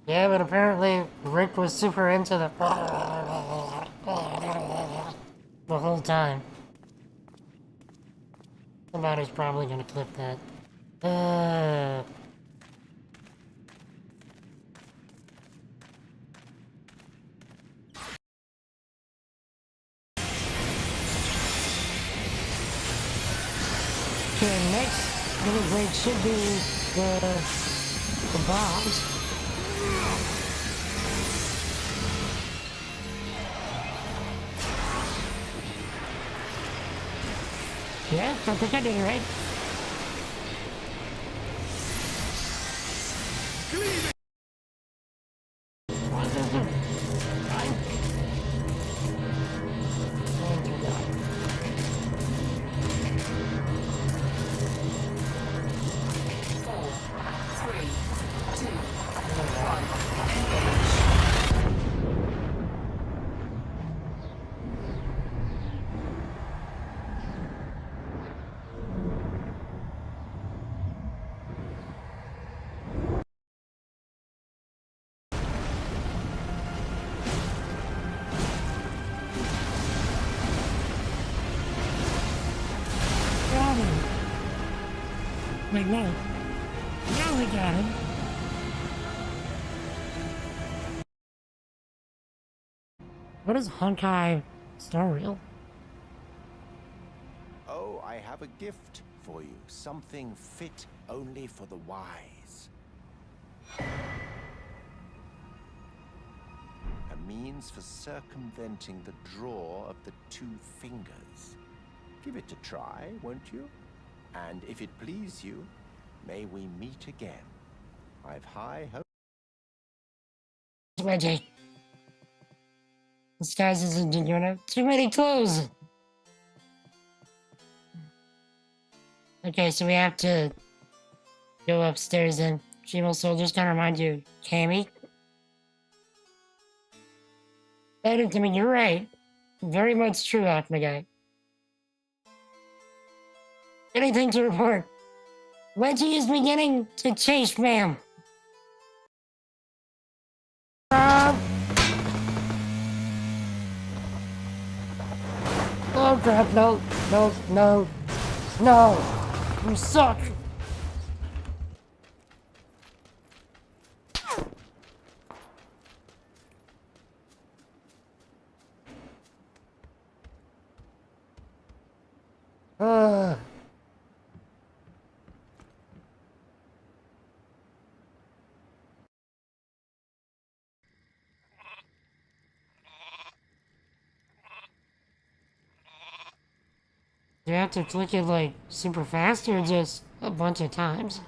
Yeah, but apparently Rick was super into the the whole time. Somebody's probably gonna clip that. Okay, next little break should be the bombs. Yeah, I think I did it right. Got him. Wait, no. Now we got him. What is Honkai Star Rail? Oh, I have a gift for you. Something fit only for the wise. A means for circumventing the draw of the two fingers. Give it a try, won't you? And if it please you, may we meet again. I've high hopes. Reggie. This guy's isn't gonna too many clothes. Okay, so we have to go upstairs and Female Soldiers kind of remind you, Cammy. I mean, you're right. Very much true, Acme guy. Anything to report? Reggie is beginning to chase ma'am. Oh crap, no, no, no, no. You suck. Uh. Do you have to click it like super fast or just a bunch of times?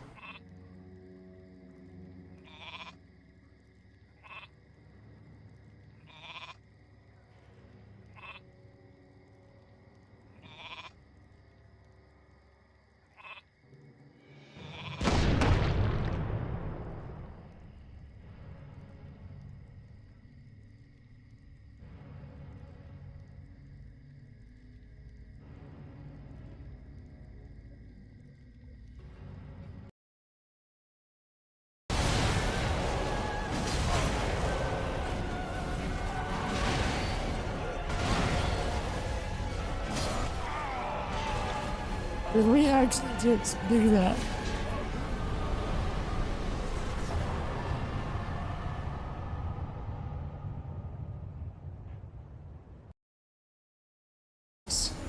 Did we actually just do that?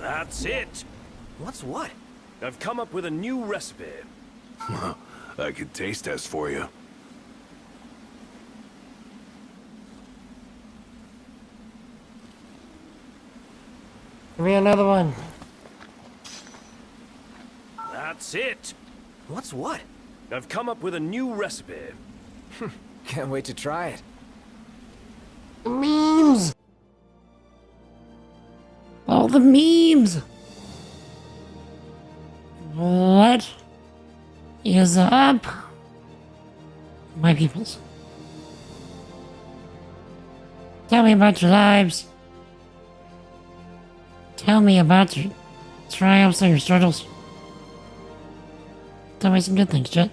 That's it! What's what? I've come up with a new recipe. I could taste test for you. Give me another one. That's it! What's what? I've come up with a new recipe. Can't wait to try it. Memes! All the memes! What is up, my peoples? Tell me about your lives. Tell me about your triumphs and your struggles. Tell me some good things, Jet.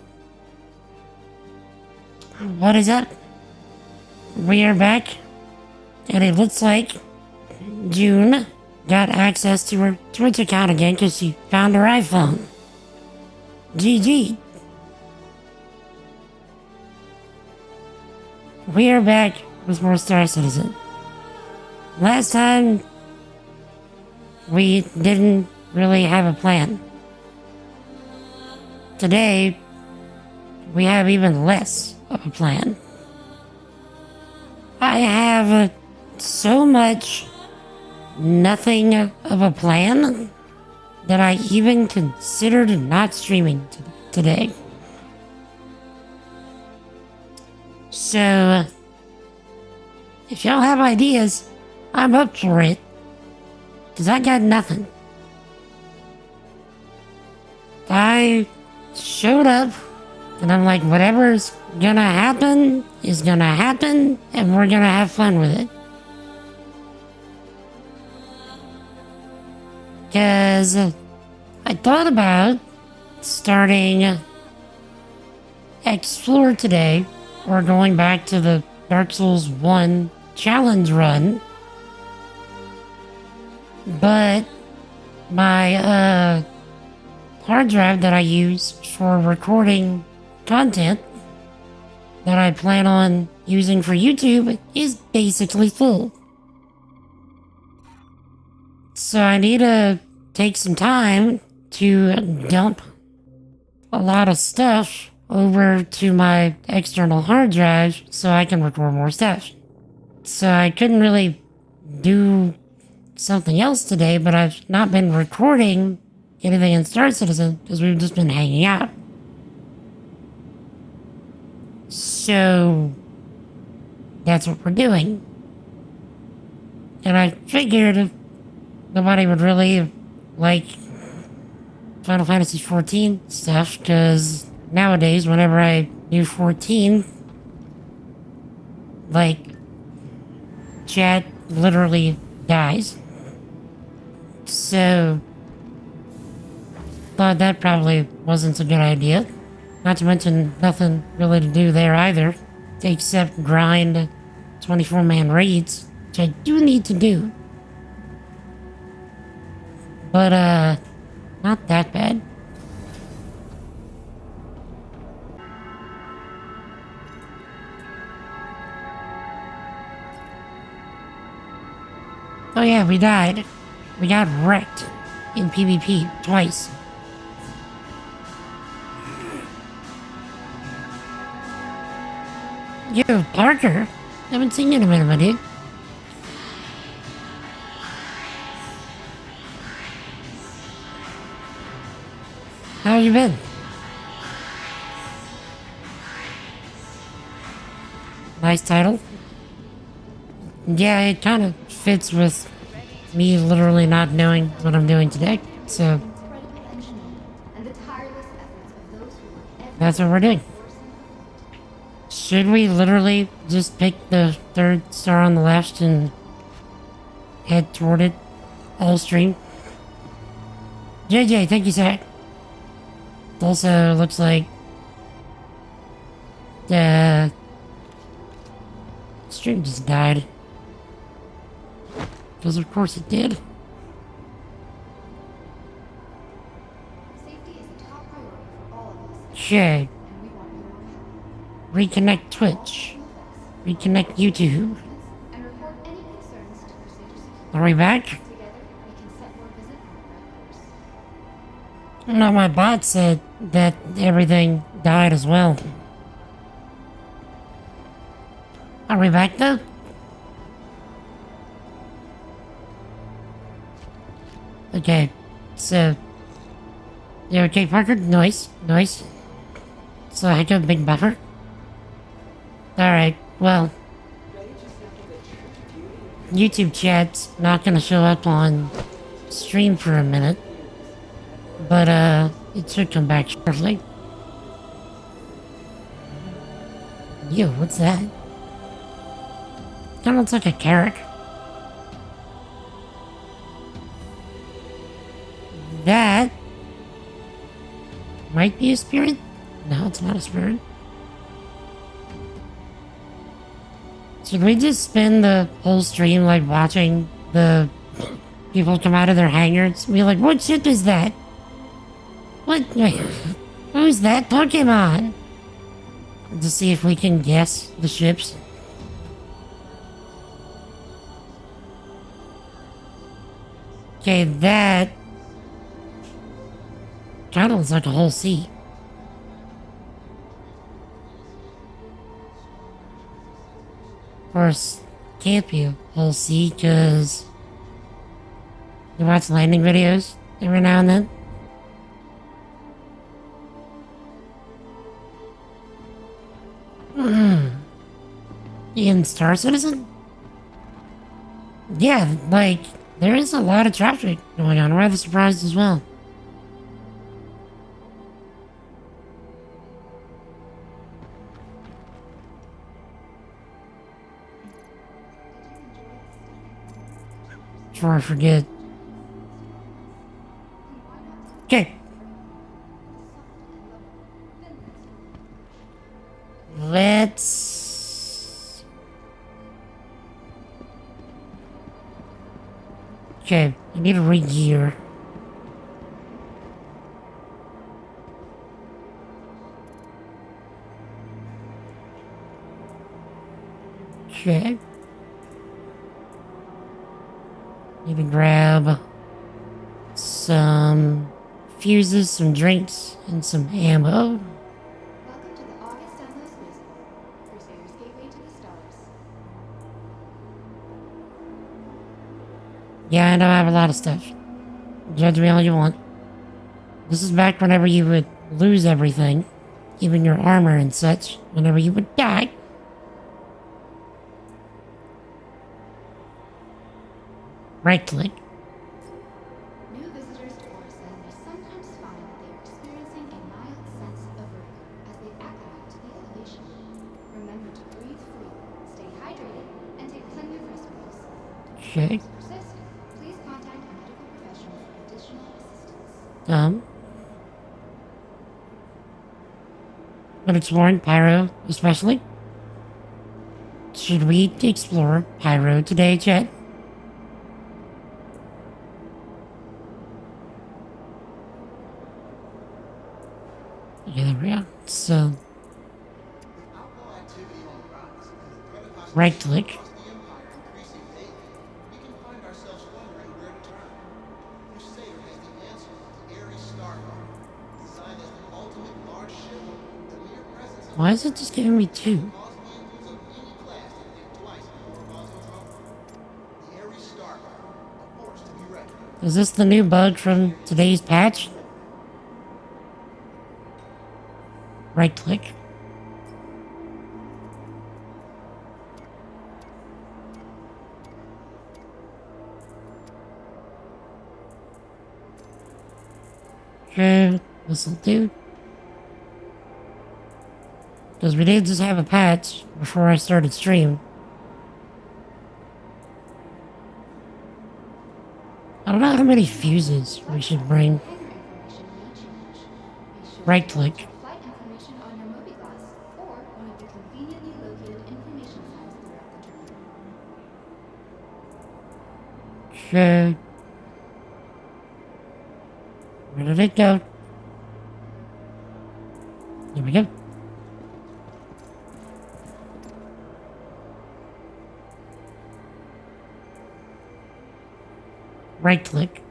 What is up, we are back, and it looks like June got access to her Twitch account again because she found her iPhone. GG. We are back with more Star Citizen. Last time, we didn't really have a plan. Today, we have even less of a plan. I have so much nothing of a plan that I even considered not streaming today. So, if y'all have ideas, I'm up for it. Because I got nothing. I showed up, and I'm like, whatever's gonna happen is gonna happen, and we're gonna have fun with it. Because I thought about starting Explore today, or going back to the Dark Souls 1 challenge run. But my hard drive that I use for recording content that I plan on using for YouTube is basically full. So I need to take some time to dump a lot of stuff over to my external hard drive so I can record more stuff. So I couldn't really do something else today, but I've not been recording anything in Star Citizen because we've just been hanging out. So that's what we're doing. And I figured nobody would really like Final Fantasy XIV stuff because nowadays, whenever I do 14, like, chat literally dies. So, thought that probably wasn't a good idea. Not to mention nothing really to do there either, except grind 24-man raids, which I do need to do. But, not that bad. Oh yeah, we died. We got wrecked in PvP twice. Yo, Parker. Haven't seen you in a minute, my dude. How you been? Nice title. Yeah, it kind of fits with me literally not knowing what I'm doing today. So that's what we're doing. Should we literally just pick the third star on the left and head toward it all stream? JJ, thank you, sir. Also, looks like the stream just died. Because of course it did. Safety is a top priority for all of us, Okay. and we want your help. Reconnect Twitch. Reconnect YouTube. And report any concerns to Crusader Security. Are we back? Together, we can set more visit on the right course. No, my bot said that everything died as well. Are we back though? Okay, so... You okay, Parker? Noise. So I got a big buffer. Alright, well... YouTube chat's not gonna show up on stream for a minute. But, it should come back shortly. Yo, what's that? Kinda looks like a carrot. That might be a spirit. No, it's not a spirit. Should we just spend the whole stream like watching the people come out of their hangars? Be like, what ship is that? What? Who's that Pokemon? To see if we can guess the ships. Okay, that kind of looks like a whole sea. Of course, can't be a whole sea because you watch landing videos every now and then. In Star Citizen? Yeah, like, there is a lot of traffic going on. I'm rather surprised as well. Before I forget. Okay. Let's... Okay, I need to re-gear. Okay. Need to grab some fuses, some drinks, and some ammo. Welcome to the August Endless Music, Crusader's Gateway to the Stars. Yeah, I know I have a lot of stuff. Judge me all you want. This is back whenever you would lose everything, even your armor and such, whenever you would die. Right click. New visitors to Orison may sometimes find that they are experiencing a mild sense of vertigo as they acclimate to the elevation. Remember to breathe freely, stay hydrated, and take plenty of rest breaks. Okay. If persist, please contact a medical professional for additional assistance. But exploring Pyro, especially. Should we explore Pyro today, Chet? Yeah, there we are. So, right click. Why is it just giving me two? Is this the new bug from today's patch? Right click. Okay, this'll do. Because we did just have a patch before I started stream. I don't know how many fuses we should bring. Hangar information may change. Be sure Right to click. check flight information on your MobiGlass or one of the conveniently located information signs throughout the terminal. Okay. Where did it go? There we go. Right click.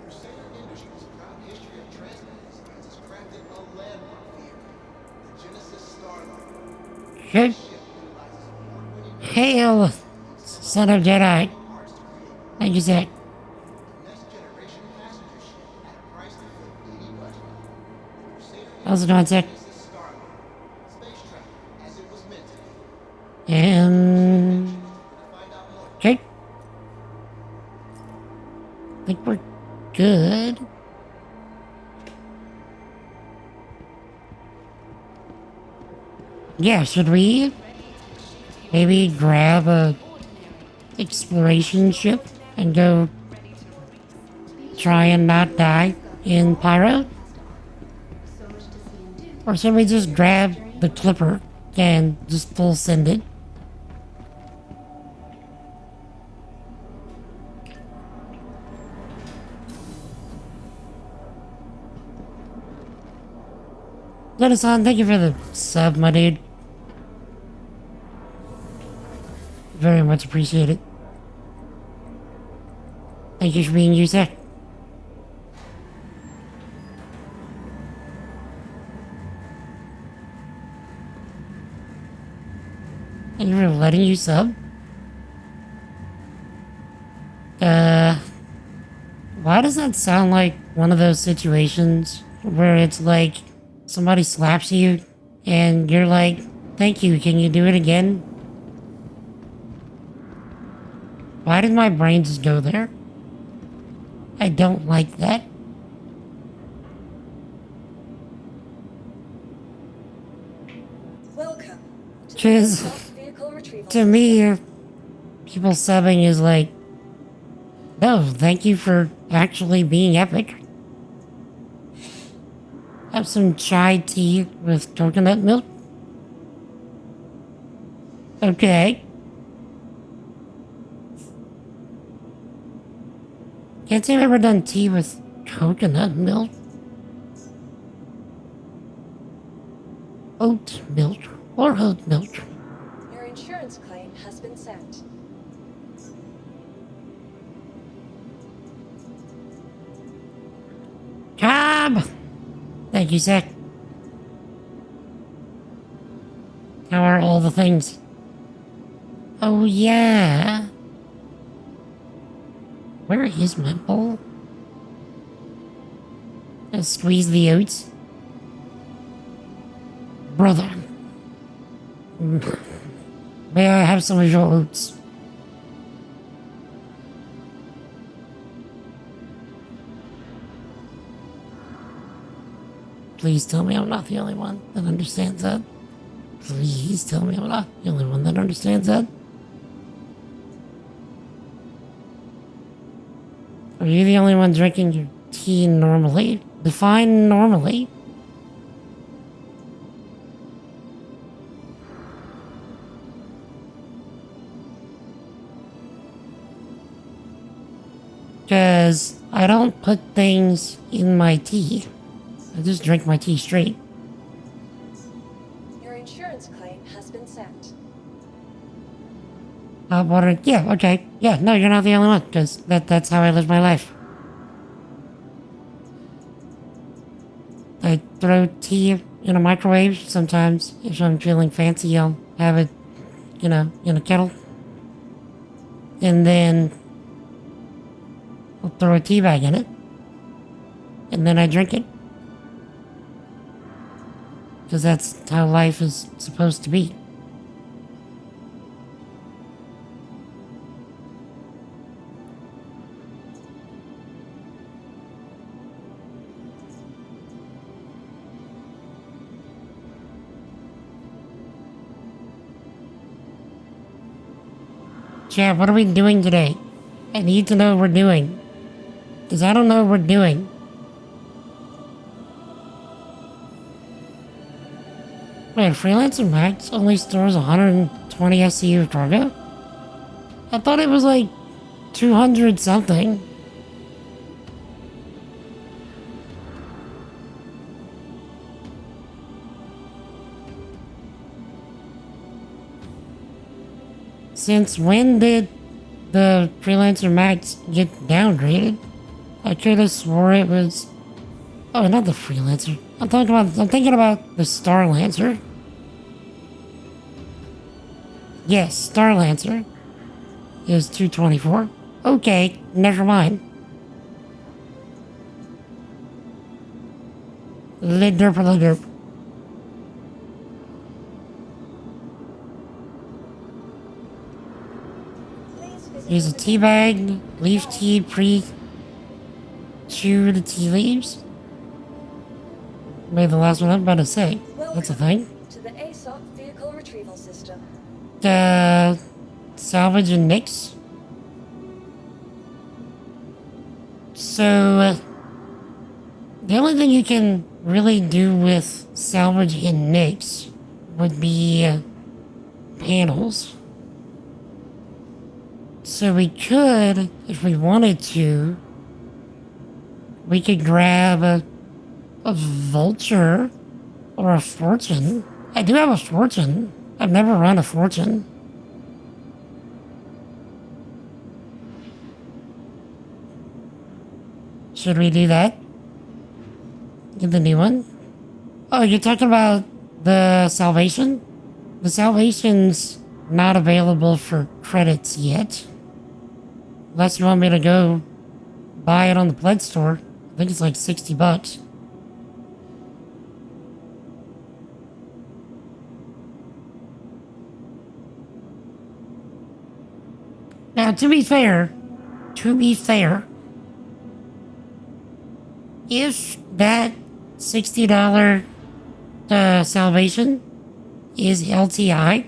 Crusader Industries' proud history of transplants has crafted a landmark vehicle, the Genesis Starliner. Okay. This ship utilizes award-winning Hail, son of Jedi. parts to create Thank you, Zach. the next generation passenger ship at a price to fit any budget. The Crusader How's it going, Zach? Genesis Starliner, space travel as it was meant to be. And... To find out more, Okay. I think we're good. Yeah, should we maybe grab a exploration ship and go try and not die in Pyro? So much to see and do. Or should we just grab the clipper and just full send it. Lenison, thank you for the sub, my dude. Very much appreciated. Thank you for being you, sir. Thank you for letting you sub. Why does that sound like one of those situations where it's like somebody slaps you and you're like, thank you, can you do it again? Why did my brain just go there? I don't like that. Welcome to Cheers. the vehicle retrieval. To me, people subbing is like, no, thank you for actually being epic. Have some chai tea with coconut milk. Okay. Can't say I've ever done tea with coconut milk. Oat milk or oat milk. Your insurance claim has been sent. Cab! Thank you, Zach. How are all the things? Oh, yeah. Where is my bowl? Let's squeeze the oats. Brother. May I have some of your oats? Please tell me I'm not the only one that understands that. Please tell me I'm not the only one that understands that. Are you the only one drinking your tea normally? Define normally. Because I don't put things in my tea. I just drink my tea straight. Your insurance claim has been sent. Hot water. Yeah, okay. Yeah, no, you're not the only one, because that's how I live my life. I throw tea in a microwave sometimes. If I'm feeling fancy, I'll have it, in a kettle. And then I'll throw a tea bag in it. And then I drink it. Because that's how life is supposed to be. Chat, what are we doing today? I need to know what we're doing. Because I don't know what we're doing. Wait, Freelancer Max only stores 120 SCU of cargo? I thought it was like 200 something. Since when did the Freelancer Max get downgraded? I could have swore it was... Oh, not the Freelancer. I'm thinking about the Starlancer. Yes, Starlancer is 224. Okay, never mind. Liderp. Please visit Here's a tea bag, leaf tea, chewed tea leaves. Made the last one I'm about to say. That's a thing. to the ASOP vehicle retrieval system. Salvage and Nix. So, the only thing you can really do with salvage and Nix would be panels. So we could, if we wanted to, we could grab a vulture or a fortune. I do have a fortune. I've never run a fortune. Should we do that? Get the new one? Oh, you're talking about the Salvation? The Salvation's not available for credits yet. Unless you want me to go buy it on the Pledge store. I think it's like $60. Now, to be fair, if that $60 Salvation is LTI,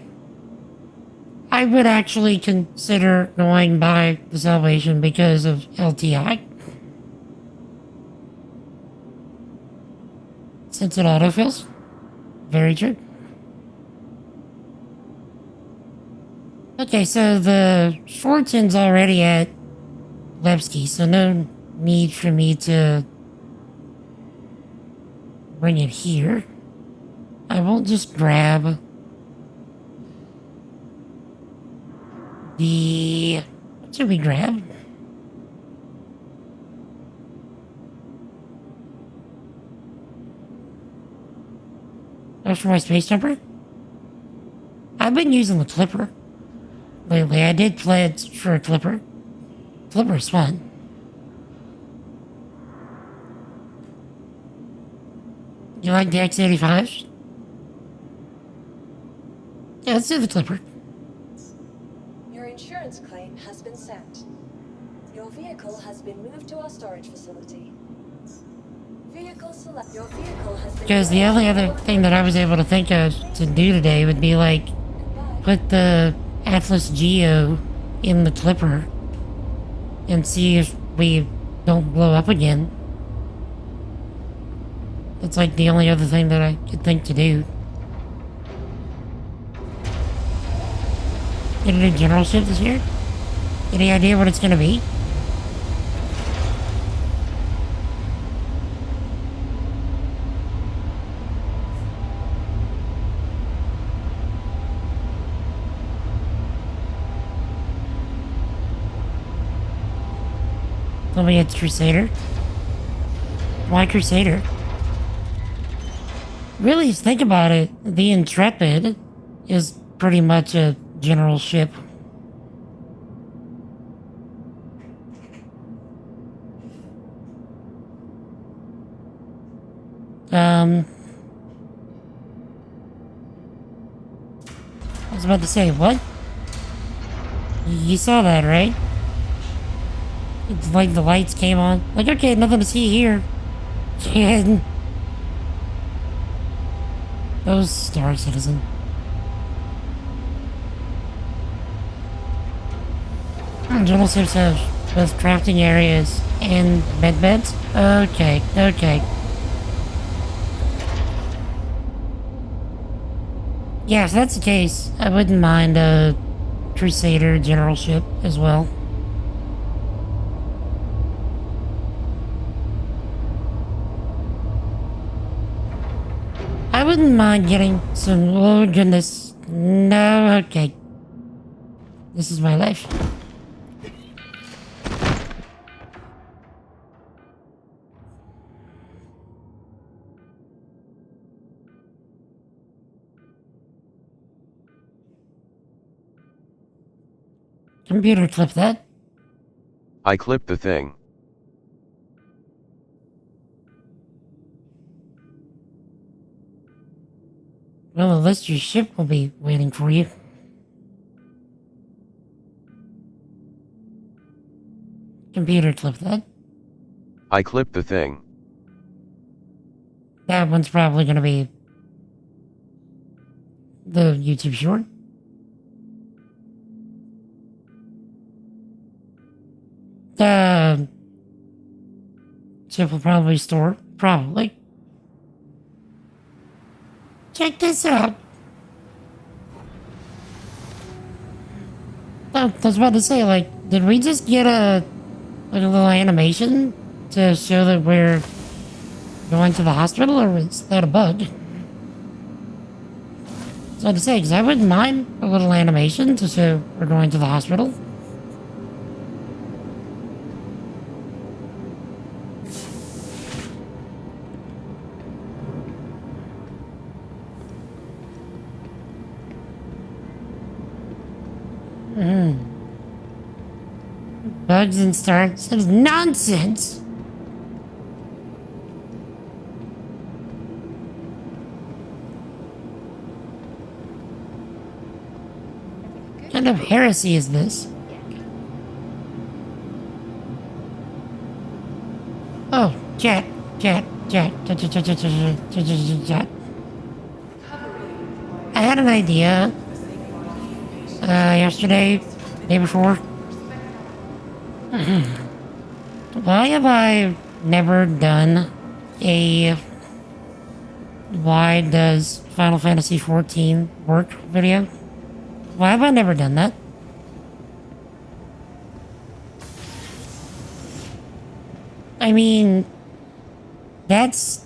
I would actually consider going by the Salvation because of LTI. Since it autofills. Very true. Okay, so the fortune's already at Levski, so no need for me to bring it here. I will just grab the... What should we grab? That's for my space jumper? I've been using the Clipper lately. I did pledge for a Clipper. Clipper's fun. You like the X85s? Yeah, let's do the Clipper. Your insurance claim has been sent. Your vehicle has been moved to our storage facility. Vehicle select. Your vehicle has been. Because the only other thing that I was able to think of to do today would be like put the Atlas Geo in the Clipper and see if we don't blow up again. That's like the only other thing that I could think to do. Get a new general ship this year? Any idea what it's gonna be? Let me get Crusader. Why Crusader? Really, think about it, the Intrepid is pretty much a general ship. I was about to say, what? You saw that, right? It's like the lights came on. Like, okay, nothing to see here. And those Star Citizen. General ships have both crafting areas and med beds? Okay, okay. Yeah, if that's the case, I wouldn't mind a Crusader general ship as well. I wouldn't mind getting some... Oh, goodness. No, okay. This is my life. Computer, clip that. I clipped the thing. Well, at least your ship will be waiting for you. Computer, clip that. I clipped the thing. That one's probably gonna be the YouTube short. Ship will probably store. Probably. Check this out. I was about to say, like, did we just get a little animation to show that we're going to the hospital, or was that a bug? So to say, because I wouldn't mind a little animation to show we're going to the hospital. Bugs and starts. That is nonsense. What kind of heresy is this? Oh, chat. I had an idea yesterday, day before. Why have I never done a why does Final Fantasy XIV work video? Why have I never done that? I mean, that's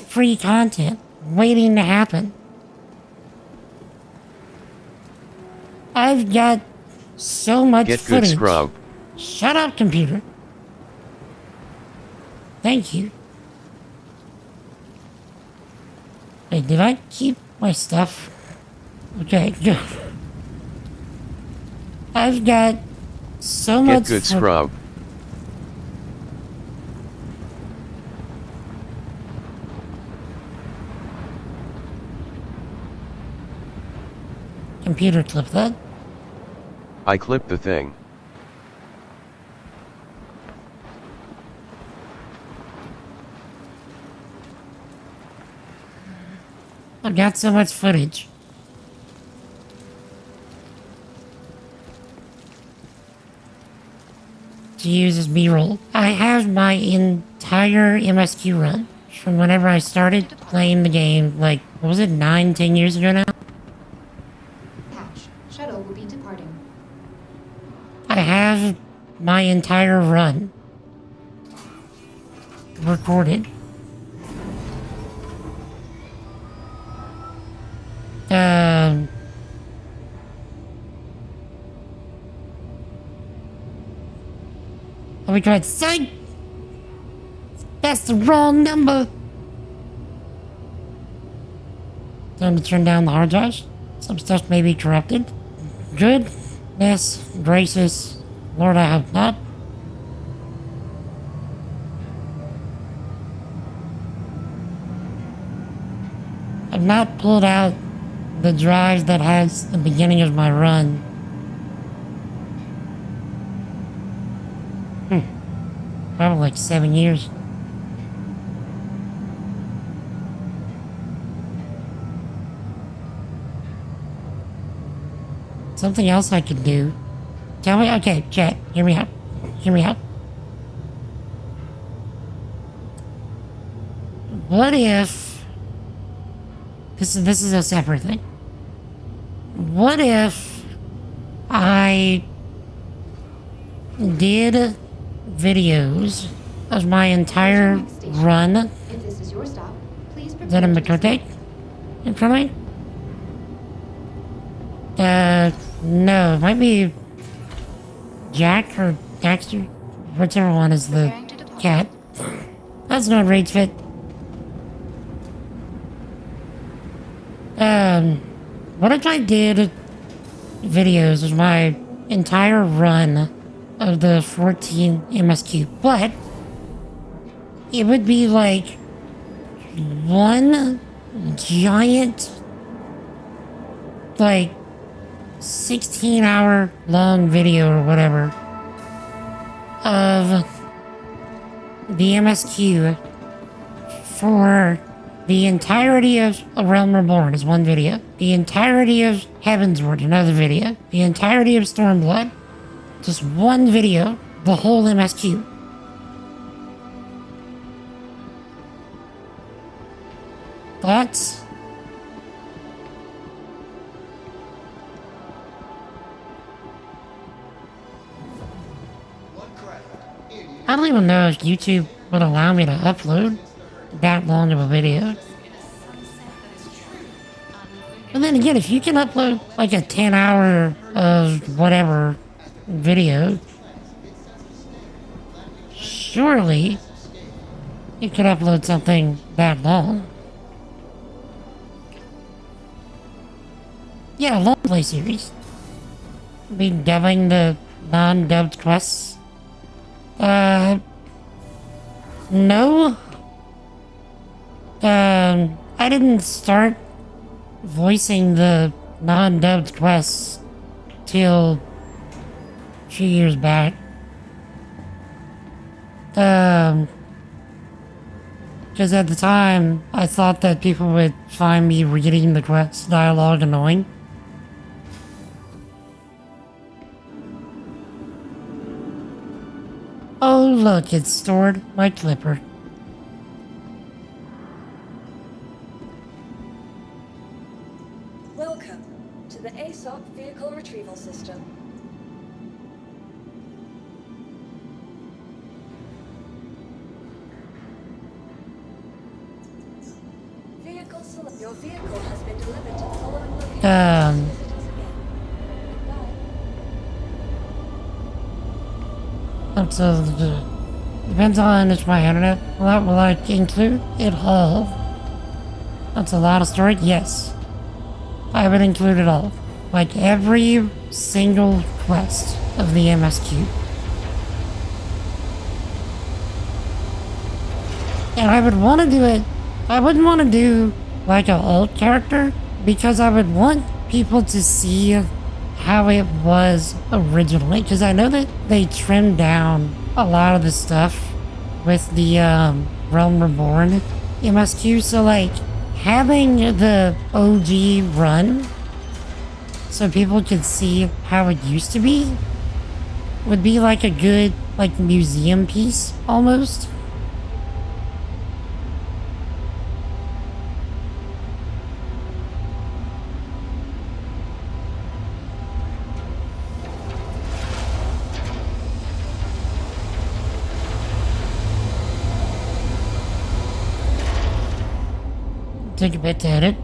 free content waiting to happen. I've got so much Get footage. good, scrub. Shut up, computer. Thank you. Wait, did I keep my stuff? Okay, good. I've got so much. Get good, scrub. Computer clip that. I clipped the thing. I've got so much footage. To use as B-roll. I have my entire MSQ run from whenever I started playing the game, like, what was it, 9-10 years ago now? Patch. Shuttle will be departing. I have my entire run recorded. We tried psych. That's the wrong number. Time to turn down the hard drives. Some stuff may be corrupted. Goodness gracious, Lord, I hope not. I've not pulled out the drives that has the beginning of my run. Probably like 7 years. Something else I could do. Tell me, okay, chat, hear me out. Hear me out. What if this is a separate thing. What if I did videos of my entire run If this is your stop, please prepare that I'm to Makote in front of me? No, it might be Jack or Dexter, whichever one is the Preparing to depart. cat. That's not rage fit. What if I did videos of my entire run of the 14 MSQ, but it would be like one giant, like 16-hour long video or whatever of the MSQ for the entirety of A Realm Reborn is one video. The entirety of Heavensward, another video. The entirety of Stormblood, just one video. The whole MSQ. Thoughts? I don't even know if YouTube would allow me to upload that long of a video. But then again, if you can upload like a 10-hour of whatever video, surely you could upload something that long. Yeah, a long play series. Be dubbing the non-dubbed quests. No. I didn't start voicing the non-dubbed quests till a few years back. Because at the time, I thought that people would find me reading the quest dialogue annoying. Oh look, it's stored my clipper. Welcome to the ASOP Vehicle Retrieval System. Your vehicle has been delivered to the following location. So, depends on if my internet will I include it all. That's a lot of storage, yes. I would include it all. Like every single quest of the MSQ. And I would want to do it, I wouldn't want to do like an alt character, because I would want people to see how it was originally, because I know that they trimmed down a lot of the stuff with the Realm Reborn MSQ, so like having the OG run so people could see how it used to be would be like a good like museum piece almost. Take a bit to edit.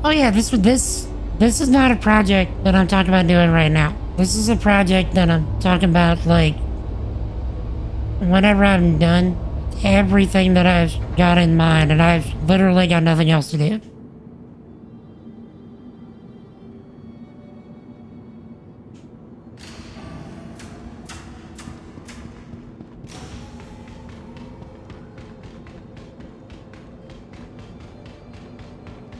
Oh yeah, this is not a project that I'm talking about doing right now. This is a project that I'm talking about like whenever I'm done everything that I've got in mind and I've literally got nothing else to do.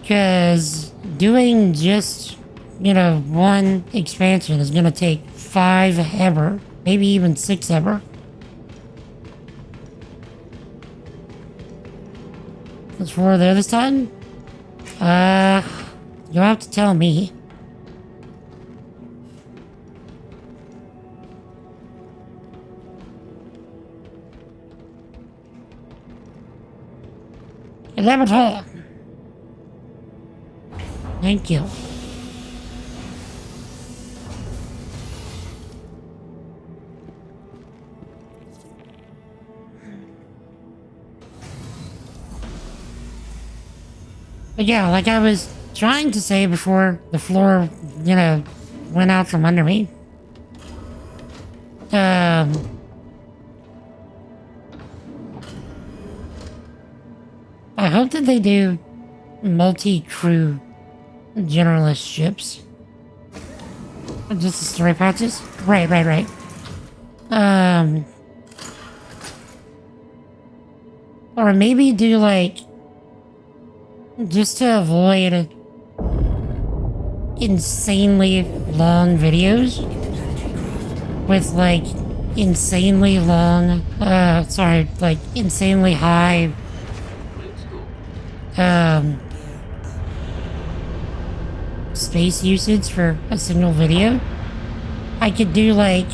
Because doing just, one expansion is going to take 5 ever, maybe even 6 ever. As for the other side, you'll have to tell me. Elevator. Thank you. But yeah, like I was trying to say before the floor, went out from under me. I hope that they do multi-crew generalist ships. Just the story patches? Right. Or maybe do like, just to avoid insanely long videos with like insanely long, like insanely high, space usage for a single video. I could do like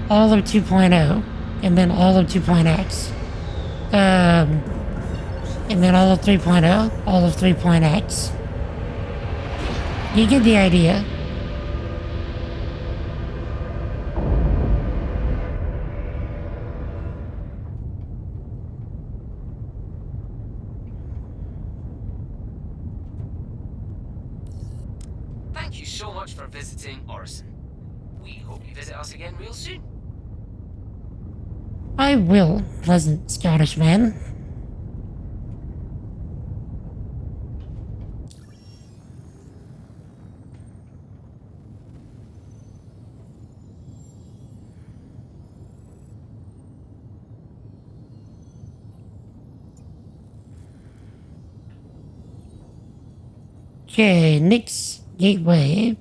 all of 2.0 and then all of 2.x. And then all of 3.0, all of 3.x. You get the idea. much for visiting Orison. We hope you visit us again real soon. I will, pleasant Scottish man. Okay, Nick's Gateway.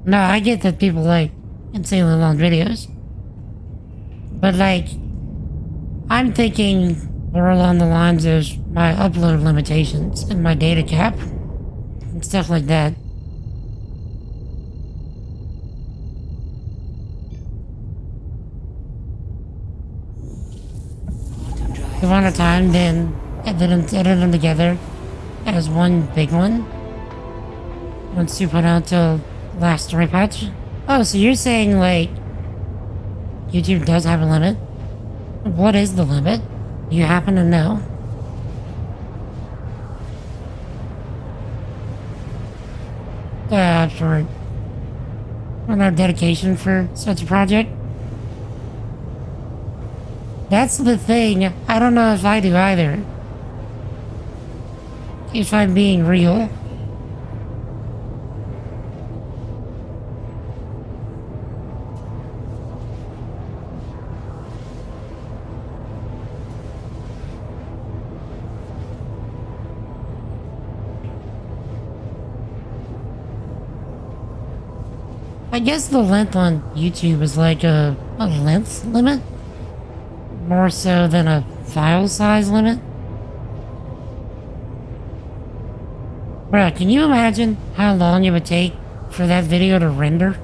No, I get that people like insanely long videos. But like, I'm thinking more along the lines of my upload limitations and my data cap and stuff like that. The amount of time then edit them together as one big one once you put out the last story patch. Oh, so you're saying like YouTube does have a limit? What is the limit? Do you happen to know? For our dedication for such a project? That's the thing. I don't know if I do either. If I'm being real. I guess the length on YouTube is like a length limit? More so than a file size limit? Bruh, can you imagine how long it would take for that video to render?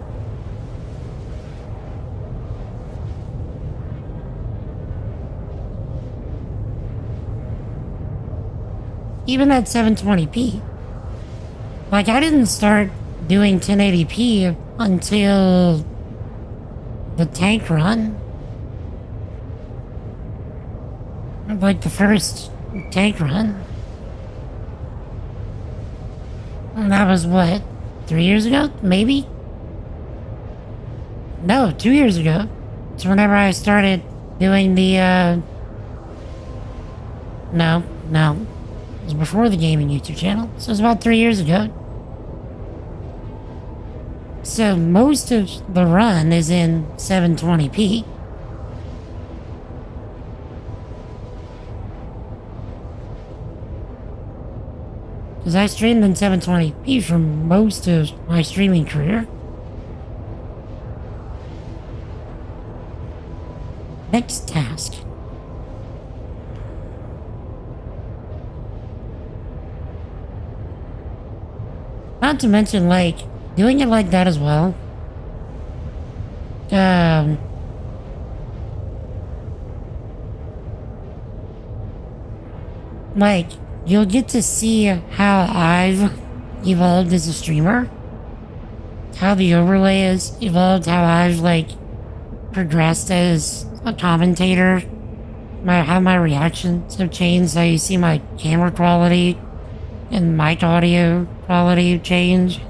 Even at 720p. Like, I didn't start doing 1080p until the tank run. Like the first tank run. And that was what? 3 years ago? Maybe? No, 2 years ago. It's whenever I started doing the, No. It was before the gaming YouTube channel. So it was about 3 years ago. So most of the run is in 720p. Because I streamed in 720p for most of my streaming career. Next task. Not to mention, like, doing it like that as well. Like, you'll get to see how I've evolved as a streamer. How the overlay has evolved, how I've, like, progressed as a commentator. How my reactions have changed, how you see my camera quality and mic audio quality change.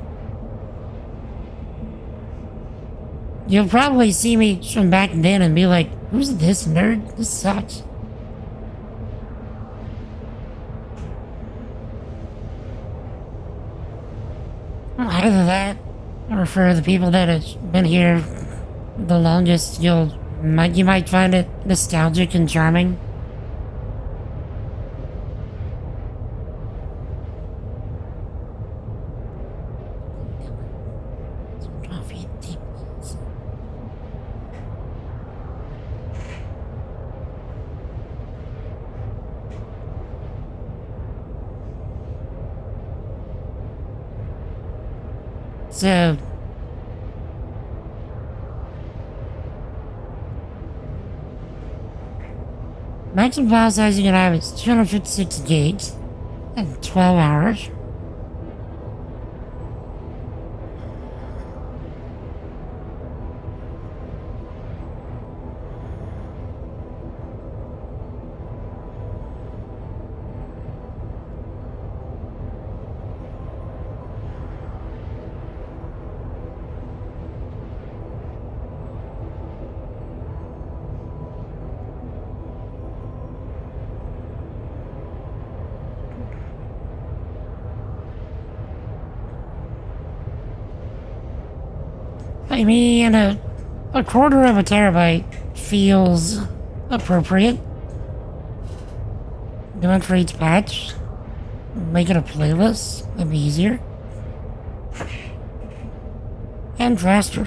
You'll probably see me from back then and be like, who's this nerd? This sucks. Either that, or for the people that have been here the longest, you might find it nostalgic and charming. So, maximum file size you can have is 256 gigs and 12 hours. I mean, a quarter of a terabyte feels appropriate. Do it for each patch. Make it a playlist. That'd be easier. And faster.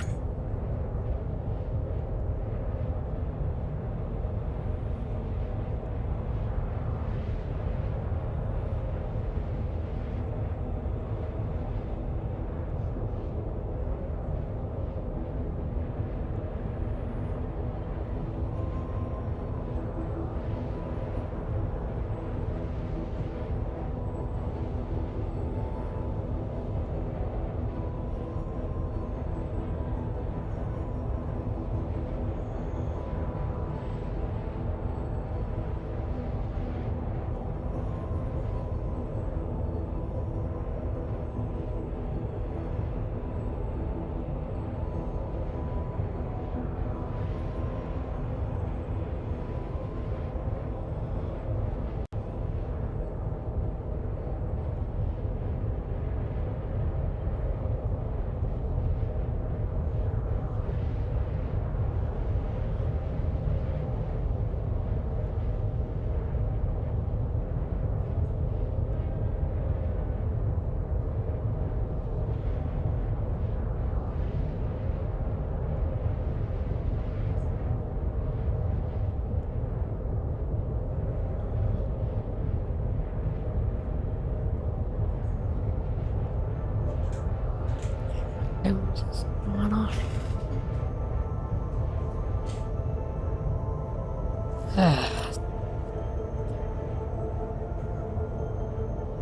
Just going off.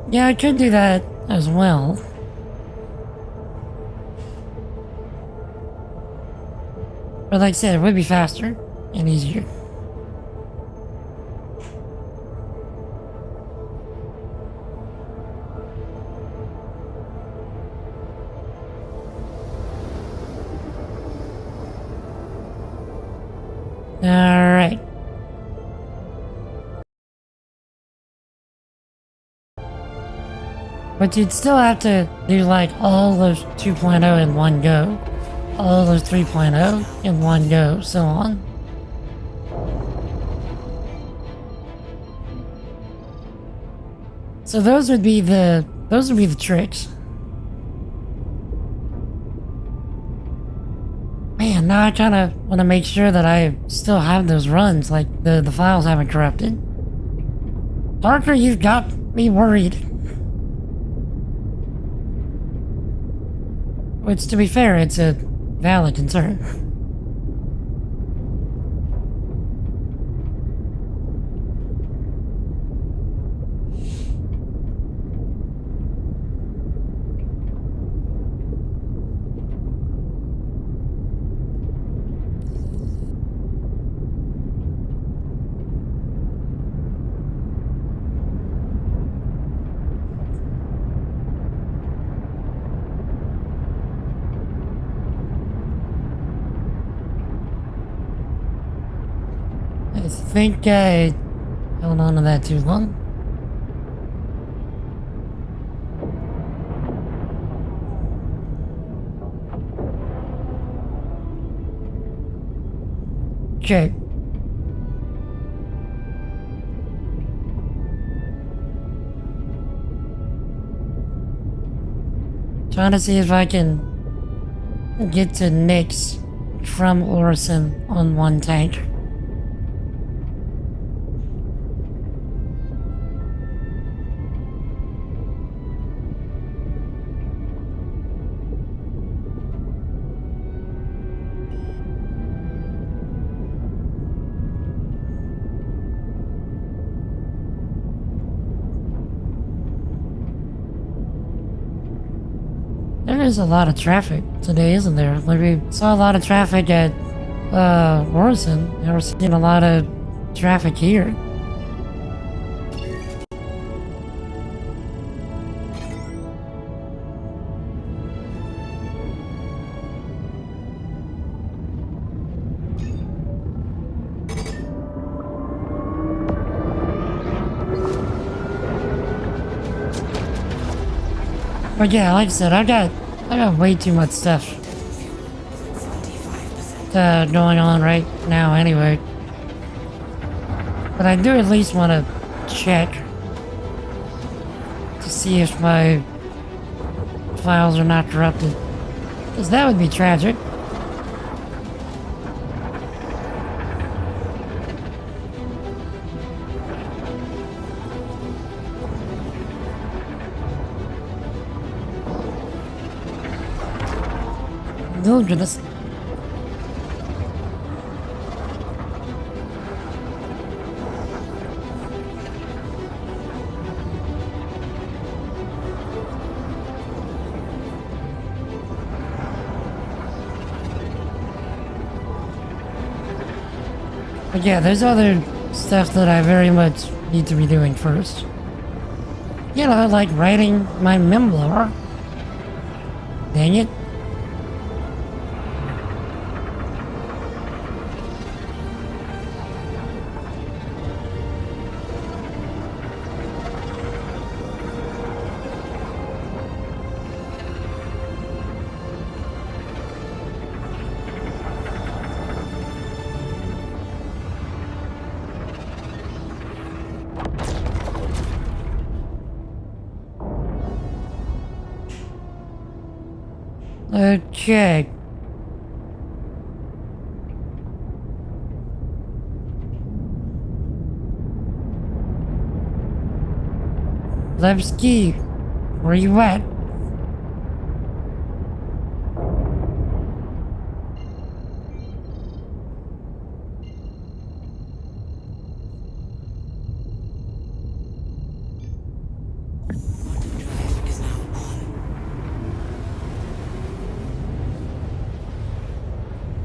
Yeah, I could do that as well. But like I said, it would be faster and easier. Alright. But you'd still have to do like all of 2.0 in one go, all of 3.0 in one go, so on. So those would be the tricks. Man, now I kind of want to make sure that I still have those runs, like the files haven't corrupted. Parker, you've got me worried. Which, to be fair, it's a valid concern. I think I held on to that too long. Okay. Trying to see if I can get to Nyx from Orison on one tank. There is a lot of traffic today, isn't there? Like we saw a lot of traffic at Orison, and we're seeing a lot of traffic here. But yeah, like I said, I got way too much stuff going on right now anyway. But I do at least want to check to see if my files are not corrupted. Because that would be tragic. Oh goodness. But yeah, there's other stuff that I very much need to be doing first. You know, like writing my memoir. Dang it. Okay. Levski, where you at?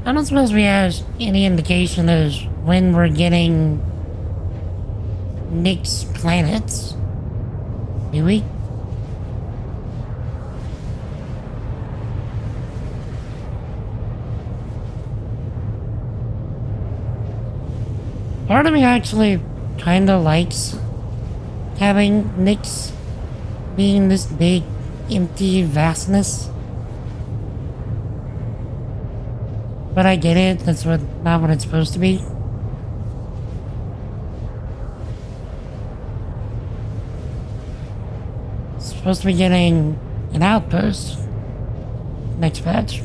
I don't suppose we have any indication as when we're getting Nick's planets, do we? Part of me actually kinda likes having Nick's being this big, empty vastness. But I get it, that's not what it's supposed to be. It's supposed to be getting an outpost next patch.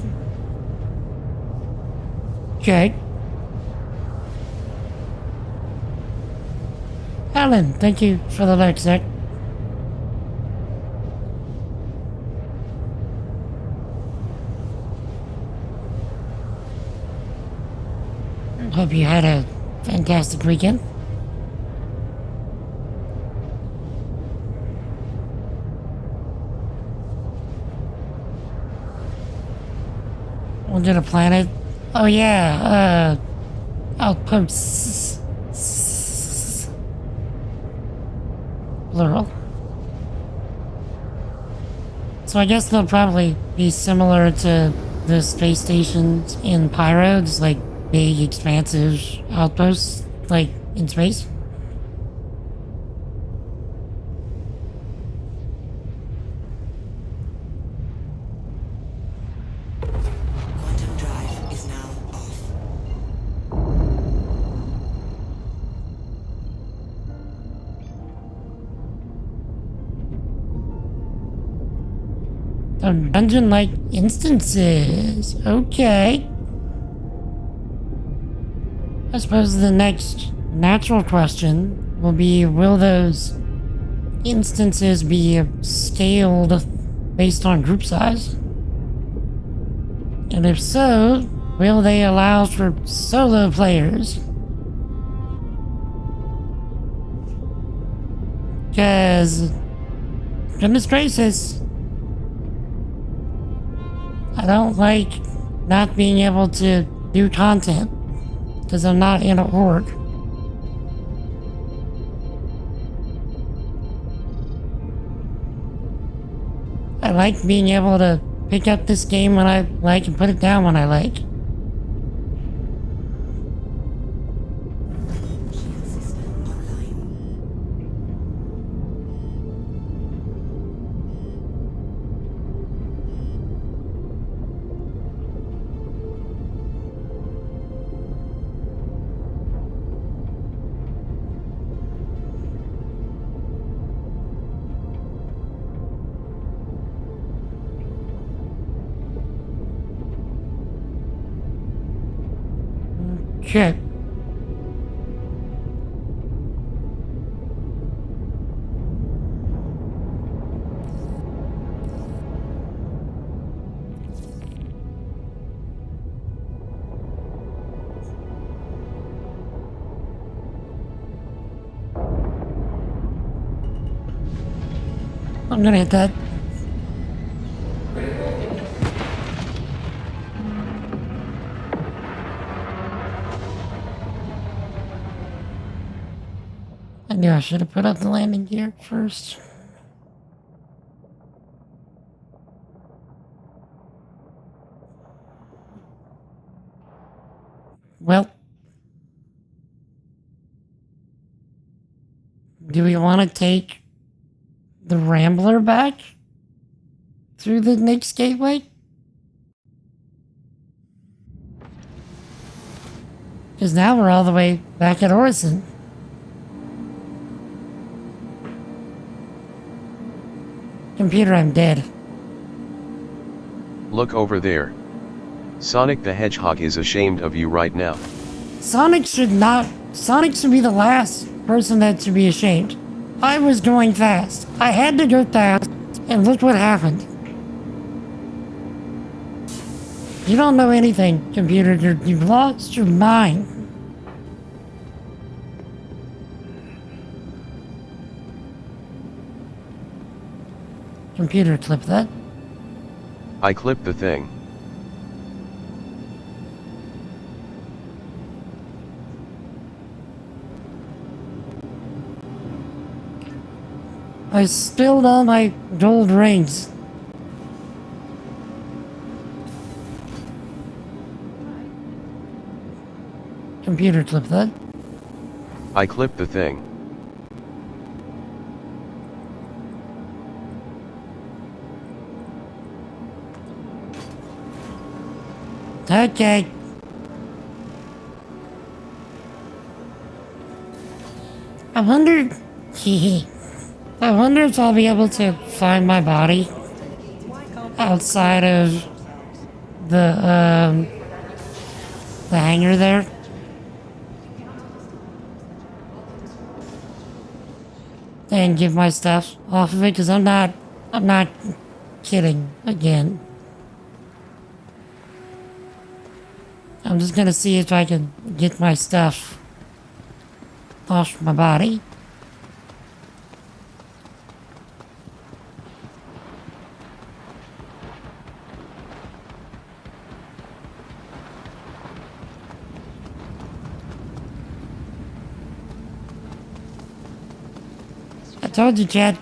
Okay. Alan, thank you for the like, Zach. Hope you had a fantastic weekend. Onto the planet. Oh yeah, outposts. Plural. So I guess they'll probably be similar to the space stations in Pyro, just like big, expansive outposts, like in space. Quantum drive is now off. Oh, dungeon-like instances. Okay. I suppose the next natural question will be, will those instances be scaled based on group size? And if so, will they allow for solo players? Because, goodness gracious, I don't like not being able to do content. Because I'm not in a org. I like being able to pick up this game when I like and put it down when I like. Shit. I'm gonna hit that. I knew I should have put up the landing gear first. Well, do we want to take the Rambler back through the next gateway? Because now we're all the way back at Orison. Computer, I'm dead. Look over there. Sonic the Hedgehog is ashamed of you right now. Sonic should be the last person that should be ashamed. I was going fast. I had to go fast, and look what happened. You don't know anything, computer. You've lost your mind. Computer, clip that. I clipped the thing. I spilled all my gold rings. Computer, clip that. I clipped the thing. Okay. I wonder if I'll be able to find my body outside of the hangar there. And give my stuff off of it, because I'm not kidding again. I'm just gonna see if I can get my stuff off my body. I told you, Chad,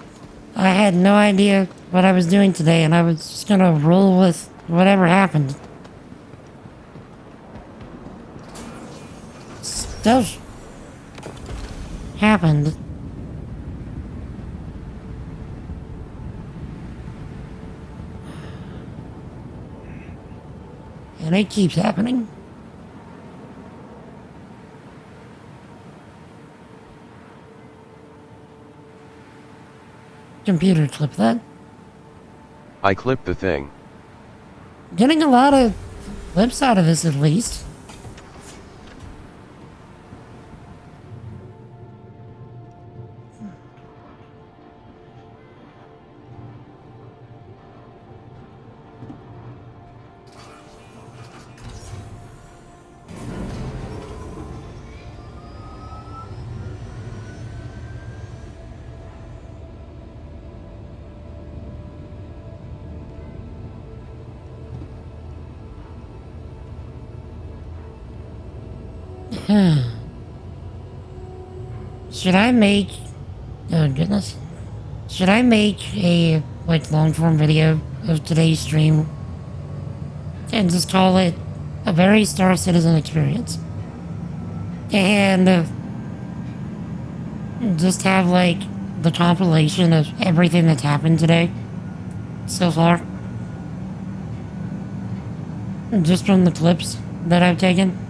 I had no idea what I was doing today, and I was just gonna roll with whatever happened. Stuff happened. And it keeps happening. Computer, clip that. I clipped the thing. Getting a lot of clips out of this, at least. Should I make... Oh, goodness. Should I make a, long-form video of today's stream? And just call it a very Star Citizen experience? And... just have, the compilation of everything that's happened today so far? Just from the clips that I've taken?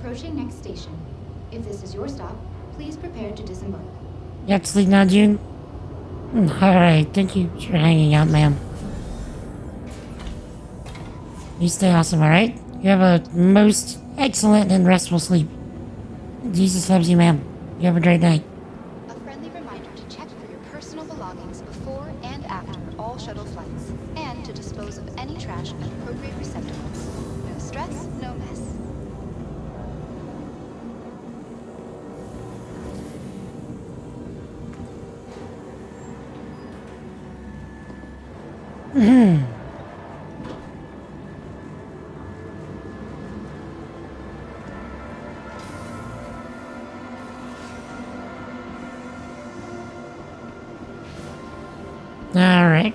Approaching next station. If this is your stop, please prepare to disembark. Yep, Sleep Now June. Alright, thank you for hanging out, ma'am. You stay awesome, alright? You have a most excellent and restful sleep. Jesus loves you, ma'am. You have a great night. A friendly reminder to check for your personal belongings before and after all shuttle flights, and to dispose of any trash at appropriate receptacles. No stress, no mess. Alright.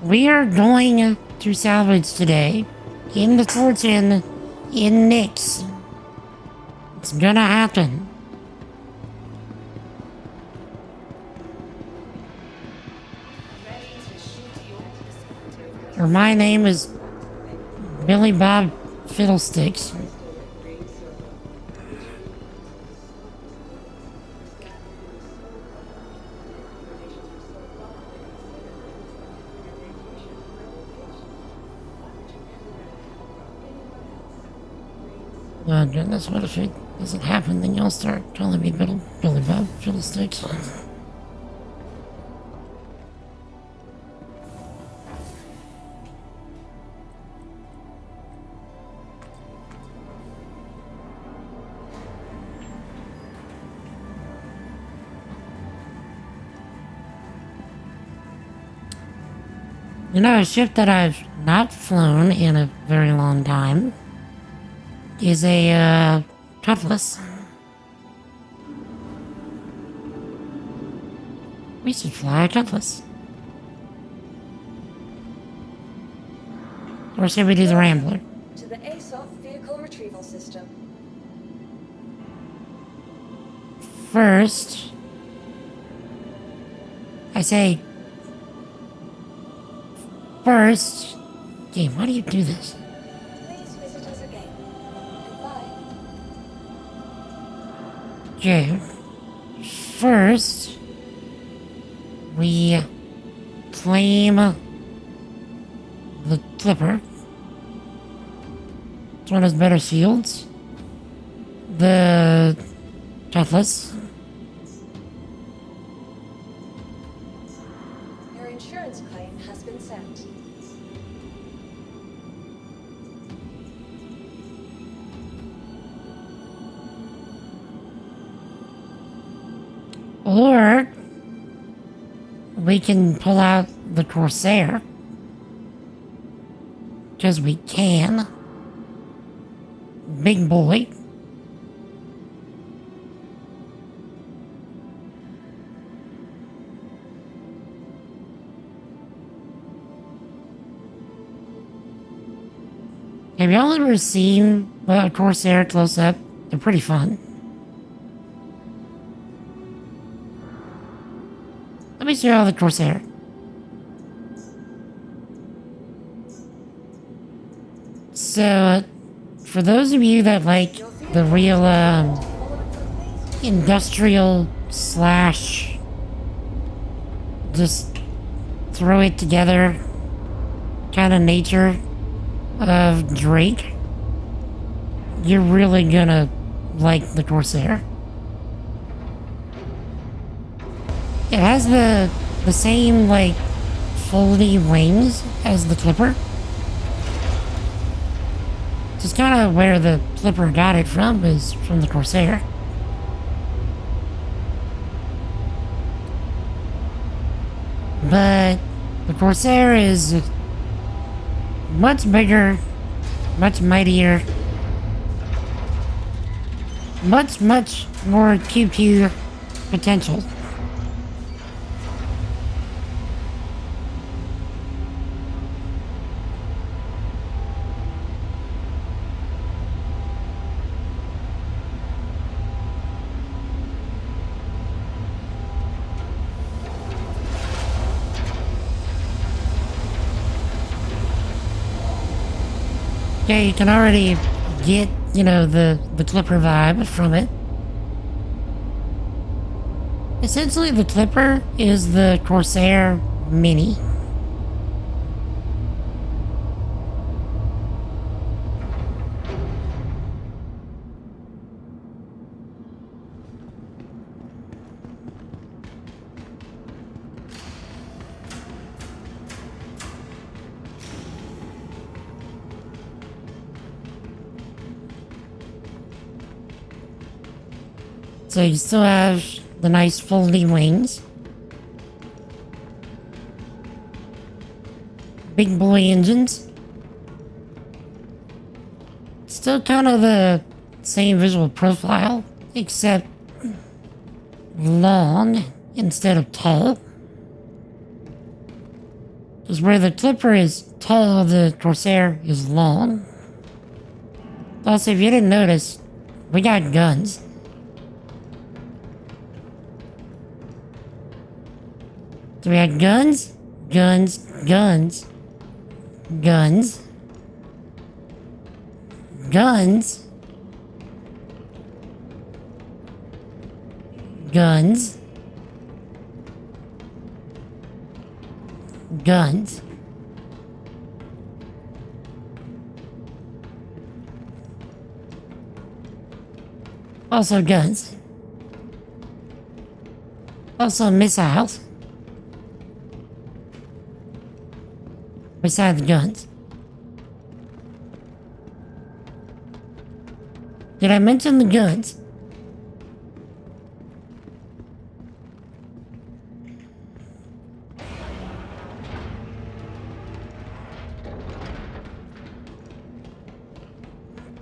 We are going to salvage today in the Fortune in Nyx. It's gonna happen. Or my name is Billy Bob Fiddlesticks. Oh goodness, what if it doesn't happen? Then you'll start calling me Billy Bob Fiddlesticks. You know, a ship that I've not flown in a very long time is a, Cutlass. We should fly a Cutlass. Or should we do the Rambler? To the ASOP vehicle retrieval system. First, I say, first, game, why do you do this? Please visit us again. Goodbye. Okay, first, we claim the Clipper. It's one of his better shields. The Cutlass. Your insurance claim has been sent. Or we can pull out the Corsair. Because we can. Big boy. Have y'all ever seen a Corsair close up? They're pretty fun. Let me show y'all the Corsair. So, for those of you that like the real, industrial slash just throw it together kind of nature of Drake, you're really gonna like the Corsair. It has the same, like, foldy wings as the Clipper. Just kind of where the Clipper got it from is from the Corsair. But the Corsair is much bigger, much mightier, much more QQ potential. Yeah, you can already get, the Clipper vibe from it. Essentially, the Clipper is the Corsair Mini. So you still have the nice folding wings. Big boy engines. Still kind of the same visual profile, except long instead of tall. Because where the Clipper is tall, the Corsair is long. Also, if you didn't notice, we got guns. So we had guns, guns, guns, guns, guns, guns, guns. Also guns. Also missiles. Besides guns. Did I mention the guns?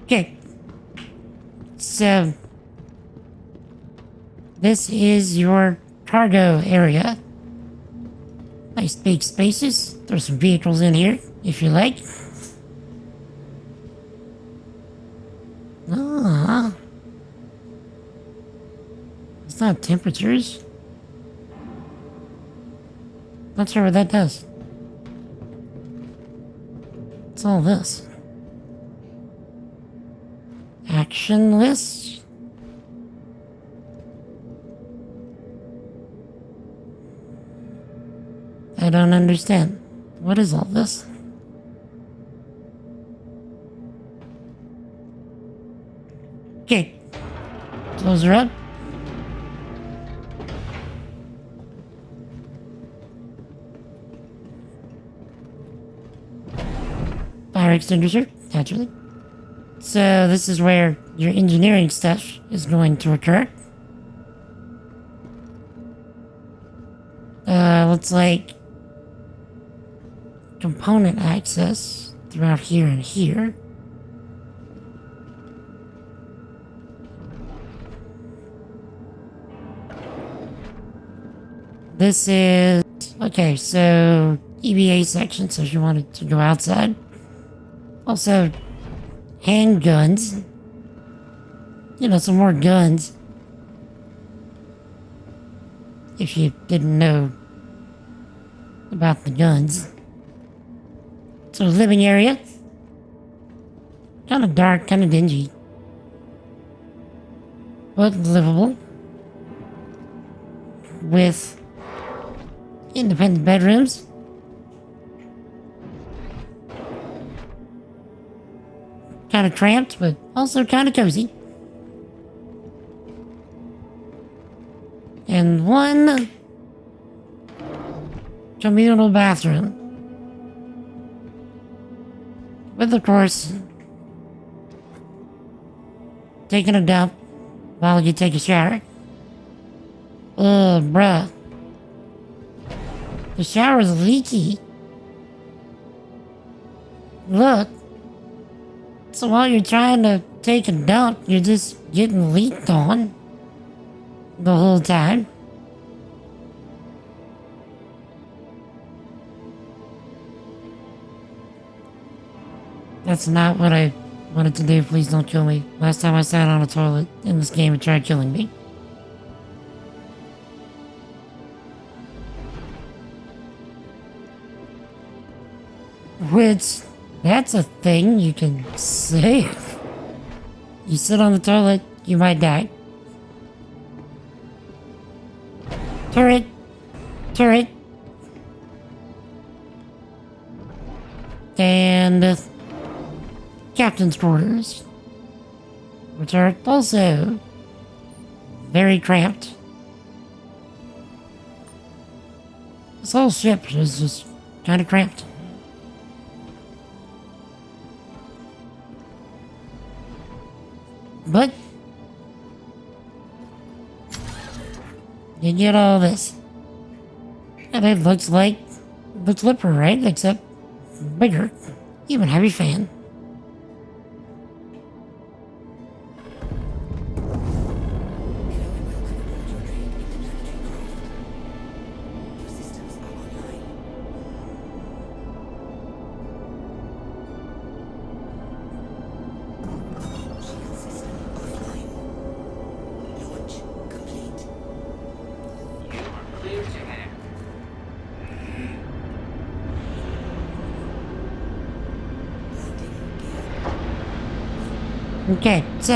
Okay. So, this is your cargo area. Nice big spaces. There's some vehicles in here, if you like. Ah. It's not temperatures. Not sure what that does. What's all this? Action list? I don't understand. What is all this? Okay. Close her up. Fire extinguisher, naturally. So this is where your engineering stuff is going to occur. Looks like component access throughout here and here. This is... okay, so EVA section, so if you wanted to go outside. Also, handguns. You know, some more guns. If you didn't know about the guns. So, living area. Kind of dark, kind of dingy. But livable. With independent bedrooms. Kind of cramped, but also kind of cozy. And one communal bathroom. With, of course, taking a dump while you take a shower. Ugh, bruh. The shower's leaky. Look. So while you're trying to take a dump, you're just getting leaked on the whole time. That's not what I wanted to do. Please don't kill me. Last time I sat on a toilet in this game, it tried killing me. Which That's a thing you can save. You sit on the toilet, you might die. Turret! Turret! And captain's quarters, which are also very cramped. This whole ship is just kind of cramped. But you get all this. And it looks like the Clipper, right? Except bigger. Even heavy fan. Okay, so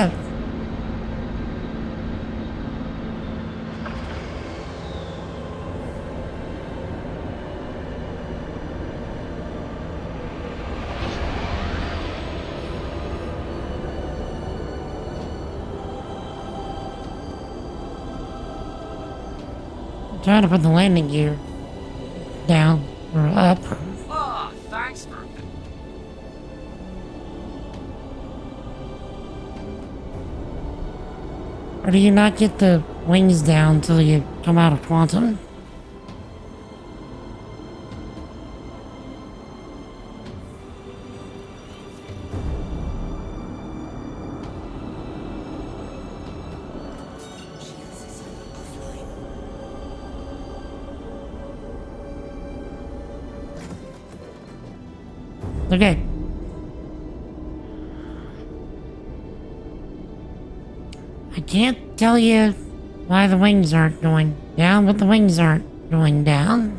I'm trying to put the landing gear down or up. Oh, thanks for... Or do you not get the wings down until you come out of Quantum? Okay. I can't tell you why the wings aren't going down, but the wings aren't going down.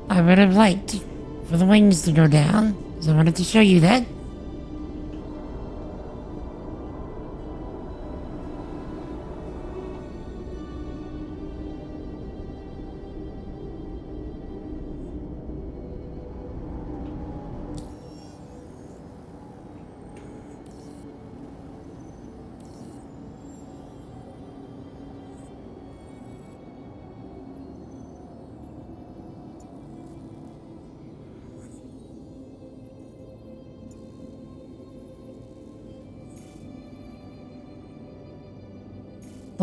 I would have liked for the wings to go down, because I wanted to show you that.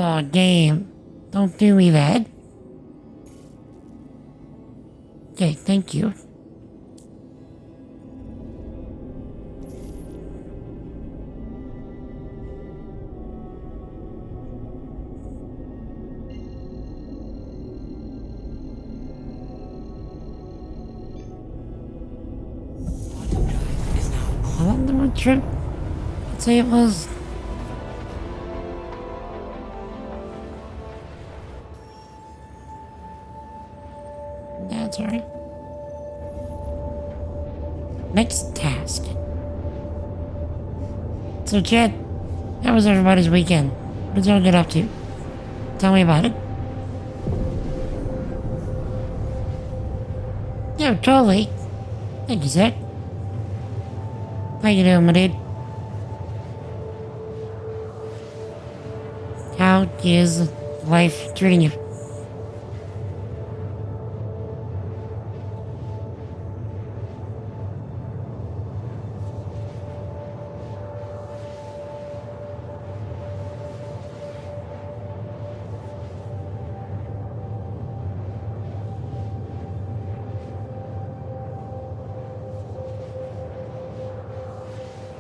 Oh, game. Don't do me that. Okay, thank you. I wonder what trip. I'd say it was. That's alright. Next task. So, Chad, how was everybody's weekend? What did y'all get up to? Tell me about it. Yeah, totally. Thank you, Zach. How you doing, my dude? How is life treating you?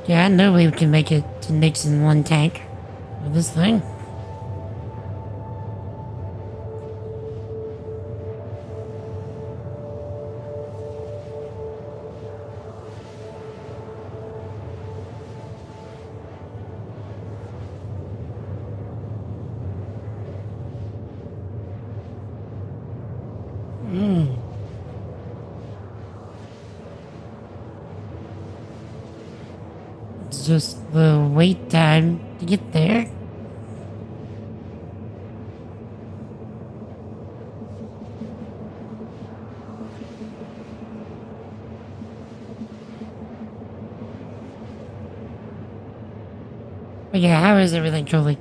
Yeah, I know we can make it to Nixon one tank with this thing. just the wait time to get there. But yeah, how is everything, Julie?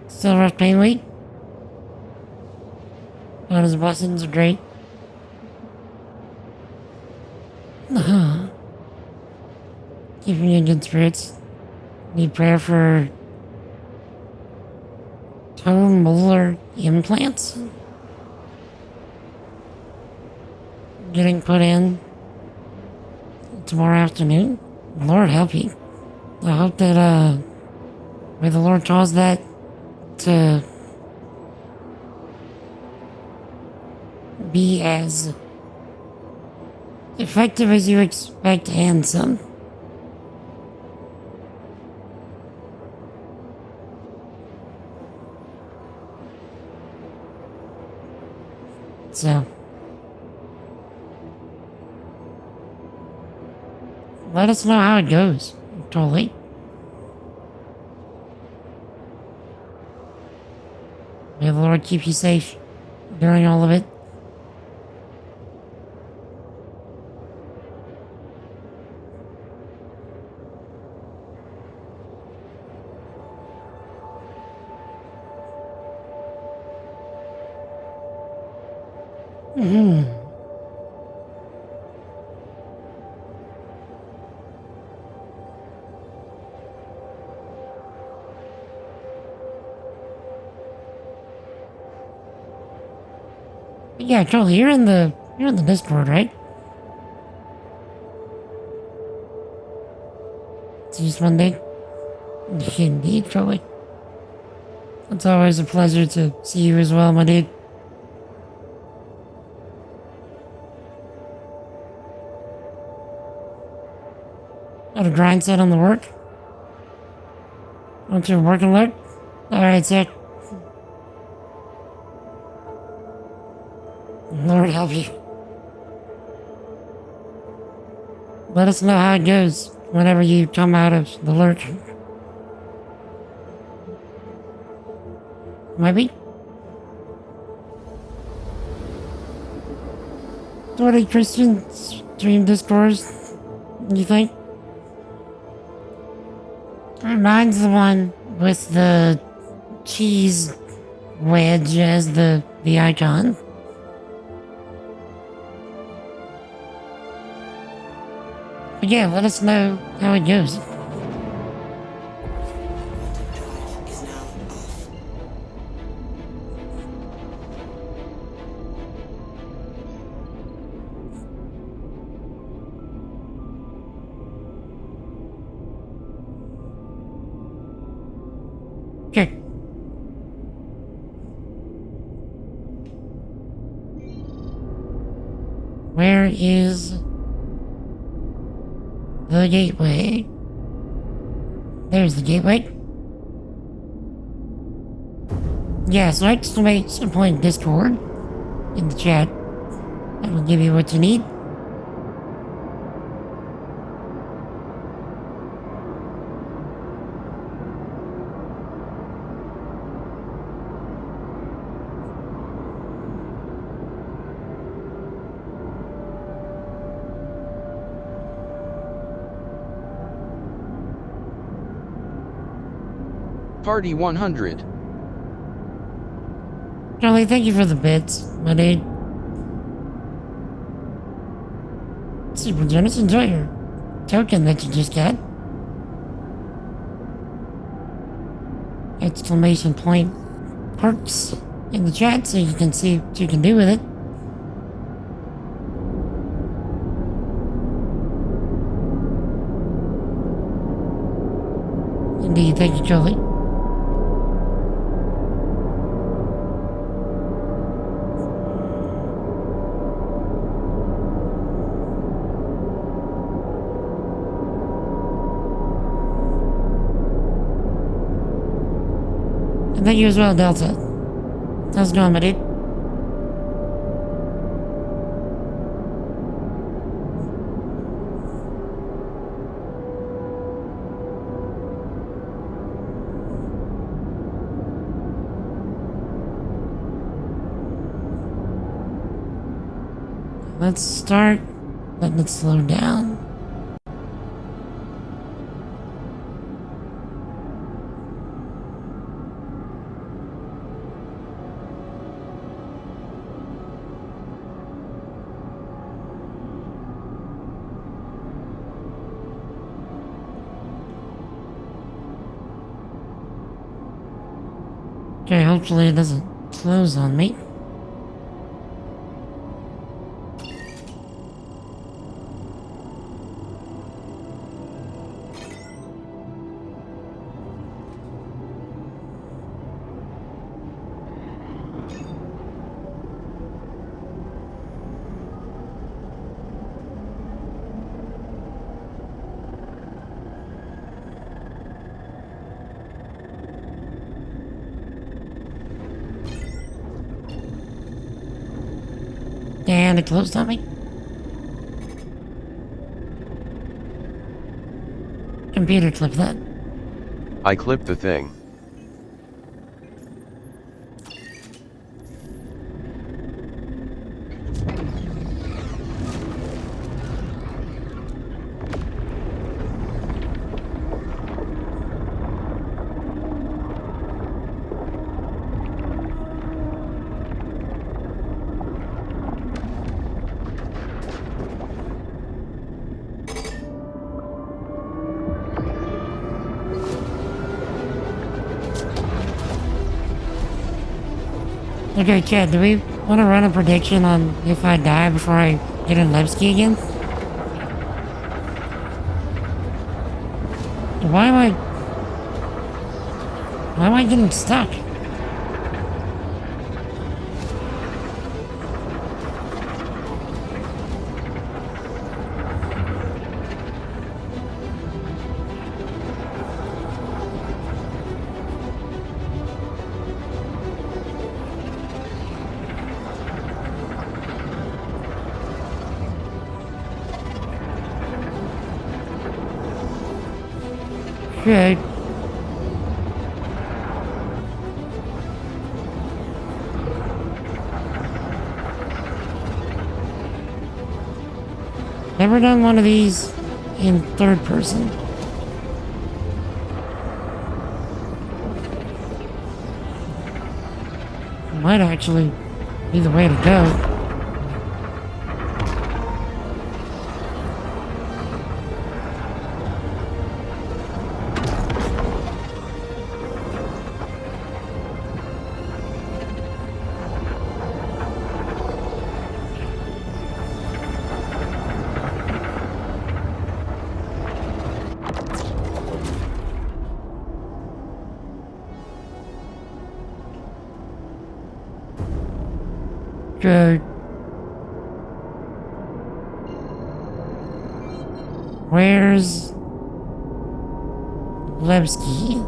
Still rough pain week? Not as blessings are great. Keep me in good spirits. Need prayer for toe molar implants getting put in tomorrow afternoon. Lord help you. I hope that may the Lord cause that to be as effective as you expect and some. So, let us know how it goes, totally. May the Lord keep you safe during all of it. Yeah, Charlie, you're in the Discord, right? See you Monday. Indeed, Charlie. It's always a pleasure to see you as well, my dude. Got a grind set on the work? Want your work alert? Alright, sir. Lord help you. Let us know how it goes whenever you come out of the lurch. Maybe? 30 Christian stream discourse, you think? Mine's the one with the cheese wedge as the icon. But yeah, let us know how it goes. Is now off. Okay. Where is the gateway? There's the gateway. Yeah, so exclamation point Discord in the chat. That'll give you what you need. Party 100. Charlie, thank you for the bits, my dude. Super generous, enjoy your token that you just got. Exclamation point perks in the chat so you can see what you can do with it. Indeed, thank you, Charlie. Thank you as well, Delta. How's it going, my dude? Let's start letting it slow down. Okay, hopefully it doesn't close on me. And it closed on me. Computer clip that. I clipped the thing. Okay, Chad, do we want to run a prediction on if I die before I get in Levski again? Why am I getting stuck? Okay. Never done one of these in third person. Might actually be the way to go. Good. Where's Levski?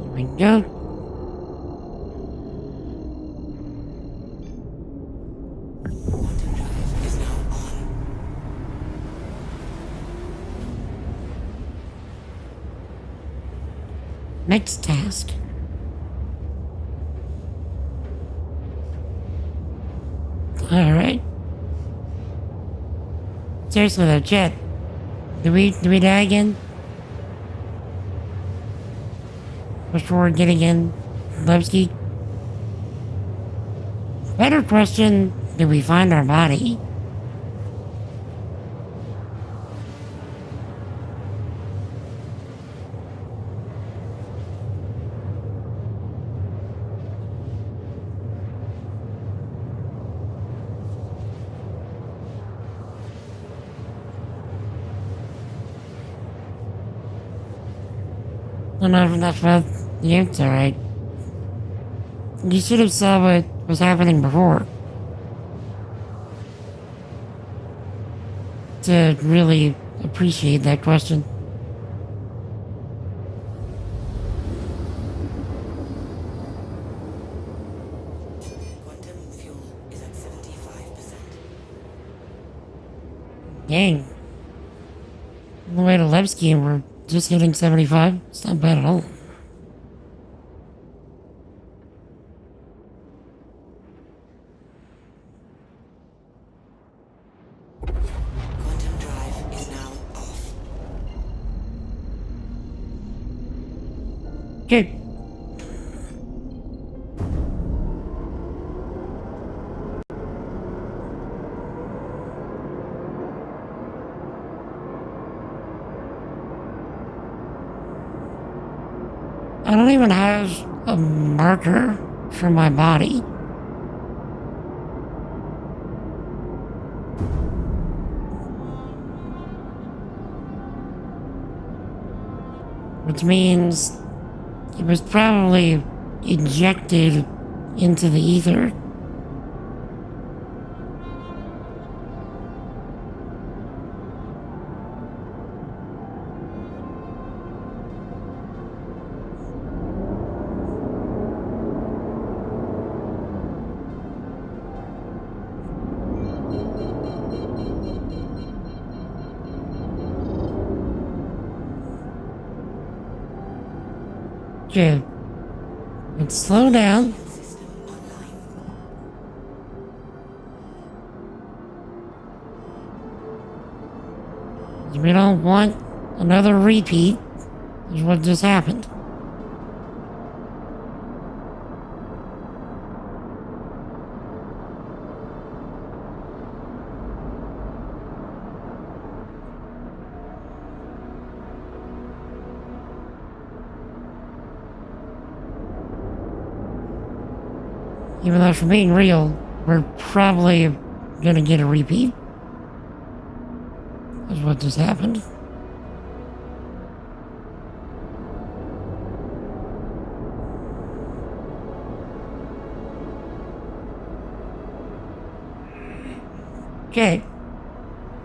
Here we go. Quantum drive is now on. Next task. Alright. Seriously though, Jet. Do we die again? before getting in, Levski? Better question, did we find our body? I don't know if that's about the answer, right? You should have saw what was happening before. To really appreciate that question. Quantum fuel is at 75%. Dang. On the way to Levski and we're just hitting 75. It's not bad at all. Quantum drive is now off. Okay. I don't even have a marker for my body. Which means it was probably ejected into the ether. Okay. Let's slow down. System online. We don't want another repeat of what just happened. Even though, for being real, we're probably gonna get a repeat. That's what just happened. Okay.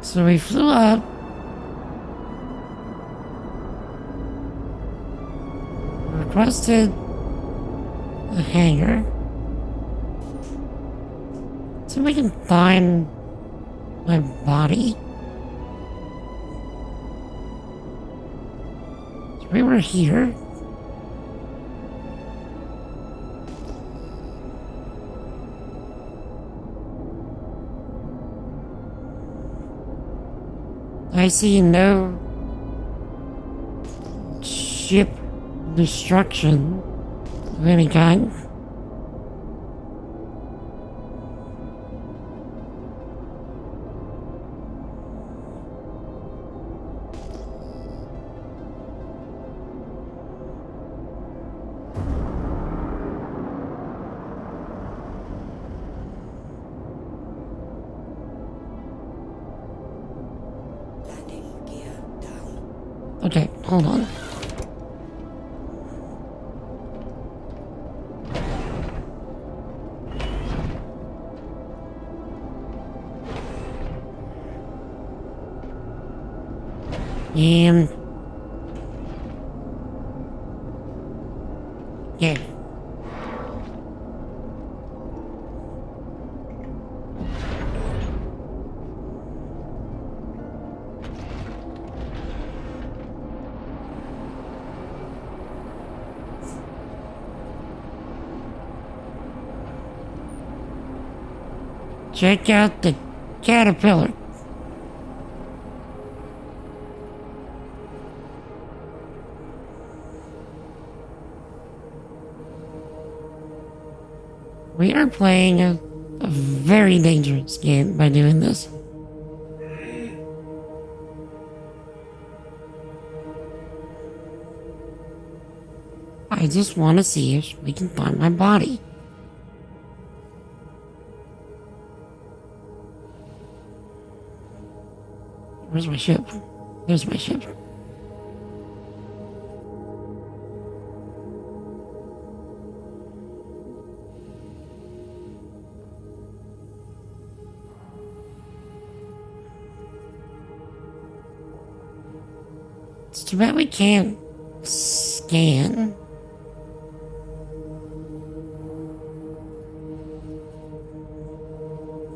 So we flew up. Requested a hangar. So we can find my body. So we were here. I see no ship destruction of any kind. Landing gear down. Okay, hold on. Yeah. Check out the caterpillar. We are playing a very dangerous game by doing this. I just want to see if we can find my body. Where's my ship? There's my ship. It's too bad we can't scan.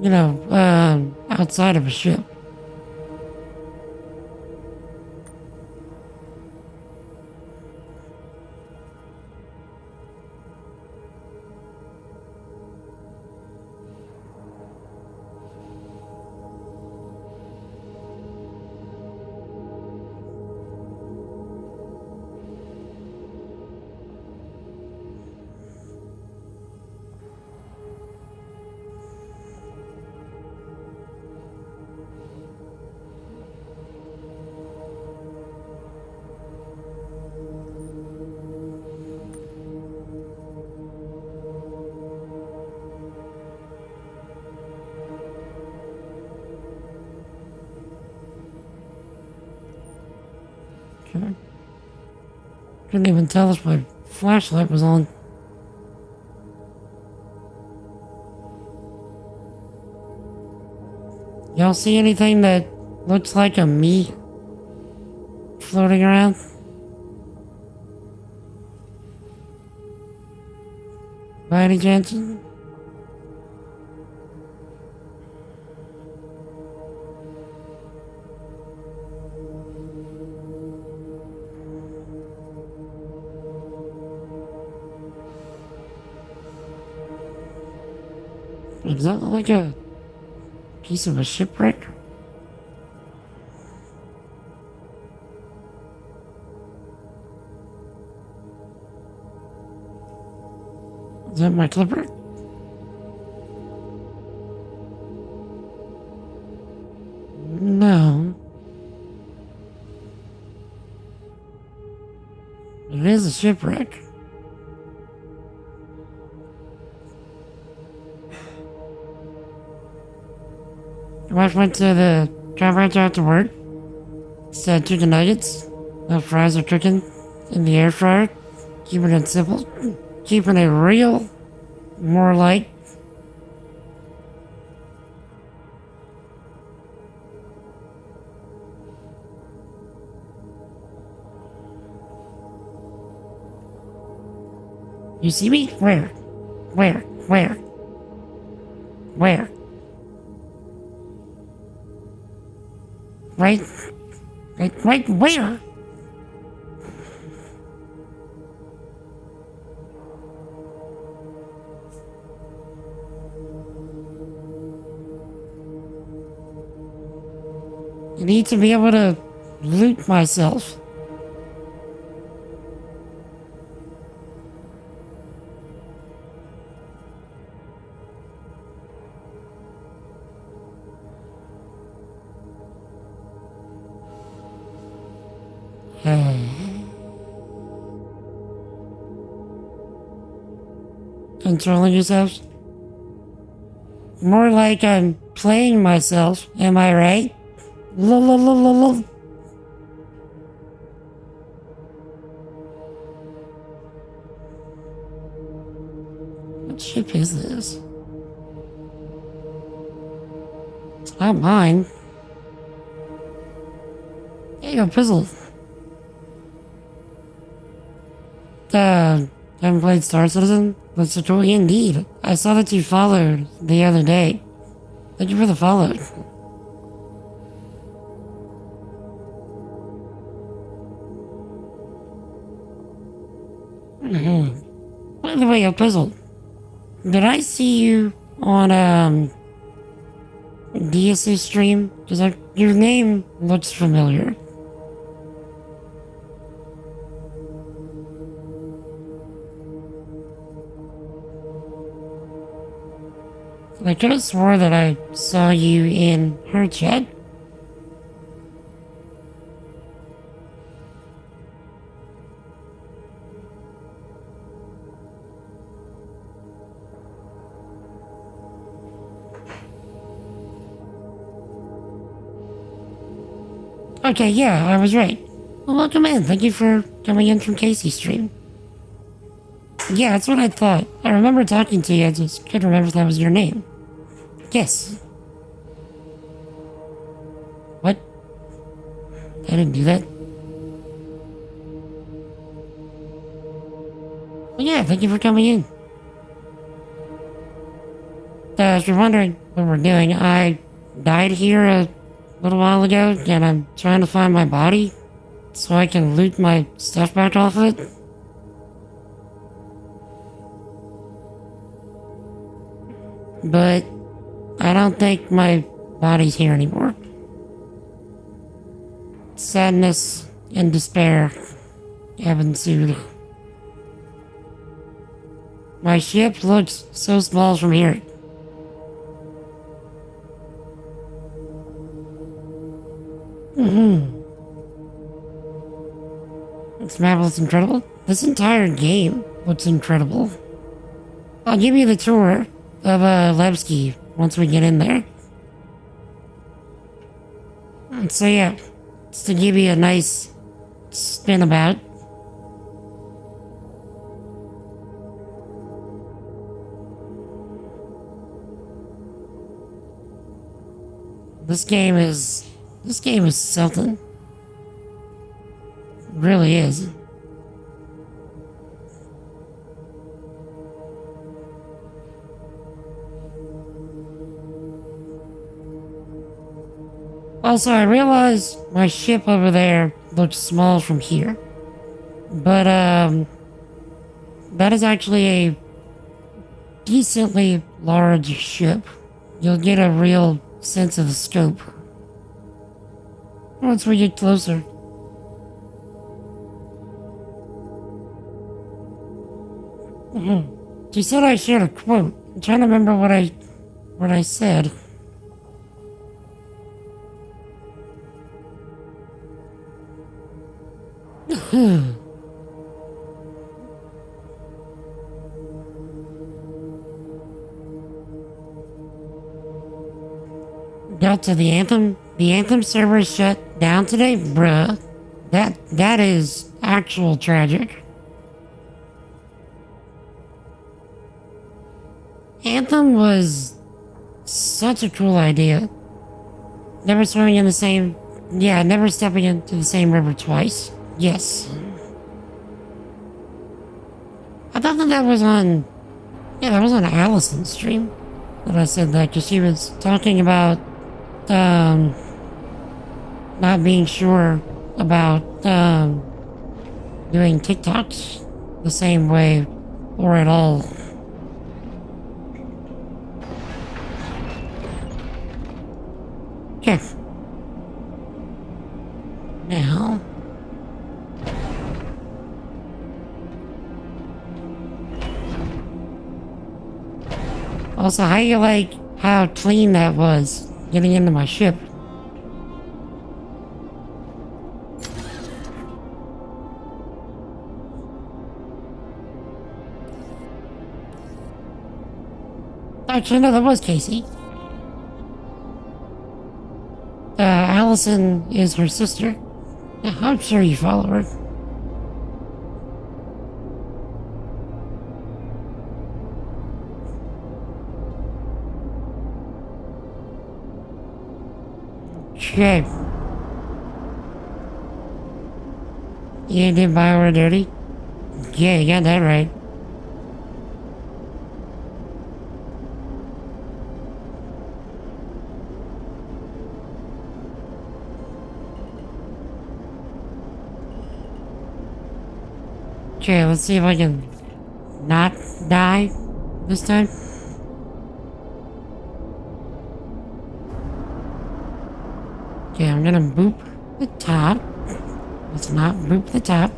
You know, outside of a ship. Couldn't even tell if my flashlight was on. Y'all see anything that looks like a me floating around? By any chance? Does that look like a piece of a shipwreck? Is that my clipper? No. It is a shipwreck. My wife went to the drive-right after work. Said chicken nuggets. The fries are cooking in the air fryer. Keeping it simple. Keeping it real. More like. You see me? Where? Where? Where? Where? Right where? I need to be able to loot myself. Controlling yourself? More like I'm playing myself, am I right? Lol. What ship is this? It's not mine. Hey, yo, Pizzle. Haven't played Star Citizen? That's a joy indeed. I saw that you followed the other day. Thank you for the follow. By the way, Pizzle, did I see you on DSA stream? Because your name looks familiar. I could have swore that I saw you in her chat. Okay, yeah, I was right. Well, welcome in. Thank you for coming in from Casey's stream. Yeah, that's what I thought. I remember talking to you, I just couldn't remember if that was your name. Yes. What? I didn't do that. Well, yeah, thank you for coming in. If you're wondering what we're doing, I died here a little while ago, and I'm trying to find my body so I can loot my stuff back off it. But I don't think my body's here anymore. Sadness and despair have ensued. My ship looks so small from here. This map looks incredible. This entire game looks incredible. I'll give you the tour of Levski once we get in there. And so yeah, just to give you a nice spin about. This game is something. It really is. Also, I realize my ship over there looks small from here. But, that is actually a decently large ship. You'll get a real sense of the scope once we get closer. She said I shared a quote. I'm trying to remember what I said. Got to the Anthem. The Anthem server shut down today, bruh. That is actual tragic. Anthem was such a cool idea. Never swimming in the same... Yeah, never stepping into the same river twice. Yes. I thought that was on... Yeah, that was on Allison's stream that I said that, because she was talking about, not being sure about, doing TikToks the same way or at all. Okay. Now... Also, how you like how clean that was getting into my ship? Actually, no, that was Casey. Allison is her sister. I'm sure you follow her. Okay. You did Bioware dirty? Yeah, you got that right. Okay, let's see if I can not die this time. Okay, I'm gonna boop the top. Let's not boop the top.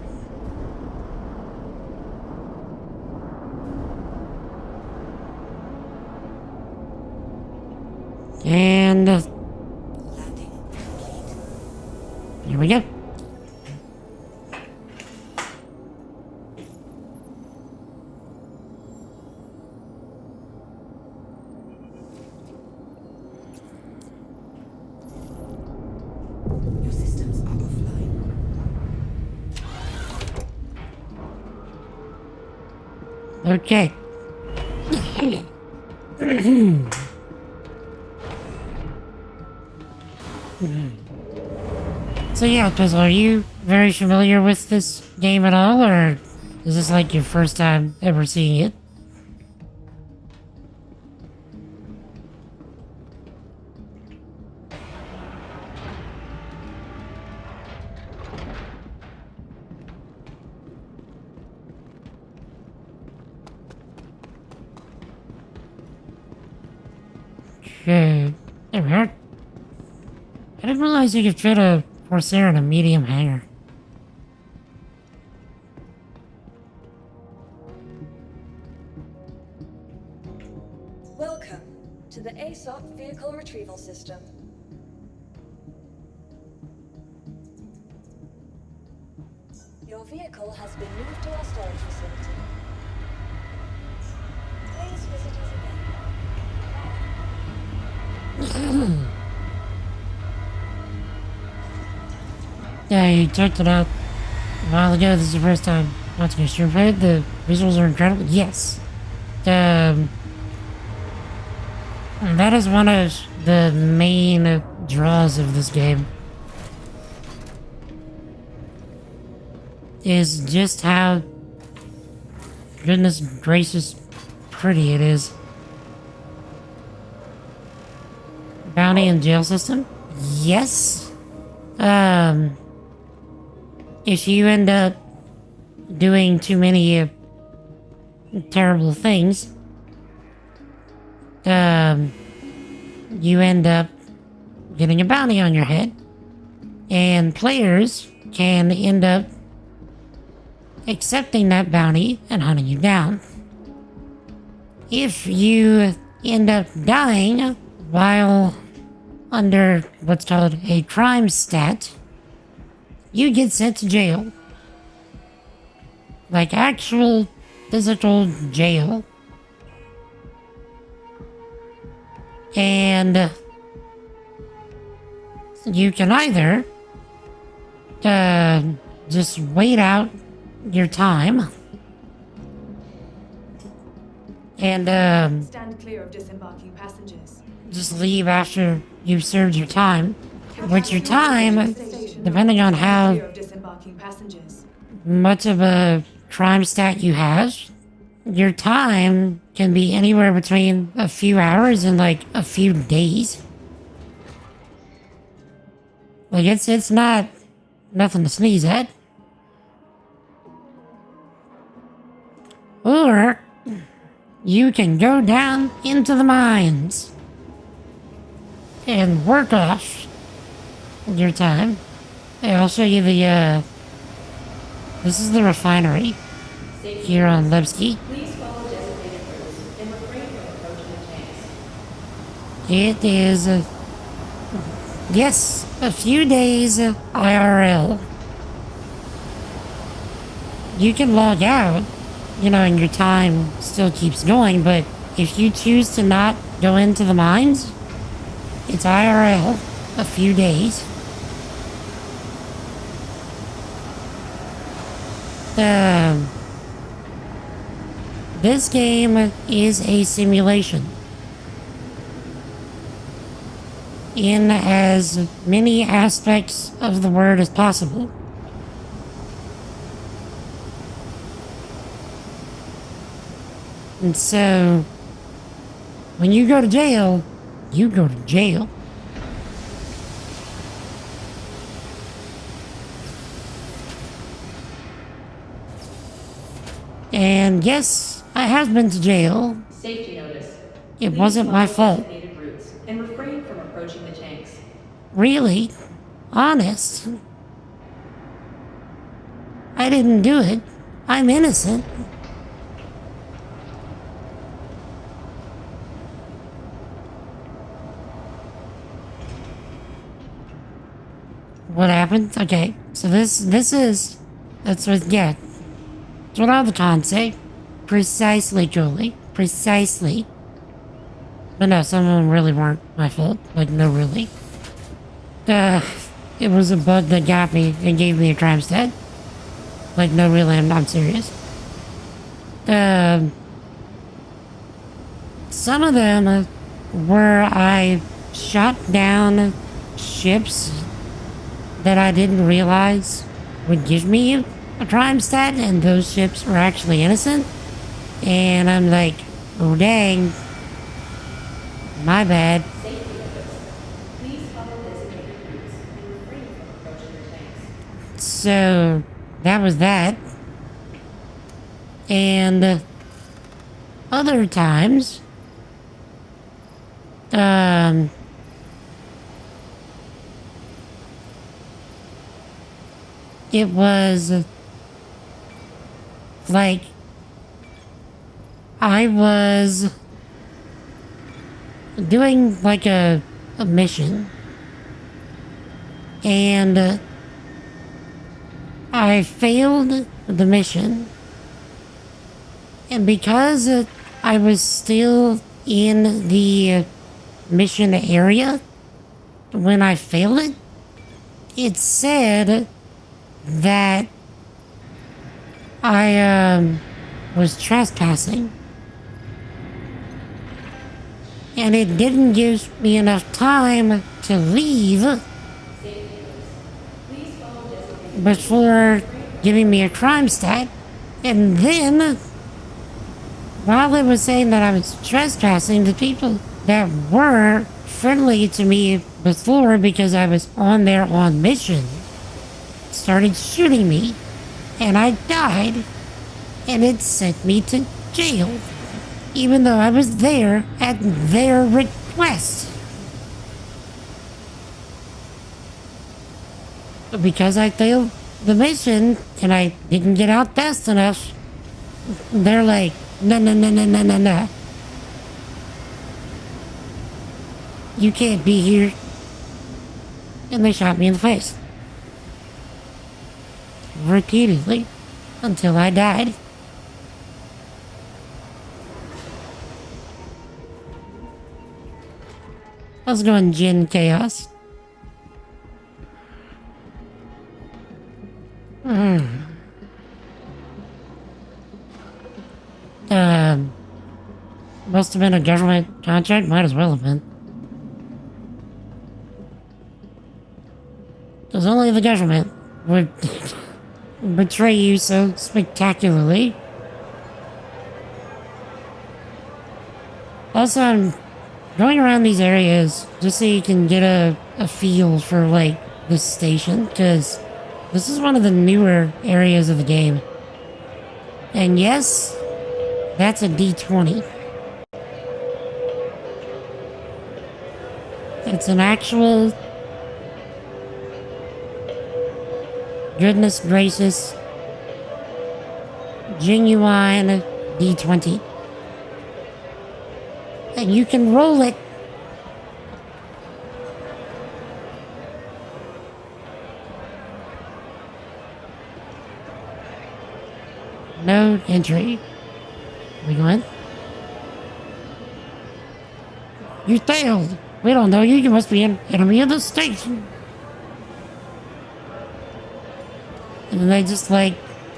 And Landing complete. here we go. Your systems are offline. Okay. So yeah, Pizzle, are you very familiar with this game at all, or is this like your first time ever seeing it? Okay, there we are. I didn't realize you could fit a Corsair in a medium hangar. Welcome to the ASOP Vehicle Retrieval System. Your vehicle has been moved to our storage facility. Please visit us again. Yeah, you checked it out a while ago. This is the first time watching a stream play. The visuals are incredible. Yes. That is one of the main draws of this game. Is just how goodness gracious pretty it is. Bounty and jail system? Yes. If you end up doing too many terrible things, you end up getting a bounty on your head, and players can end up accepting that bounty and hunting you down. If you end up dying while under what's called a crime stat, you get sent to jail. Like actual physical jail. And you can either just wait out your time and Stand clear of disembarking passengers. just leave after you've served your time. With your time, depending on how Clear of disembarking passengers. much of a crime stat you have, your time can be anywhere between a few hours and like a few days. Like it's not nothing to sneeze at. Or you can go down into the mines and work off your time. Hey, I'll show you the this is the refinery here on Lebsky. Please follow designated routes and refrain from approaching the tanks. It is yes, a few days IRL. You can log out, you know, and your time still keeps going, but if you choose to not go into the mines, it's IRL, a few days. This game is a simulation in as many aspects of the word as possible. And so, when you go to jail, you go to jail. And yes, I have been to jail. Safety notice. It wasn't my fault. Designated routes and refrain from approaching the tanks. Really? Honest? I didn't do it. I'm innocent. what happened? Okay, so that's what all the cons say. Precisely, Julie. Precisely. But no, some of them really weren't my fault. Like, no, really. It was a bug that got me and gave me a crime stat. Like, no, really, I'm serious. Some of them were I shot down ships that I didn't realize would give me a crime stat, and those ships were actually innocent. And I'm like, oh dang, my bad. So that was that. And other times, it was like I was doing like a mission, and I failed the mission, and because I was still in the mission area when I failed it, it said that I was trespassing, and it didn't give me enough time to leave before giving me a crime stat. And then, while it was saying that I was trespassing, the people that were friendly to me before, because I was on there on mission, started shooting me, and I died, and it sent me to jail, even though I was there at their request. But because I failed the mission and I didn't get out fast enough, they're like, no. You can't be here. And they shot me in the face. Repeatedly. Until I died. How's it going, Jin Chaos? Must have been a government contract. Might as well have been. Because only the government would betray you so spectacularly. Also, I'm going around these areas just so you can get a feel for, like, this station, because this is one of the newer areas of the game. And yes, that's a D20. It's an actual, goodness gracious, genuine D20. And you can roll it. No entry. We going? You failed. We don't know you. You must be an enemy of the state. And they just, like,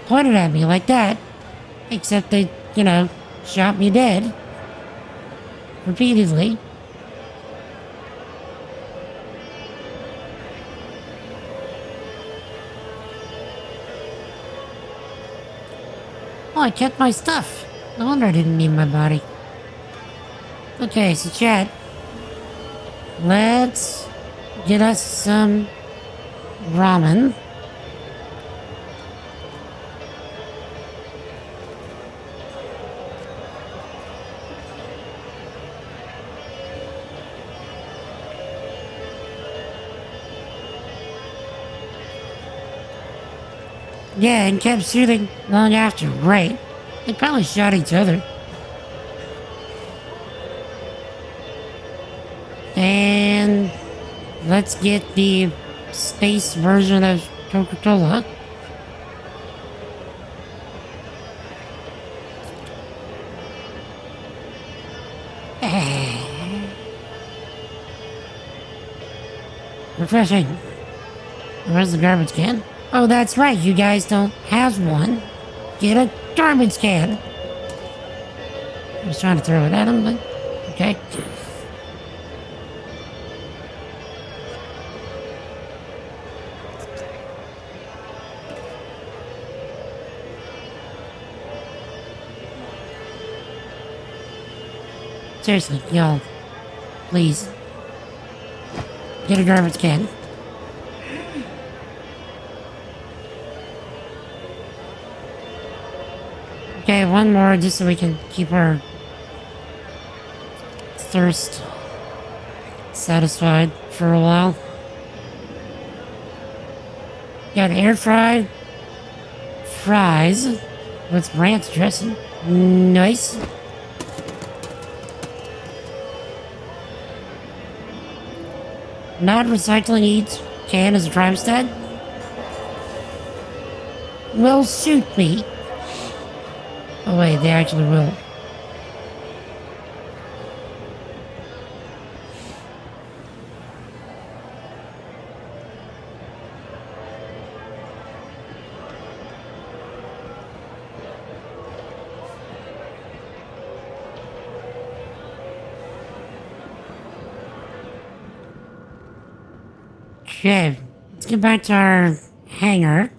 pointed at me like that. Except they, shot me dead. Repeatedly. Oh, I kept my stuff. No wonder I didn't need my body. Okay, so chat. Let's get us some ramen. Yeah, and kept shooting long after. Great. They probably shot each other. And let's get the space version of Coca-Cola. Refreshing. Where's the garbage can? Oh, that's right, you guys don't have one. Get a garbage can. I was trying to throw it at him, but okay. Seriously, y'all, please, get a garbage can. Okay, one more just so we can keep our thirst satisfied for a while. Got air fried fries with ranch dressing. Nice. Not recycling each can as a crime stat? Will shoot me. Oh wait, they actually will. Okay, let's get back to our hangar.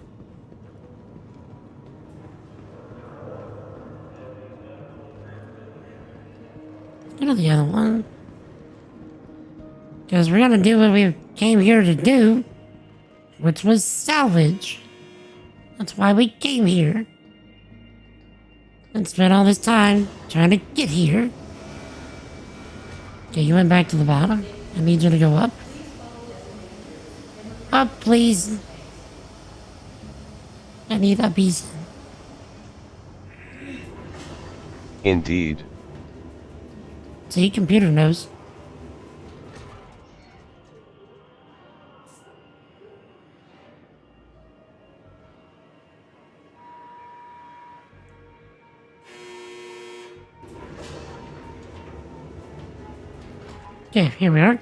Go to the other one. Because we're gonna do what we came here to do, which was salvage. That's why we came here. And spent all this time trying to get here. Okay, you went back to the bottom. I need you to go up. Up, please. I need a piece. Indeed. See, computer knows. Okay, here we are.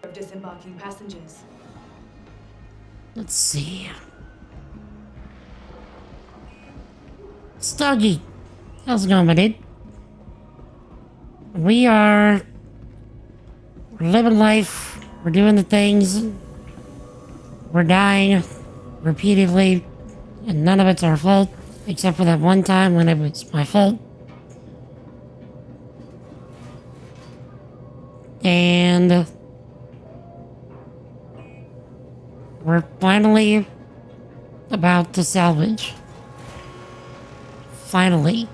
Of disembarking passengers. Let's see. Stuggy, how's it going, my dude? We're living life. We're doing the things. We're dying repeatedly, and none of it's our fault, except for that one time when it was my fault. And we're finally about to salvage. Finally.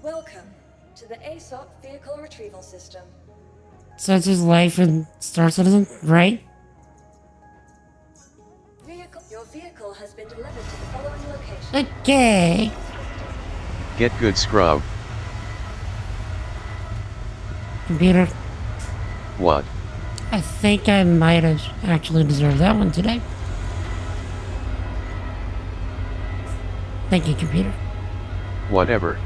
Welcome to the ASOP Vehicle Retrieval System. Such is life in Star Citizen, right? Your vehicle has been delivered to the following location. Okay. Get good, scrub. Computer, What? I think I might have actually deserved that one today. Thank you, computer. Whatever.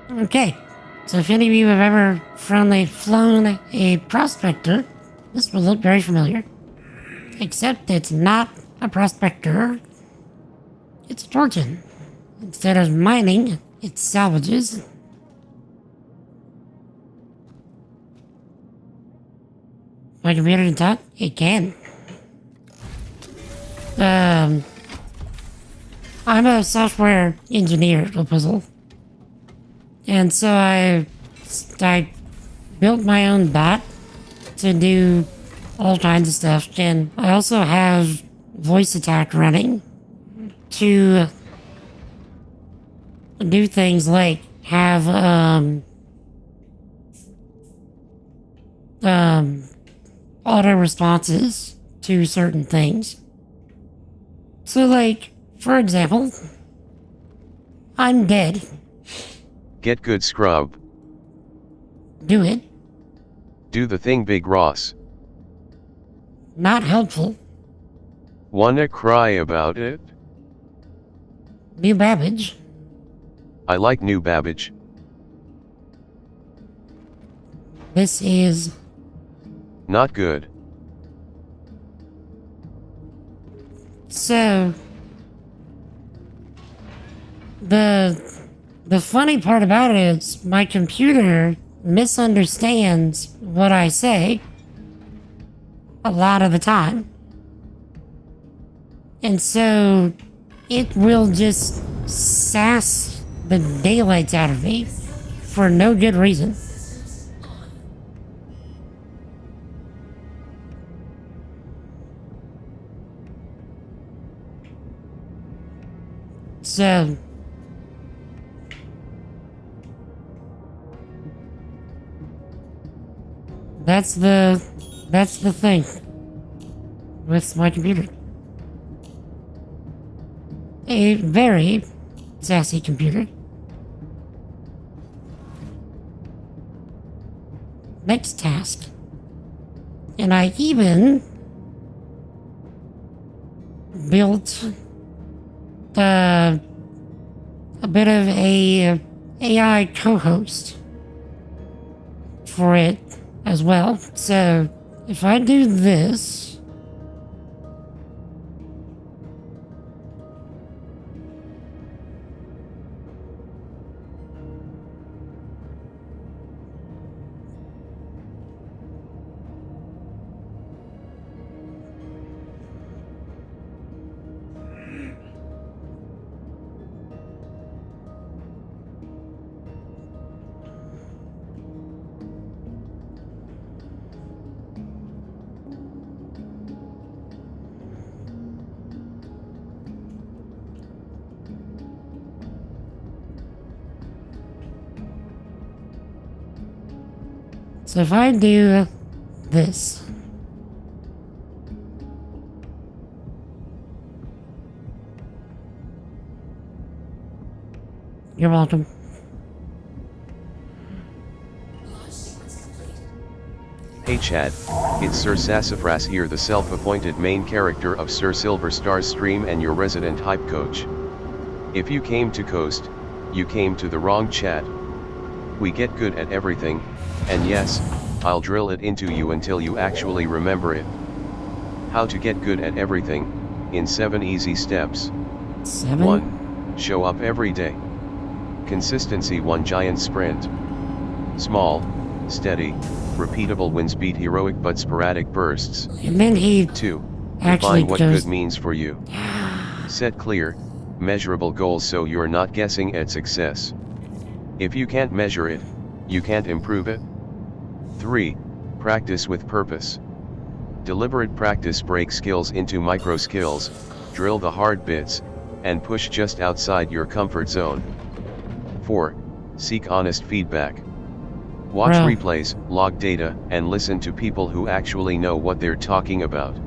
Okay, so if any of you have ever flown a Prospector, this will look very familiar. Except it's not a Prospector, it's a Torchen. Instead of mining, it salvages. My computer can talk? It can. I'm a software engineer, Puzzle. And so I built my own bot to do all kinds of stuff. And I also have voice attack running to do things like have auto responses to certain things. So, like, for example, I'm dead. Get good, scrub. Do it. Do the thing, Big Ross. Not helpful. Wanna cry about it? New Babbage. I like new Babbage. This is not good. So the funny part about it is my computer misunderstands what I say a lot of the time. And so it will just sass the daylights out of me for no good reason. So that's the thing with my computer. A very sassy computer. Next task. And I even built a bit of a AI co-host for it as well. So if I do this, so if I do this, you're welcome. Hey Chad, it's Sir Sassafras here, the self-appointed main character of Sir Silver Star's stream and your resident hype coach. If you came to Coast, you came to the wrong chat. We get good at everything, and yes, I'll drill it into you until you actually remember it. How to get good at everything, in 7 easy steps. 7? 1. Show up every day. Consistency. 1 giant sprint. Small, steady, repeatable wins beat heroic but sporadic bursts. And then he 2. actually Define what goes, good means for you. Set clear, measurable goals so you're not guessing at success. If you can't measure it, you can't improve it. 3. Practice with purpose. Deliberate practice breaks skills into micro skills, drill the hard bits, and push just outside your comfort zone. 4. Seek honest feedback. Watch replays, log data, and listen to people who actually know what they're talking about.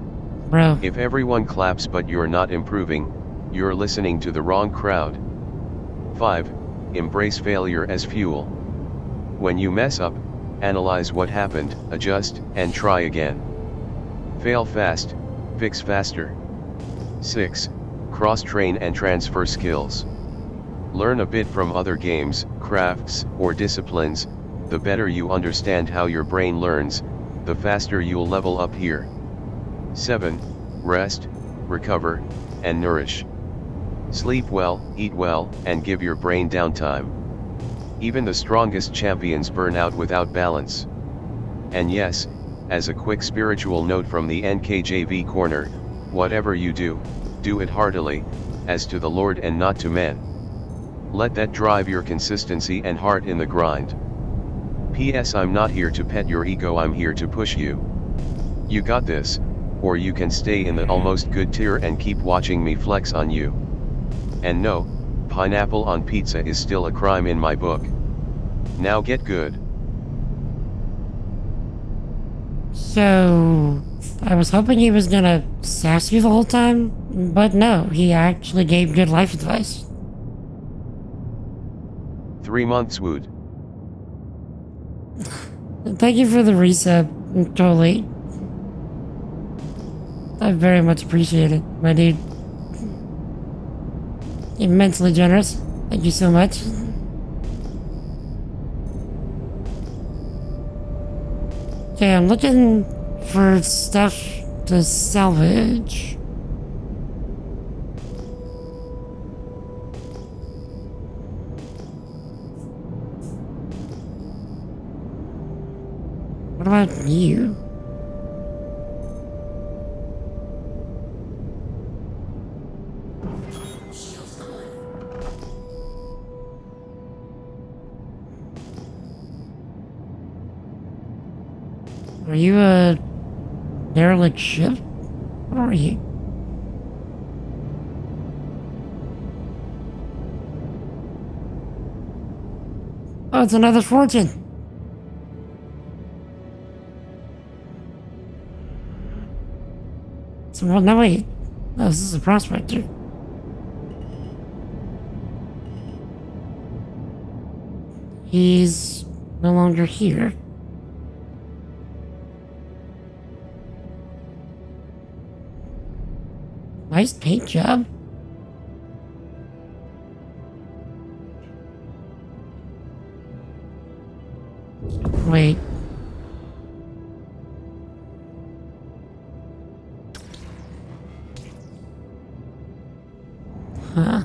If everyone claps but you're not improving, you're listening to the wrong crowd. 5. Embrace failure as fuel. When you mess up, analyze what happened, adjust, and try again. Fail fast, fix faster. 6. Cross-train and transfer skills. Learn a bit from other games, crafts, or disciplines. The better you understand how your brain learns, the faster you'll level up here. 7. Rest, recover, and nourish. Sleep well, eat well, and give your brain downtime. Even the strongest champions burn out without balance. And yes, as a quick spiritual note from the NKJV corner, whatever you do, do it heartily, as to the Lord and not to men. Let that drive your consistency and heart in the grind. P.S. I'm not here to pet your ego, I'm here to push you. You got this, or you can stay in the almost good tier and keep watching me flex on you. And no, pineapple on pizza is still a crime in my book. Now get good. So, I was hoping he was gonna sass you the whole time, but no, he actually gave good life advice. 3 months, Wood. Thank you for the resub, totally. I very much appreciate it, my dude. Immensely generous. Thank you so much. Okay, I'm looking for stuff to salvage. What about you? Are you a derelict ship? What are you? Oh, it's another fortune. So, well, no, wait. Oh, this is a prospector. He's no longer here. Nice paint job. Wait. Huh.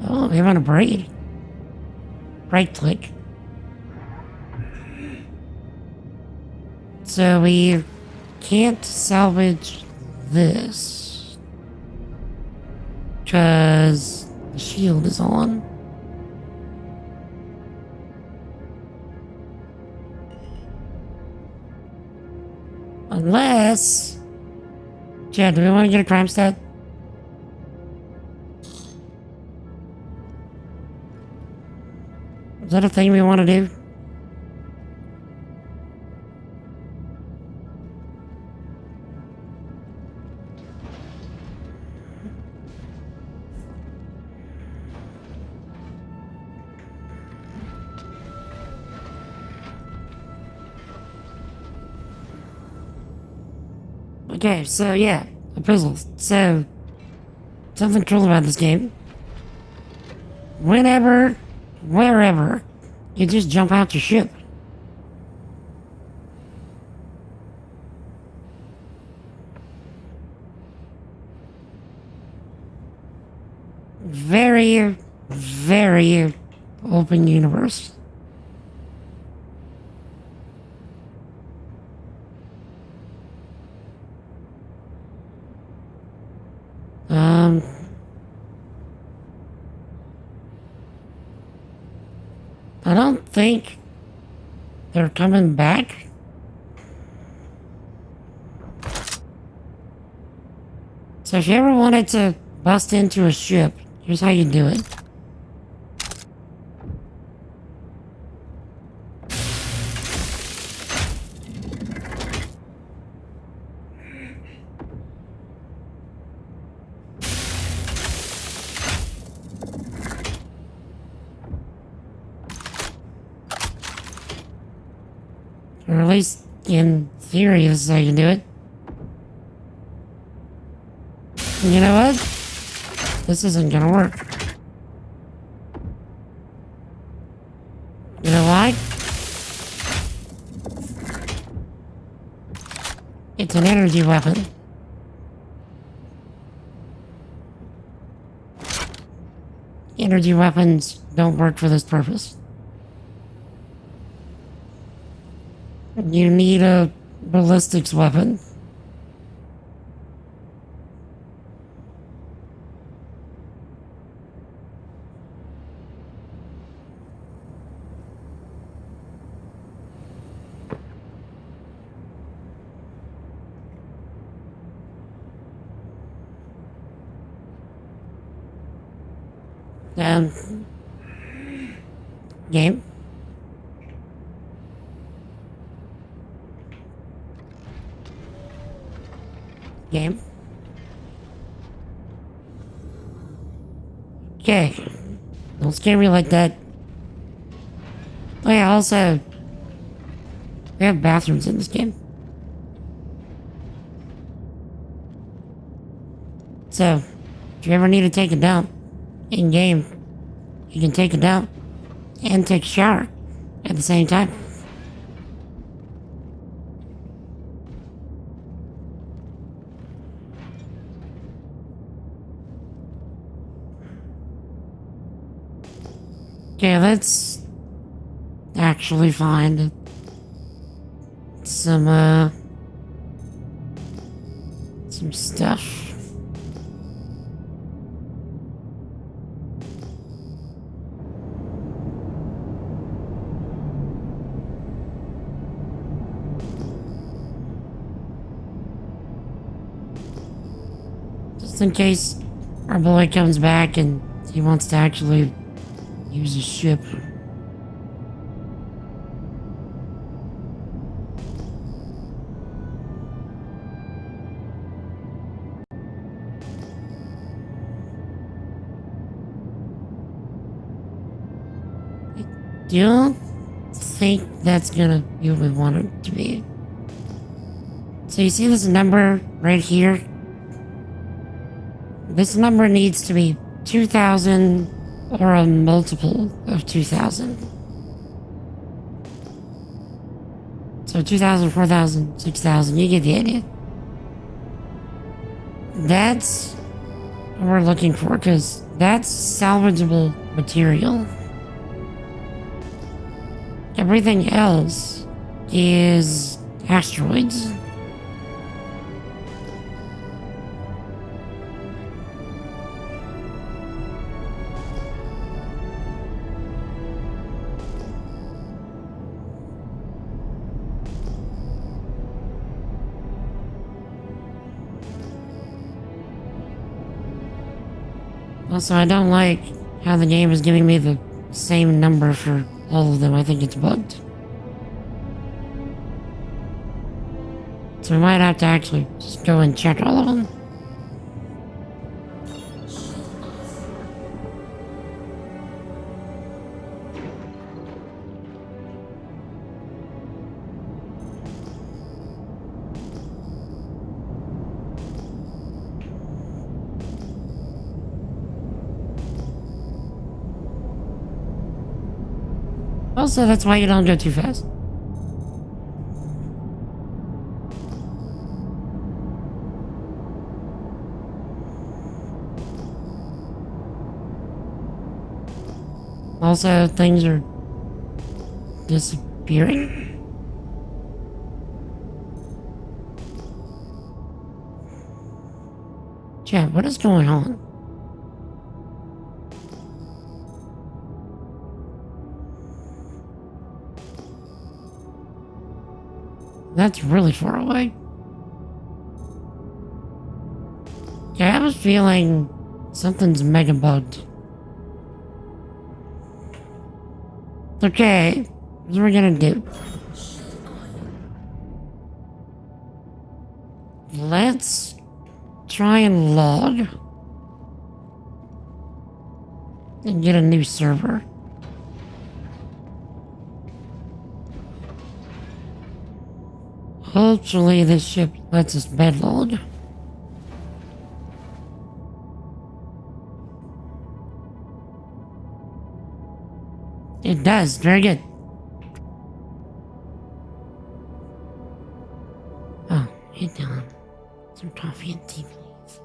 Oh, we have on a braid. Right click. So we can't salvage this. Because the shield is on. Unless... Chad, do we want to get a crime stat? Is that a thing we want to do? Okay, so yeah, a puzzle. So, something cool about this game. Whenever, wherever, you just jump out your ship. Very, very open universe. I don't think they're coming back. So if you ever wanted to bust into a ship, here's how you do it. Or at least in theory, this is how you do it. You know what? This isn't gonna work. You know why? It's an energy weapon. Energy weapons don't work for this purpose. You need a ballistics weapon. Game. game. Okay. Don't scare me like that. Oh yeah, also, we have bathrooms in this game. So, if you ever need to take a dump in game, you can take a dump and take a shower at the same time. Okay, let's actually find some stuff. Just in case our boy comes back and he wants to actually use a ship. I don't think that's gonna be what we want it to be. So you see this number right here? This number needs to be 2,000 or a multiple of 2,000. So 2,000, 4,000, 6,000, you get the idea. That's what we're looking for, because that's salvageable material. Everything else is asteroids. Also, I don't like how the game is giving me the same number for all of them. I think it's bugged. So we might have to actually just go and check all of them. Also, that's why you don't go too fast. Also, things are disappearing. Chat, what is going on? That's really far away. Yeah, I have a feeling something's mega bugged. Okay, what are we gonna do? Let's try and log and get a new server. Hopefully this ship lets us bed log. It does, very good. Oh, hey Dylan. Some coffee and tea, please.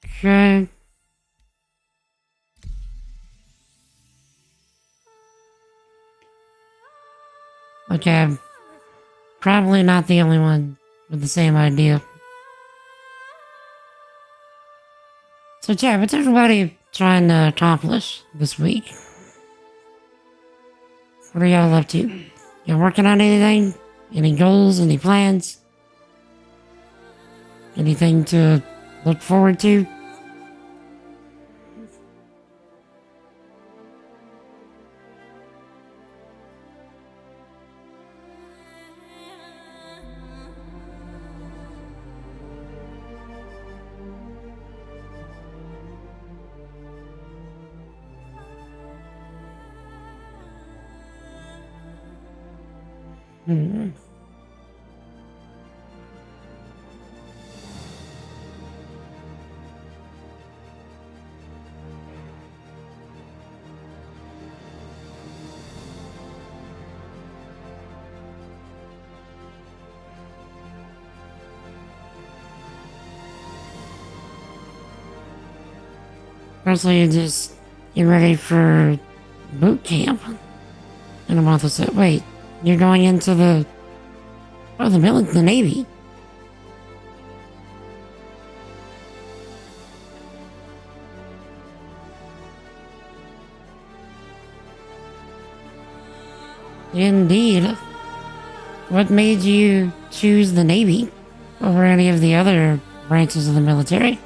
Okay. Okay, I'm probably not the only one with the same idea. So, Chad, what's everybody trying to accomplish this week? What are y'all up to? Y'all working on anything? Any goals? Any plans? Anything to look forward to? Hmm. Mostly you just get ready for boot camp in a month or so. Wait, you're going into the the Navy. Indeed. What made you choose the Navy over any of the other branches of the military?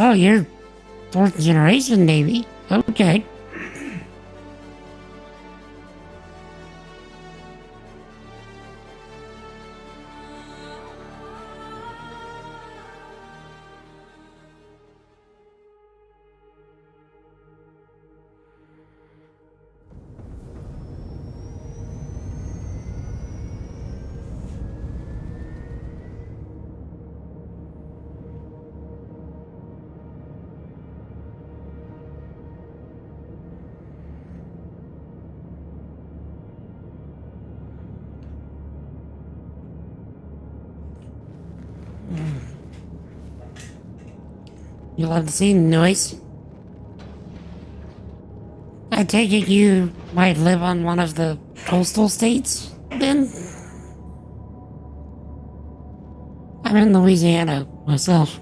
Oh, you're fourth generation Navy. Okay. You love to see noise? I take it you might live on one of the coastal states, then? I'm in Louisiana, myself.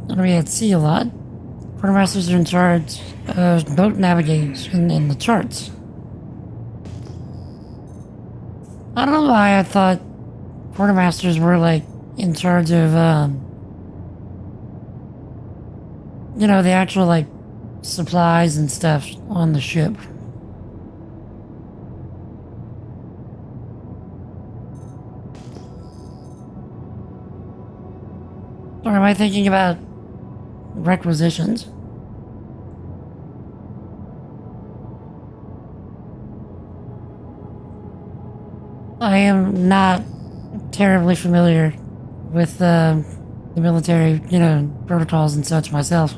Gonna be at sea a lot. Quartermasters are in charge of boat navigation in the charts. I don't know why I thought quartermasters were like in charge of, you know, the actual like supplies and stuff on the ship. Or am I thinking about requisitions? I am not terribly familiar with the military, protocols and such myself.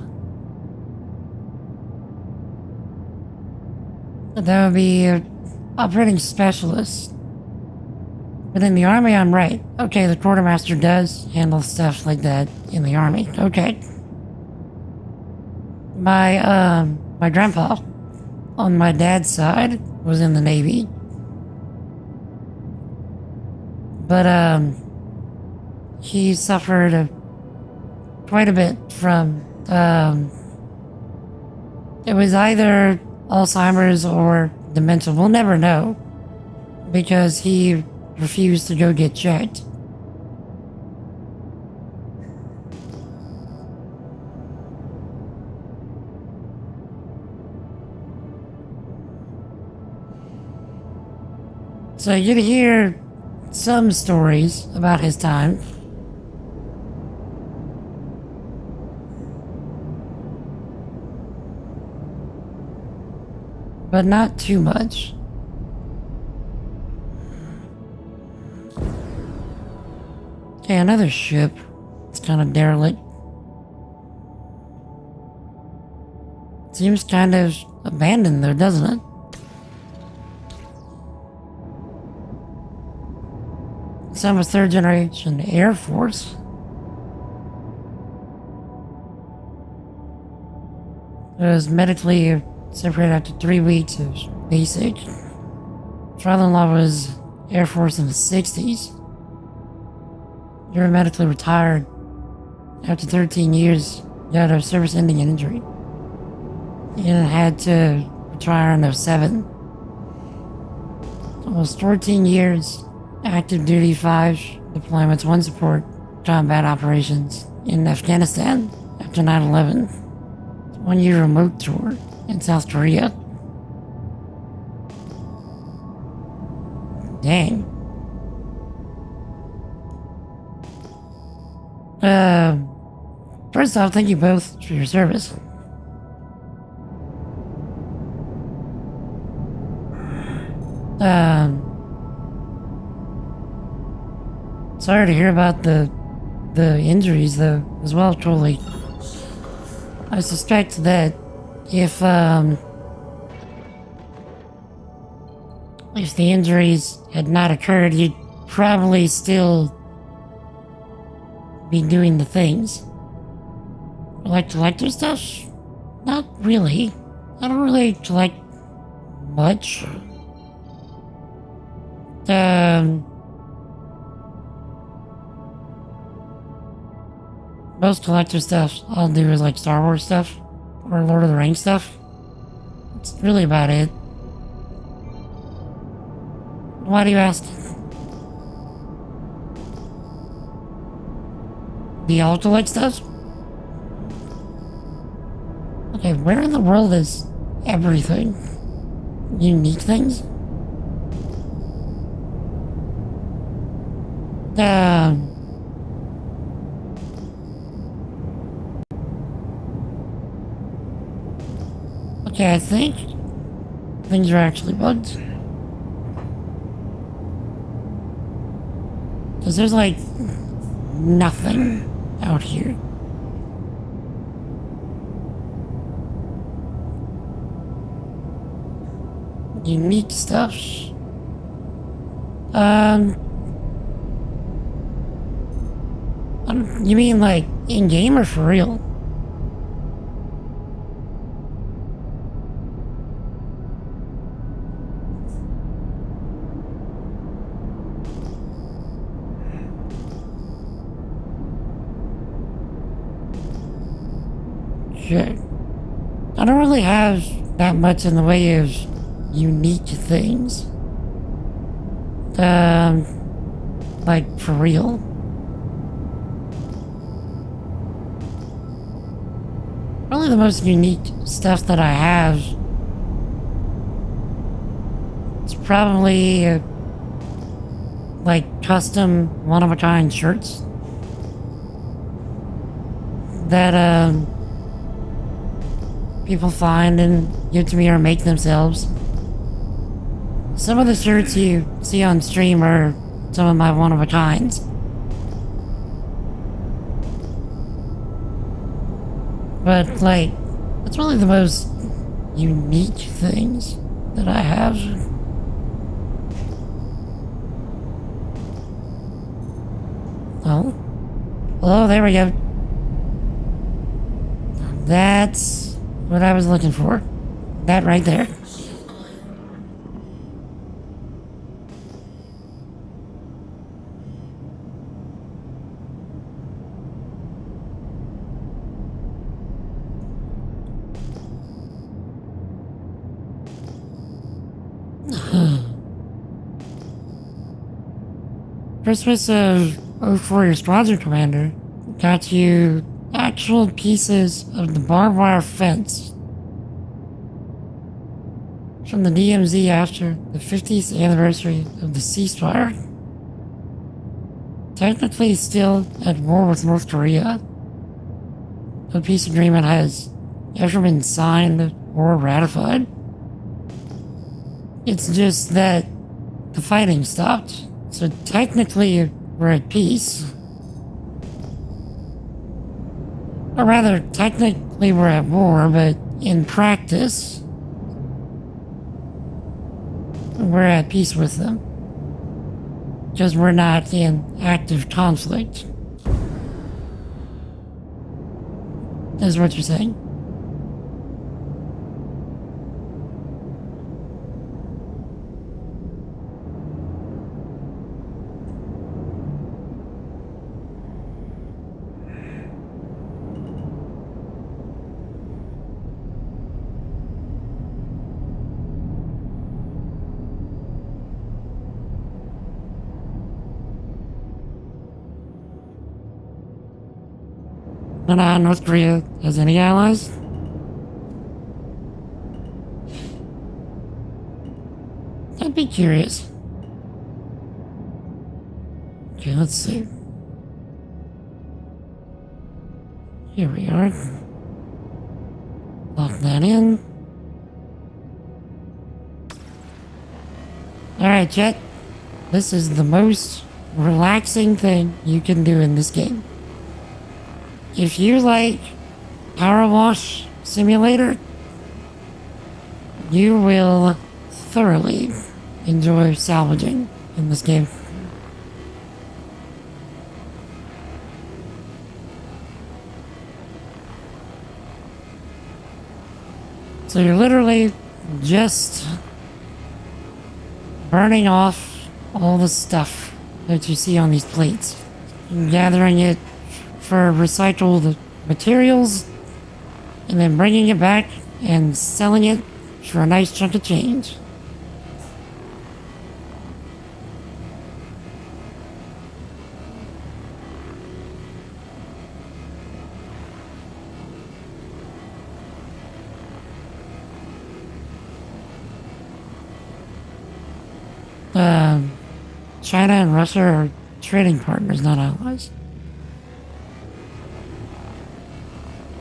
That would be operating specialist. But in the Army, I'm right. Okay, the quartermaster does handle stuff like that in the Army. Okay. My grandpa, on my dad's side, was in the Navy. But, he suffered quite a bit from, it was either Alzheimer's or dementia. We'll never know, because he refused to go get checked. So you get to hear some stories about his time. But not too much. Okay, another ship. It's kind of derelict. Seems kind of abandoned though, doesn't it? Some of third generation Air Force. It was medically separated after 3 weeks of basic. Father-in-law was Air Force in the 60s. You were medically retired after 13 years. You had a service-ending injury. And had to retire in 07. Almost 14 years. Active duty, 5 deployments, 1 support combat operations in Afghanistan after 9/11. 1 year remote tour in South Korea. Dang. First off, thank you both for your service. Sorry to hear about the injuries though, as well, Trolley. I suspect that if the injuries had not occurred, you'd probably still be doing the things. Like collector stuff? Not really. I don't really collect much. Most collector stuff I'll do is like Star Wars stuff or Lord of the Rings stuff. That's really about it. Why do you ask? Do y'all collect stuff? Okay, where in the world is everything? Unique things? Okay, I think things are actually bugged. Because there's like nothing out here. Unique stuff. You mean like in-game or for real? Sure. I don't really have that much in the way of unique things. Like for real. Probably the most unique stuff that I have. It's probably like custom one-of-a-kind shirts that people find and give to me or make themselves. Some of the shirts you see on stream are some of my one-of-a-kinds. But, like, that's really the most unique things that I have. Oh, there we go. That's what I was looking for. That right there. Christmas of 04, your squadron commander got you actual pieces of the barbed wire fence from the DMZ after the 50th anniversary of the ceasefire. Technically still at war with North Korea. No peace agreement has ever been signed or ratified. It's just that the fighting stopped. So technically, we're at peace. Or rather, technically we're at war, but in practice, we're at peace with them. Because we're not in active conflict. That's what you're saying. And North Korea has any allies? I'd be curious. Okay, let's see. Here we are. Lock that in. Alright, Jet. This is the most relaxing thing you can do in this game. If you like Power Wash Simulator, you will thoroughly enjoy salvaging in this game. So you're literally just burning off all the stuff that you see on these plates and gathering it for recycled materials, and then bringing it back and selling it for a nice chunk of change. China and Russia are trading partners, not allies.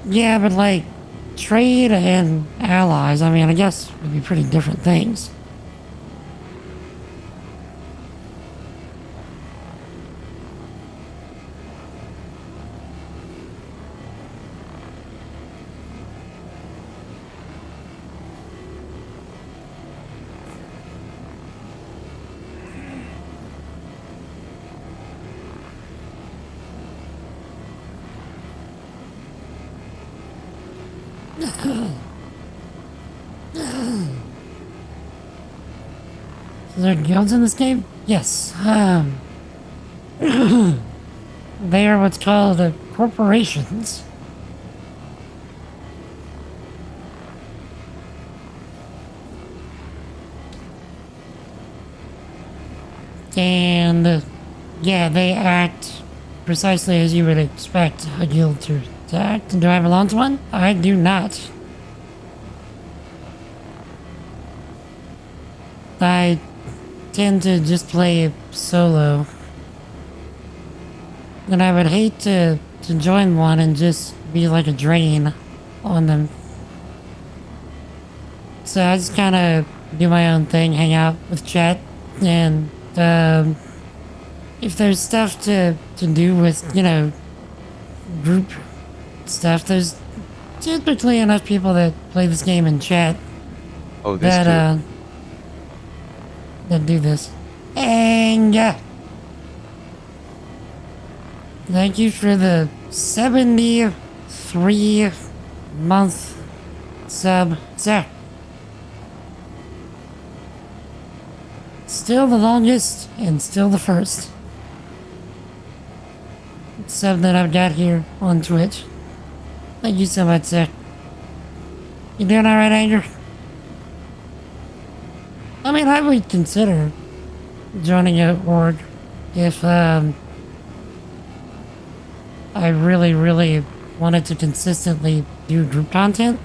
Yeah, but like, trade and allies, I mean, I guess would be pretty different things. Is there guilds in this game? Yes. They are what's called corporations. And yeah, they act precisely as you would expect a guild to act. Do I belong to one? I do not. I tend to just play solo. And I would hate to join one and just be like a drain on them. So I just kind of do my own thing, hang out with chat, and if there's stuff to do with, you know, group stuff, there's typically enough people that play this game in chat Oh, this that too. that do this. And thank you for the 73-month sub, sir. Still the longest and still the first sub that I've got here on Twitch. Thank you so much, sir. You doing alright, Anger? I mean, I would consider joining a org if I really, really wanted to consistently do group content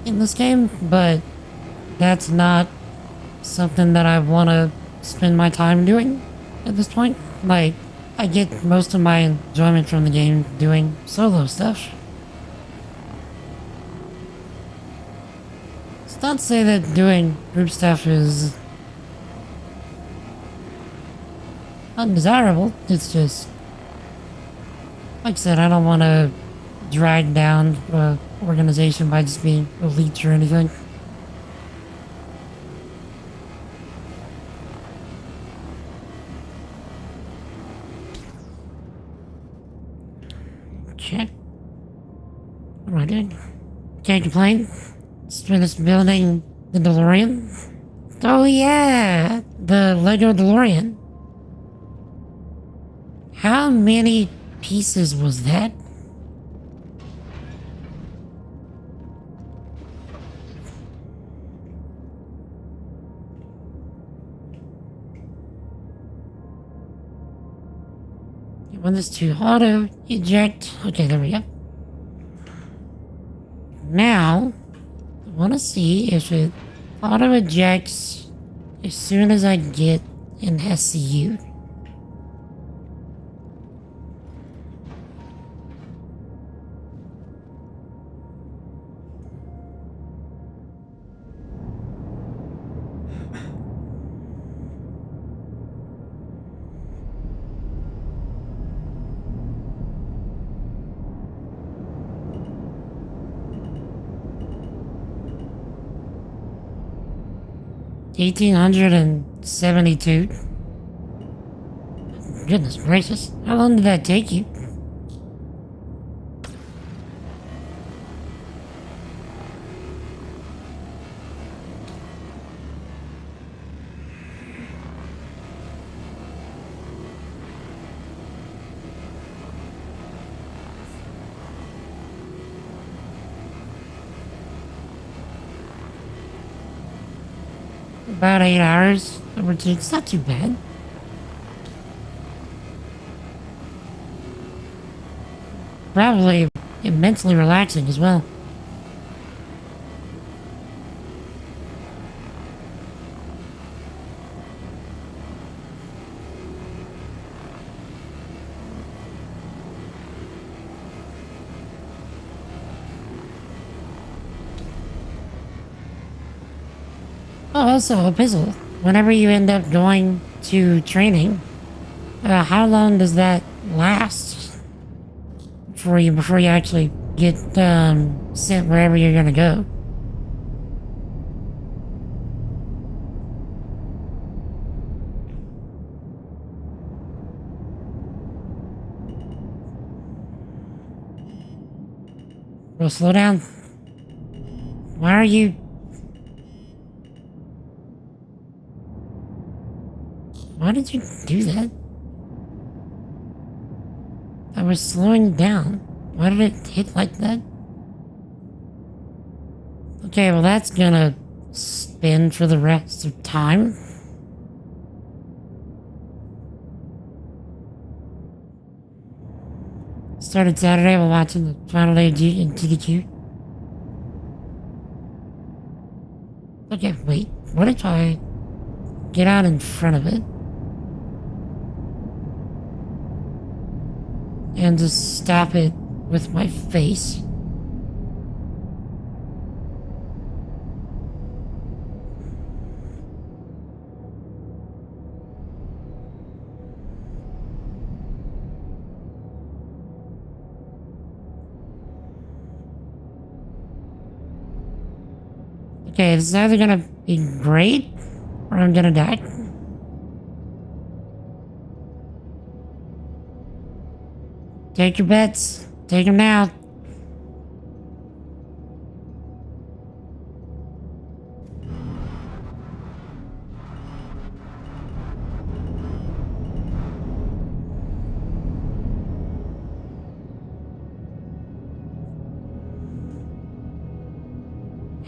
in this game, but that's not something that I want to spend my time doing at this point. Like, I get most of my enjoyment from the game doing solo stuff. It's not to say that doing group stuff is undesirable, it's just, like I said, I don't want to drag down an organization by just being elite or anything. Check. What am I doing? Can't complain. Just finished building the DeLorean. Oh yeah, the Lego DeLorean. How many pieces was that? You want this to auto eject. Okay, there we go. Now, I want to see if it auto ejects as soon as I get an SCU. $1,872. Goodness gracious, how long did that take you? About 8 hours, which is not too bad. Probably immensely relaxing as well. Oh, also, a puzzle. Whenever you end up going to training, how long does that last for you before you actually get sent wherever you're gonna go? Well, slow down. Why are you... Why did you do that? I was slowing down. Why did it hit like that? Okay, well that's gonna spin for the rest of time. Started Saturday while watching the final day of GDQ. Okay, wait. What if I get out in front of it? And just stop it with my face. Okay, this is either gonna be great or I'm gonna die. Take your bets. Take them now.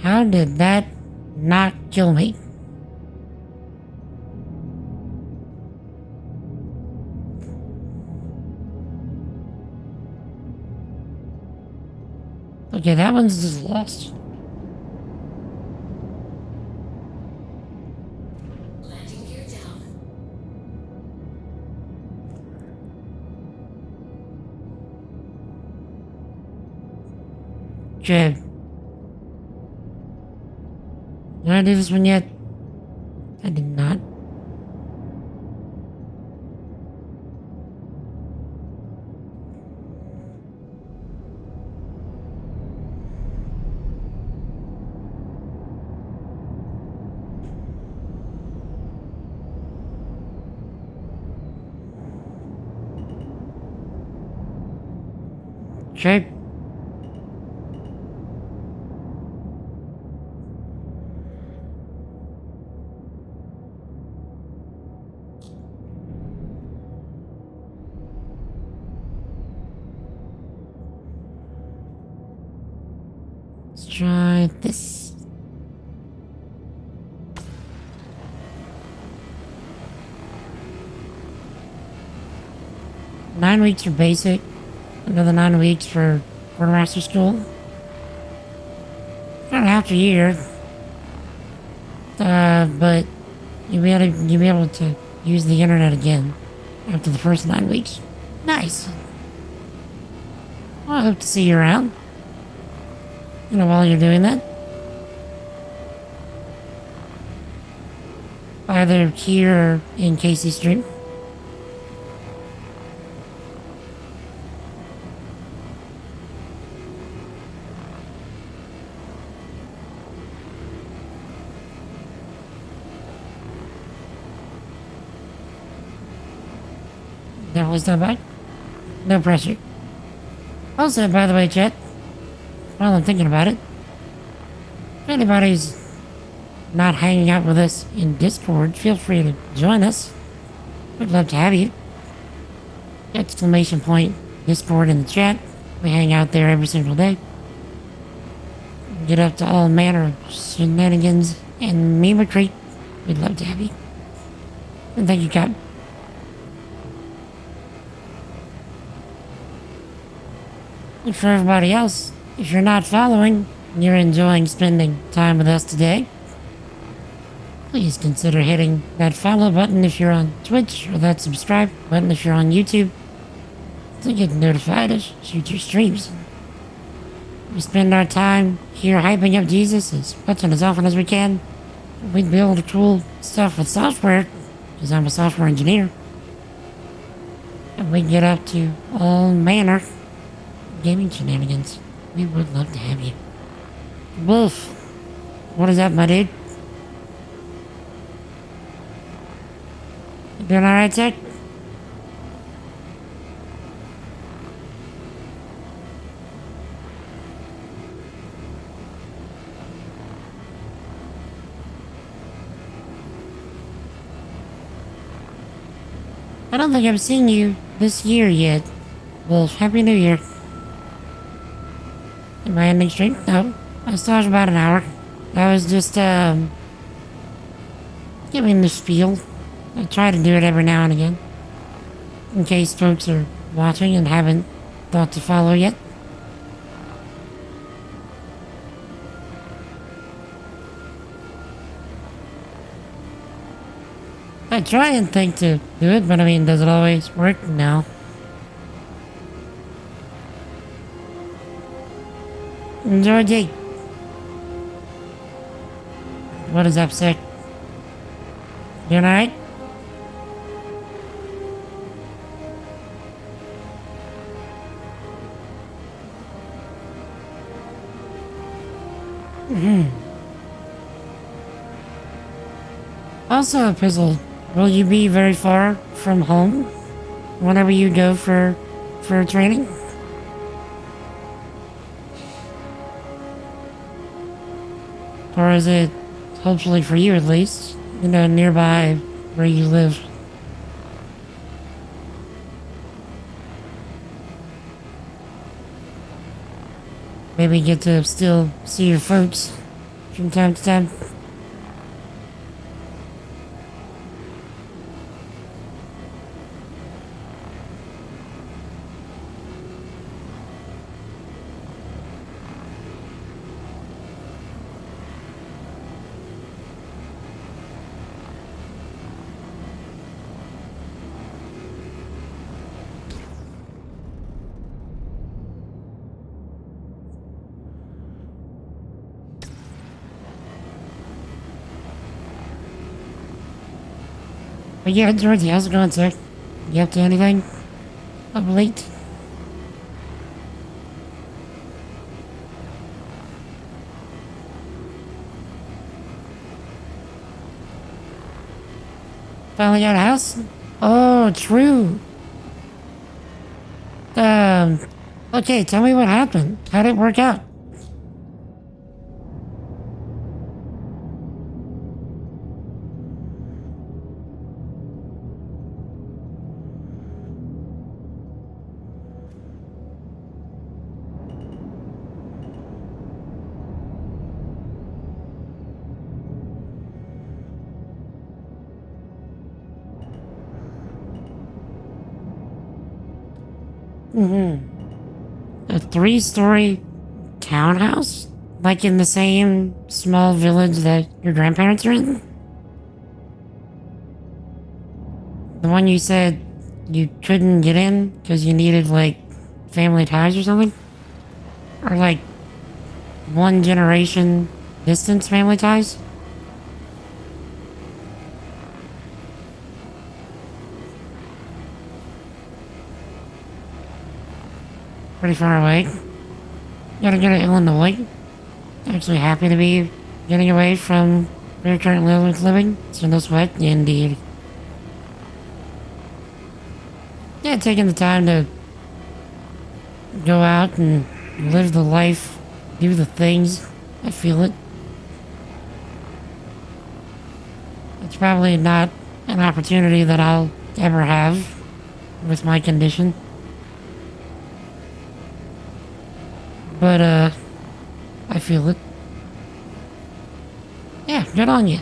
How did that not kill me? Okay, that one's just lost. Landing gear down. Okay. Did I do this one yet? I did not. Okay. Let's try this. Nine weeks for basic. Another 9 weeks for quartermaster school. Not half a year. But you'll be able to use the internet again after the first 9 weeks. Nice. Well, I hope to see you around. While you're doing that. Either here or in Casey's stream. That was not bad. No pressure. Also, by the way, chat, while I'm thinking about it, if anybody's not hanging out with us in Discord, feel free to join us. We'd love to have you. Exclamation point Discord in the chat. We hang out there every single day. Get up to all manner of shenanigans and mimicry. We'd love to have you. And thank you, Cap. And for everybody else, if you're not following and you're enjoying spending time with us today, please consider hitting that follow button if you're on Twitch or that subscribe button if you're on YouTube to get notified as future streams. We spend our time here hyping up Jesus as much and as often as we can. We build cool stuff with software because I'm a software engineer. And we get up to all manner of gaming shenanigans. We would love to have you. Wolf, what is up, my dude? You doing alright, Tech? I don't think I've seen you this year yet. Wolf, Happy New Year. Am I ending stream? No. I started about an hour. I was just, giving the spiel. I try to do it every now and again. In case folks are watching and haven't thought to follow yet. I try and think to do it, but I mean, does it always work? No. Enjoy, Jake. What is up, Sick? You alright? Also, Pizzle, will you be very far from home whenever you go for training? Or is it, hopefully for you at least, nearby where you live? Maybe get to still see your folks from time to time. But yeah, Georgie, how's it going, sir? You up to anything of late? Finally got a house? Oh, true. Okay, tell me what happened. How'd it work out? A 3-story townhouse? Like in the same small village that your grandparents are in? The one you said you couldn't get in because you needed, like, family ties or something? Or, like, one generation distance family ties? Pretty far away. Gotta go to Illinois. Actually happy to be getting away from where you're currently living. So no sweat, indeed. Yeah, taking the time to go out and live the life, do the things. I feel it. It's probably not an opportunity that I'll ever have with my condition. But, I feel it. Yeah, good on you.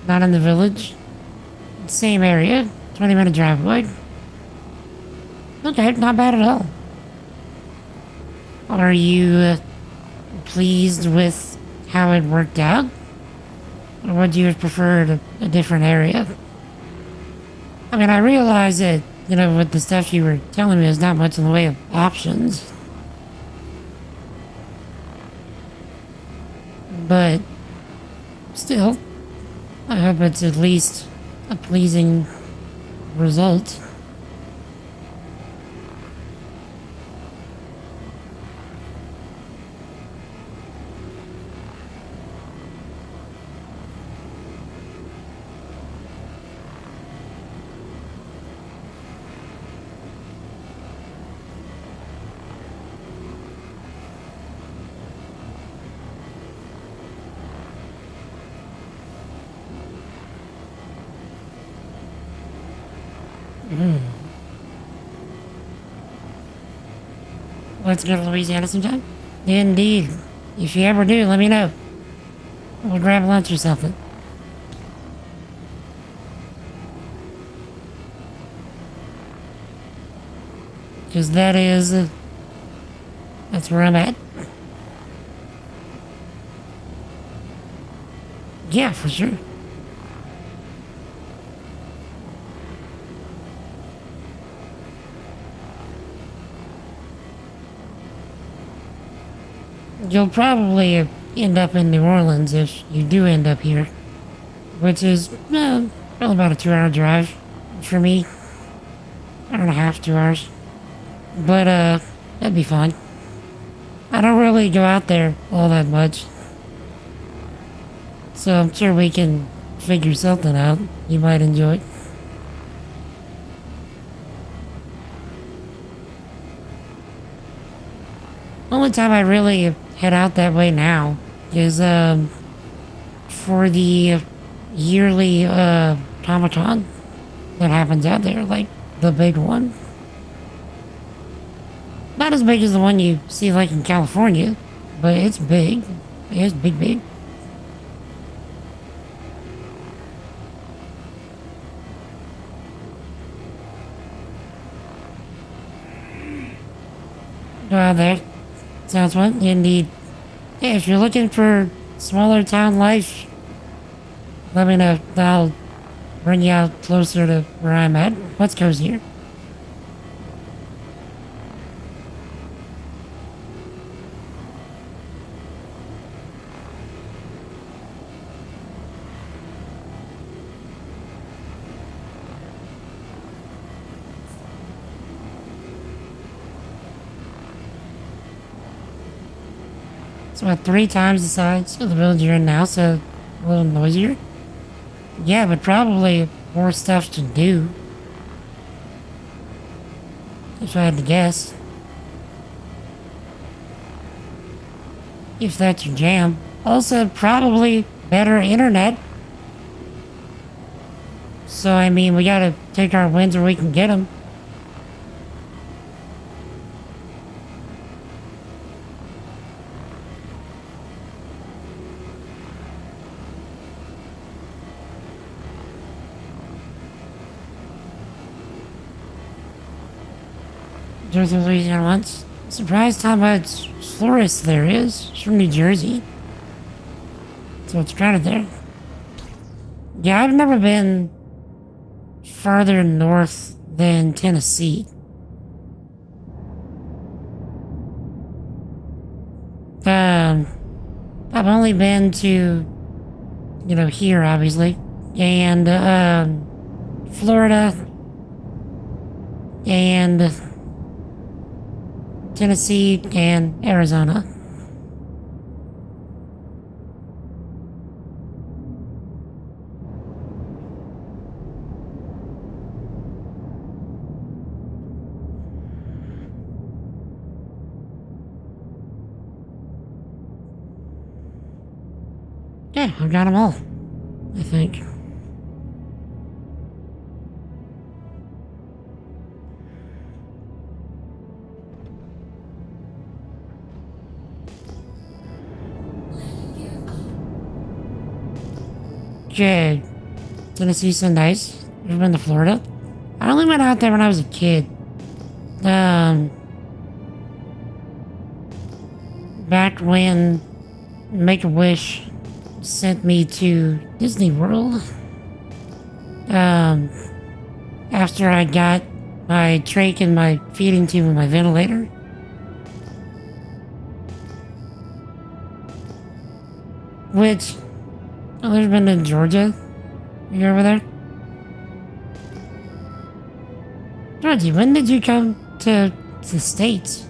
Not in the village. Same area. 20-minute drive away. Okay, not bad at all. Are you pleased with how it worked out? Or would you have preferred a different area? I mean, I realize that, with the stuff you were telling me, there's not much in the way of options. But, still, I hope it's at least a pleasing result. Let's go to Louisiana sometime? Indeed. If you ever do, let me know. We'll grab lunch or something. Because that's where I'm at. Yeah, for sure. You'll probably end up in New Orleans if you do end up here. Which is, probably about a 2-hour drive for me. 1.5 hours, 2 hours. But, that'd be fine. I don't really go out there all that much. So I'm sure we can figure something out you might enjoy. Only time I really head out that way now is for the yearly Comic-Con that happens out there, like the big one. Not as big as the one you see like in California, but it's big. It's big. Go out there. Sounds what you need. Yeah, if you're looking for smaller town life, let me know. I'll bring you out closer to where I'm at. What's cozier? It's about 3 times the size of the village you're in now, so a little noisier. Yeah, but probably more stuff to do. If I had to guess. If that's your jam. Also, probably better internet. So, I mean, we gotta take our wins where we can get them. Drove through Louisiana once. Surprised how much florist there is. It's from New Jersey. So it's crowded there. Yeah, I've never been farther north than Tennessee. I've only been to, here obviously, and Florida, and Tennessee, and Arizona. Yeah, I've got them all, I think. Okay, Tennessee's so nice. Ever been to Florida? I only went out there when I was a kid. Back when Make-A-Wish sent me to Disney World. After I got my trach and my feeding tube and my ventilator. Which, I've never been to Georgia. You over there? Georgie, when did you come to the States?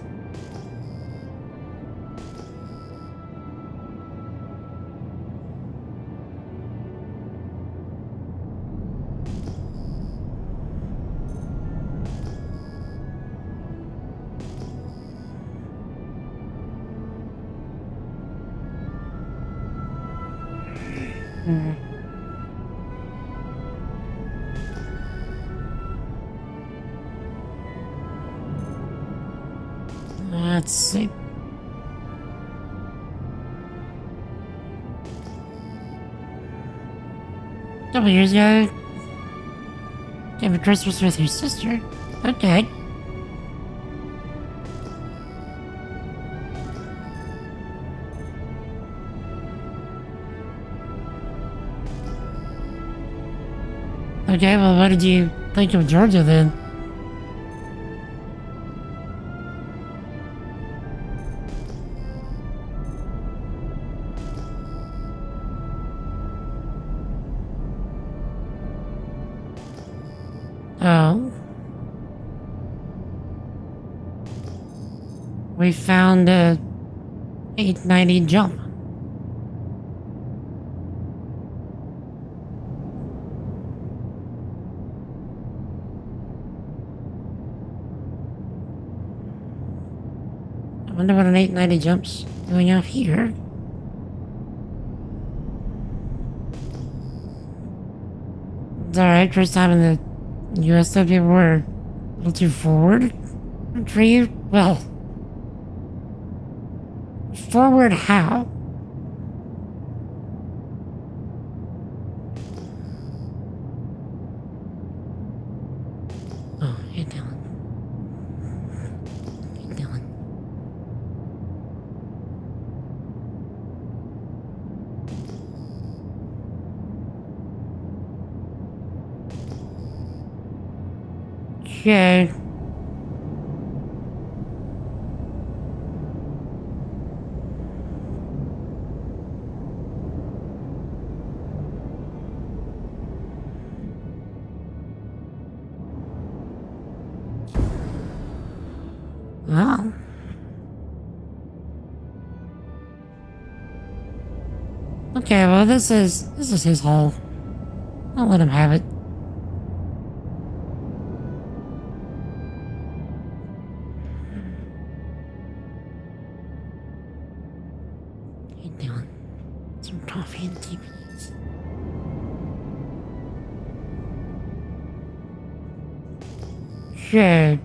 Let's see. Couple years ago, came for Christmas with your sister. Okay. Okay, well, what did you think of Georgia then? Oh. We found 890 jump. I wonder what an 890 jump's doing out here. It's alright, first time in the US that people were a little too forward. Retrieve? Well. Forward how? Oh, hey Dylan. Hey Dylan. Okay. Well. Okay, well this is his hole. I'll let him have it. Hey Dylan, some coffee and tea please. Okay.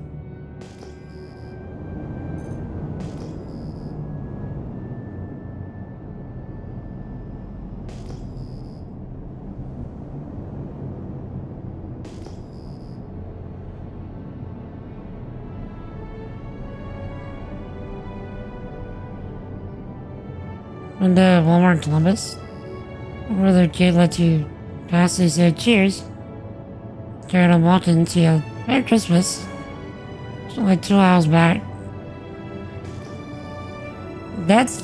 When the Walmart in Columbus, where the kid lets you pass, they said cheers. Carried on walking to you. Merry Christmas. It's like 2 hours back. That's.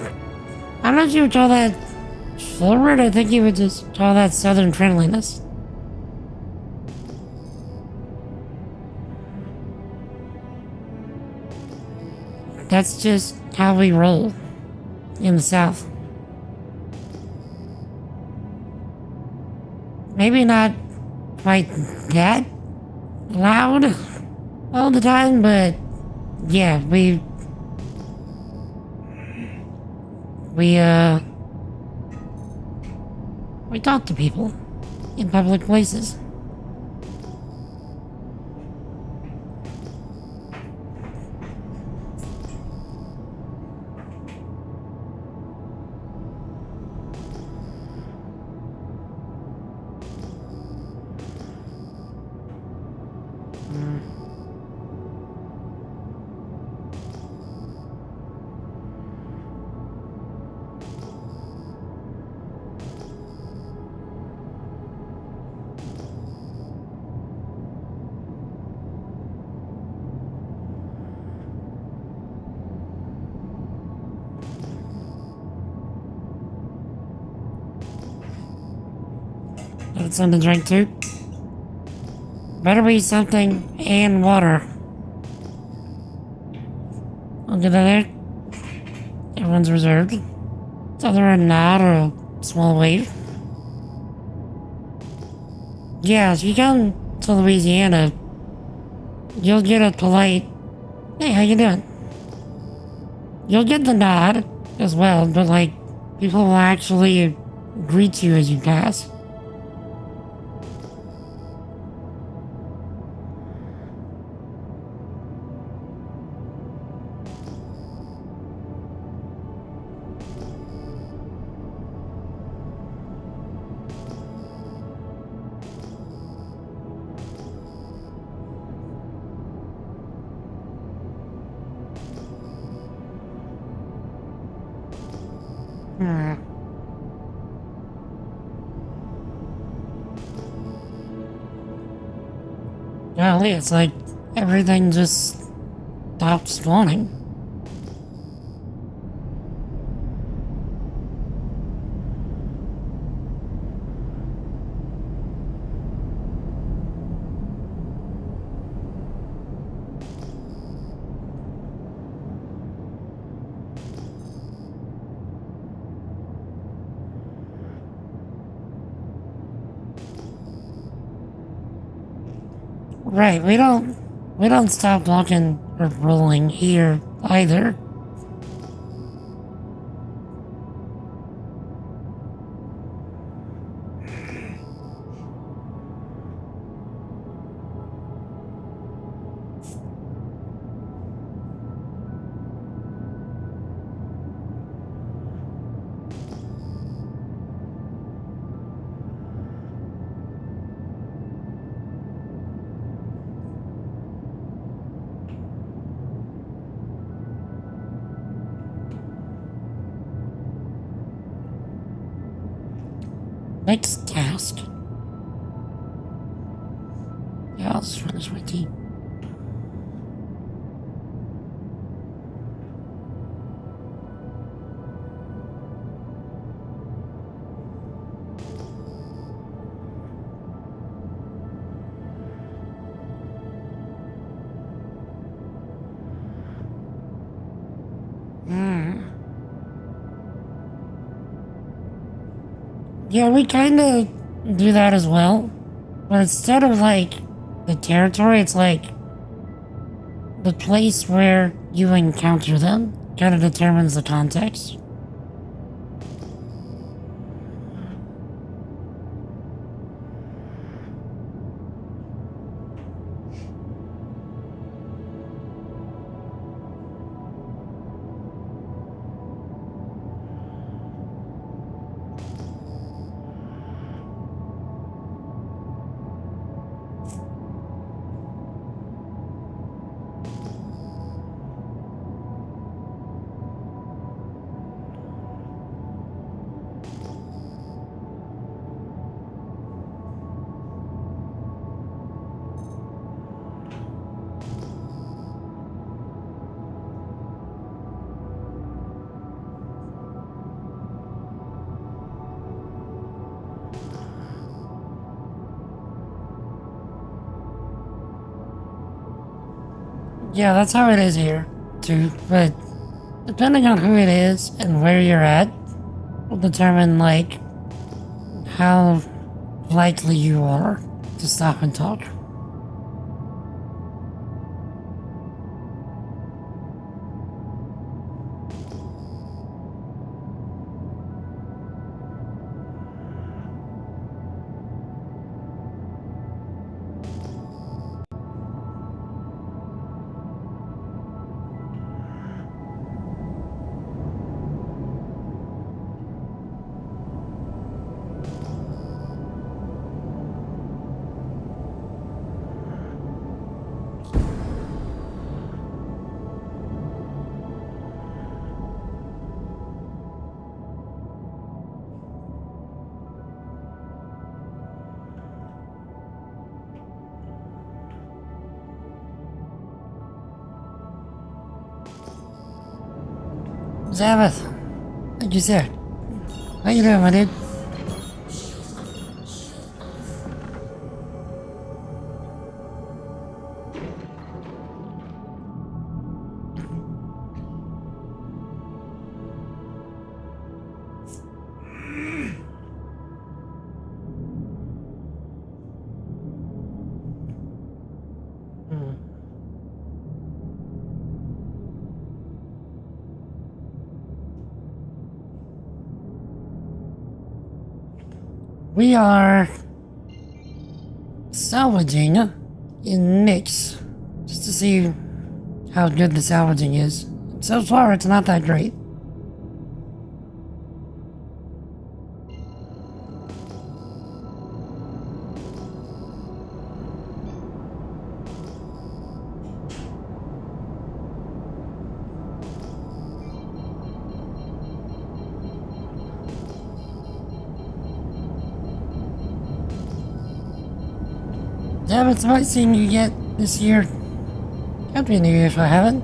I don't know if you would call that forward. I think you would just call that southern friendliness. That's just how we roll in the South. Maybe not quite that loud all the time, but yeah, we talk to people in public places. Get something to drink too. Better be something and water. I'll get that there. Everyone's reserved. It's either a nod or a small wave. Yeah, if you come to Louisiana, you'll get a polite, hey, how you doing? You'll get the nod as well, but like, people will actually greet you as you pass. Golly, it's like everything just stopped spawning. Right, we don't stop walking or rolling here either. Next task. Yeah, I'll just run this wiki. Yeah, we kind of do that as well. But instead of like the territory, it's like the place where you encounter them kind of determines the context. Yeah, that's how it is here, too. But depending on who it is and where you're at, will determine, like, how likely you are to stop and talk. Zabeth, like you said, how you doing, my dude? We are salvaging in mix just to see how good the salvaging is. So far, it's not that great. Yeah, it's about seeing you get this year. Happy New Year if I haven't.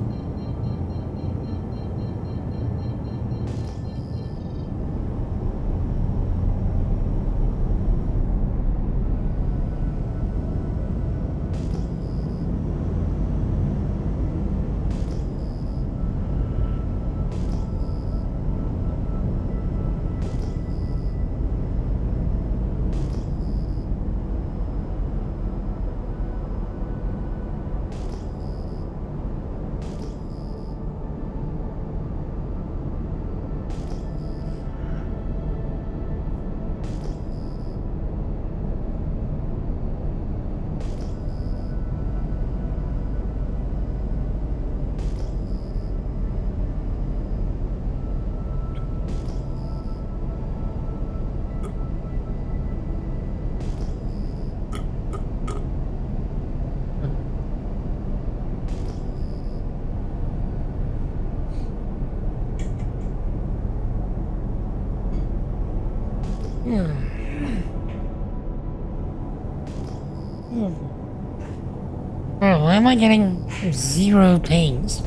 Bro, why am I getting 0 pings?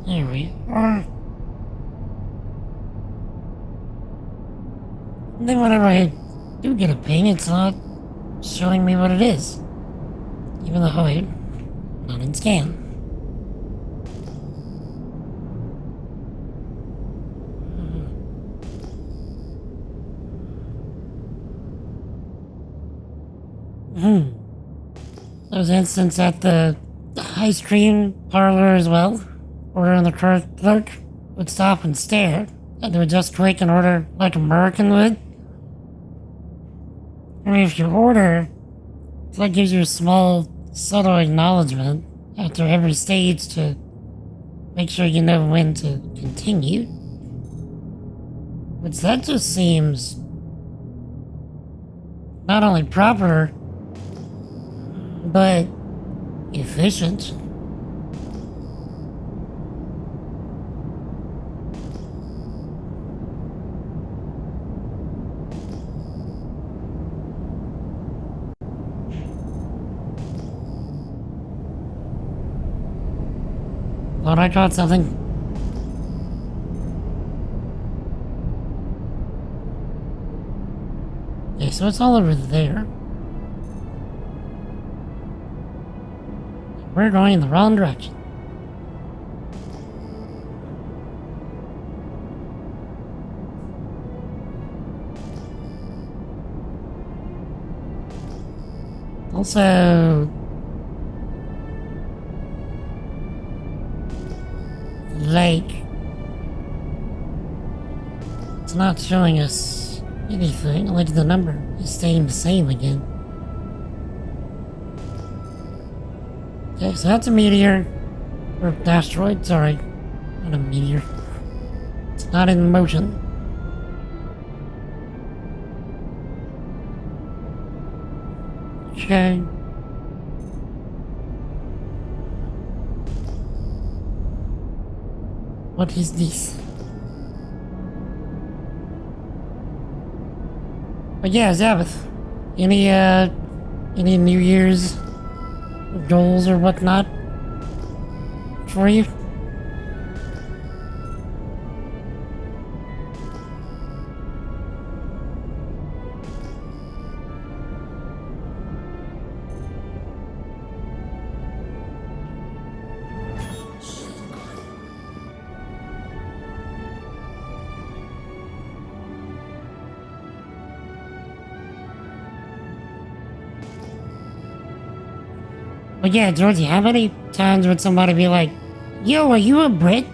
Here we are. Then whenever I do get a ping, it's not showing me what it is. Even though I'm not in scan. There was an instance at the ice cream parlor as well, where the clerk would stop and stare, and they would just click and order like American would. I mean, if you order, it like gives you a small, subtle acknowledgement after every stage to make sure you know when to continue. Which that just seems not only proper, but efficient. Thought I caught something. Okay, so it's all over there. We're going in the wrong direction. Also, like, it's not showing us anything, like the number is staying the same again. Okay, so that's a meteor, or asteroid, sorry, not a meteor. It's not in motion. Okay. What is this? But yeah, Zabbath, any New Year's goals or whatnot for you? But yeah, Georgie, how many times would somebody be like, yo, are you a Brit?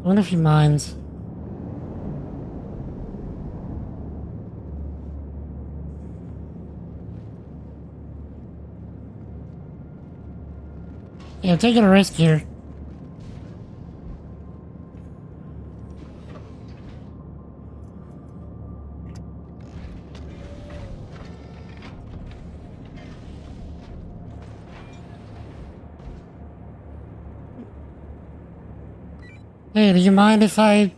I wonder if he minds. Yeah, taking a risk here. Hey, do you mind if I,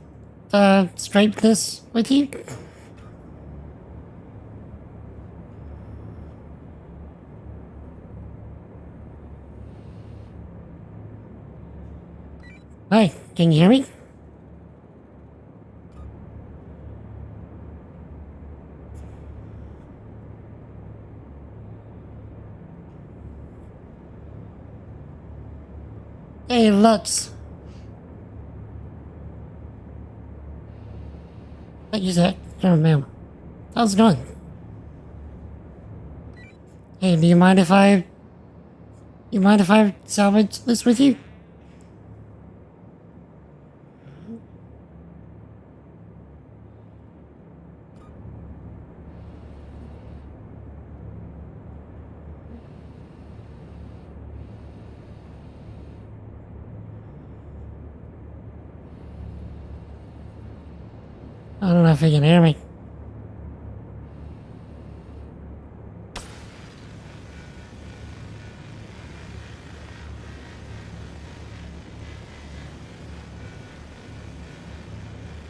scrape this with you? Hi, can you hear me? Hey, Lutz. Thank you, Zach. Oh, man. How's it going? Hey, do you mind if I... You mind if I salvage this with you? I don't know if you can hear me.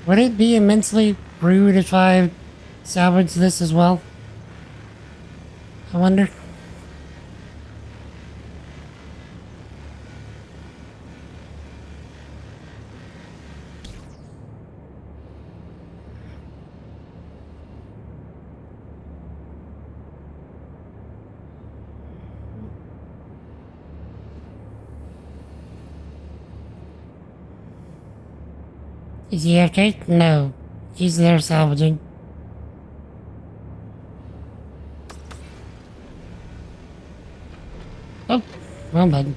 Would it be immensely rude if I salvaged this as well? I wonder. Is he okay? No. He's there salvaging. Oh, wrong button.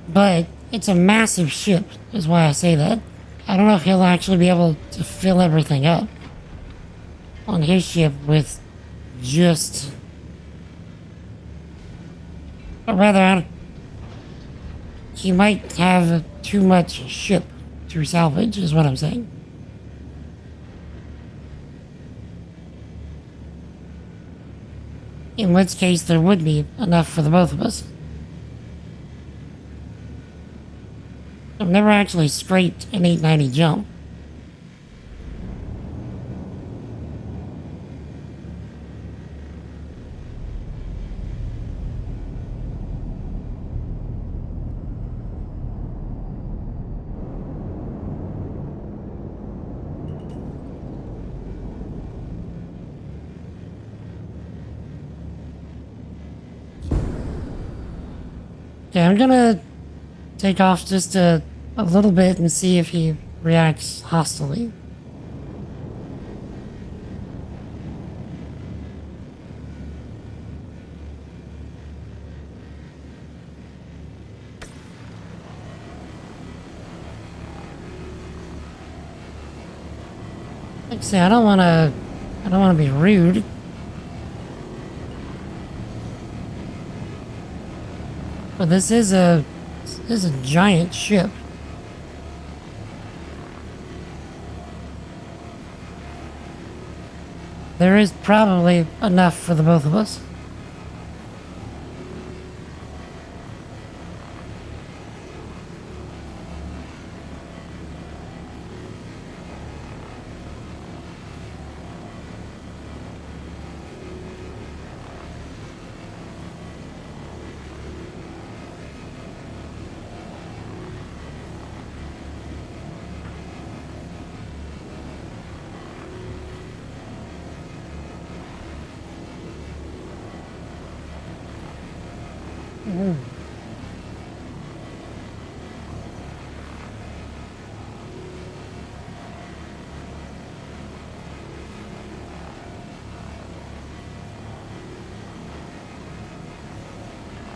But it's a massive ship, is why I say that. I don't know if he'll actually be able to fill everything up on his ship with just... Or rather, he might have too much ship to salvage, is what I'm saying. In which case, there would be enough for the both of us. I've never actually scraped an 890 jump. Okay, I'm gonna take off just a little bit and see if he reacts hostilely. Like I say, I don't wanna be rude. But this is a giant ship. There is probably enough for the both of us.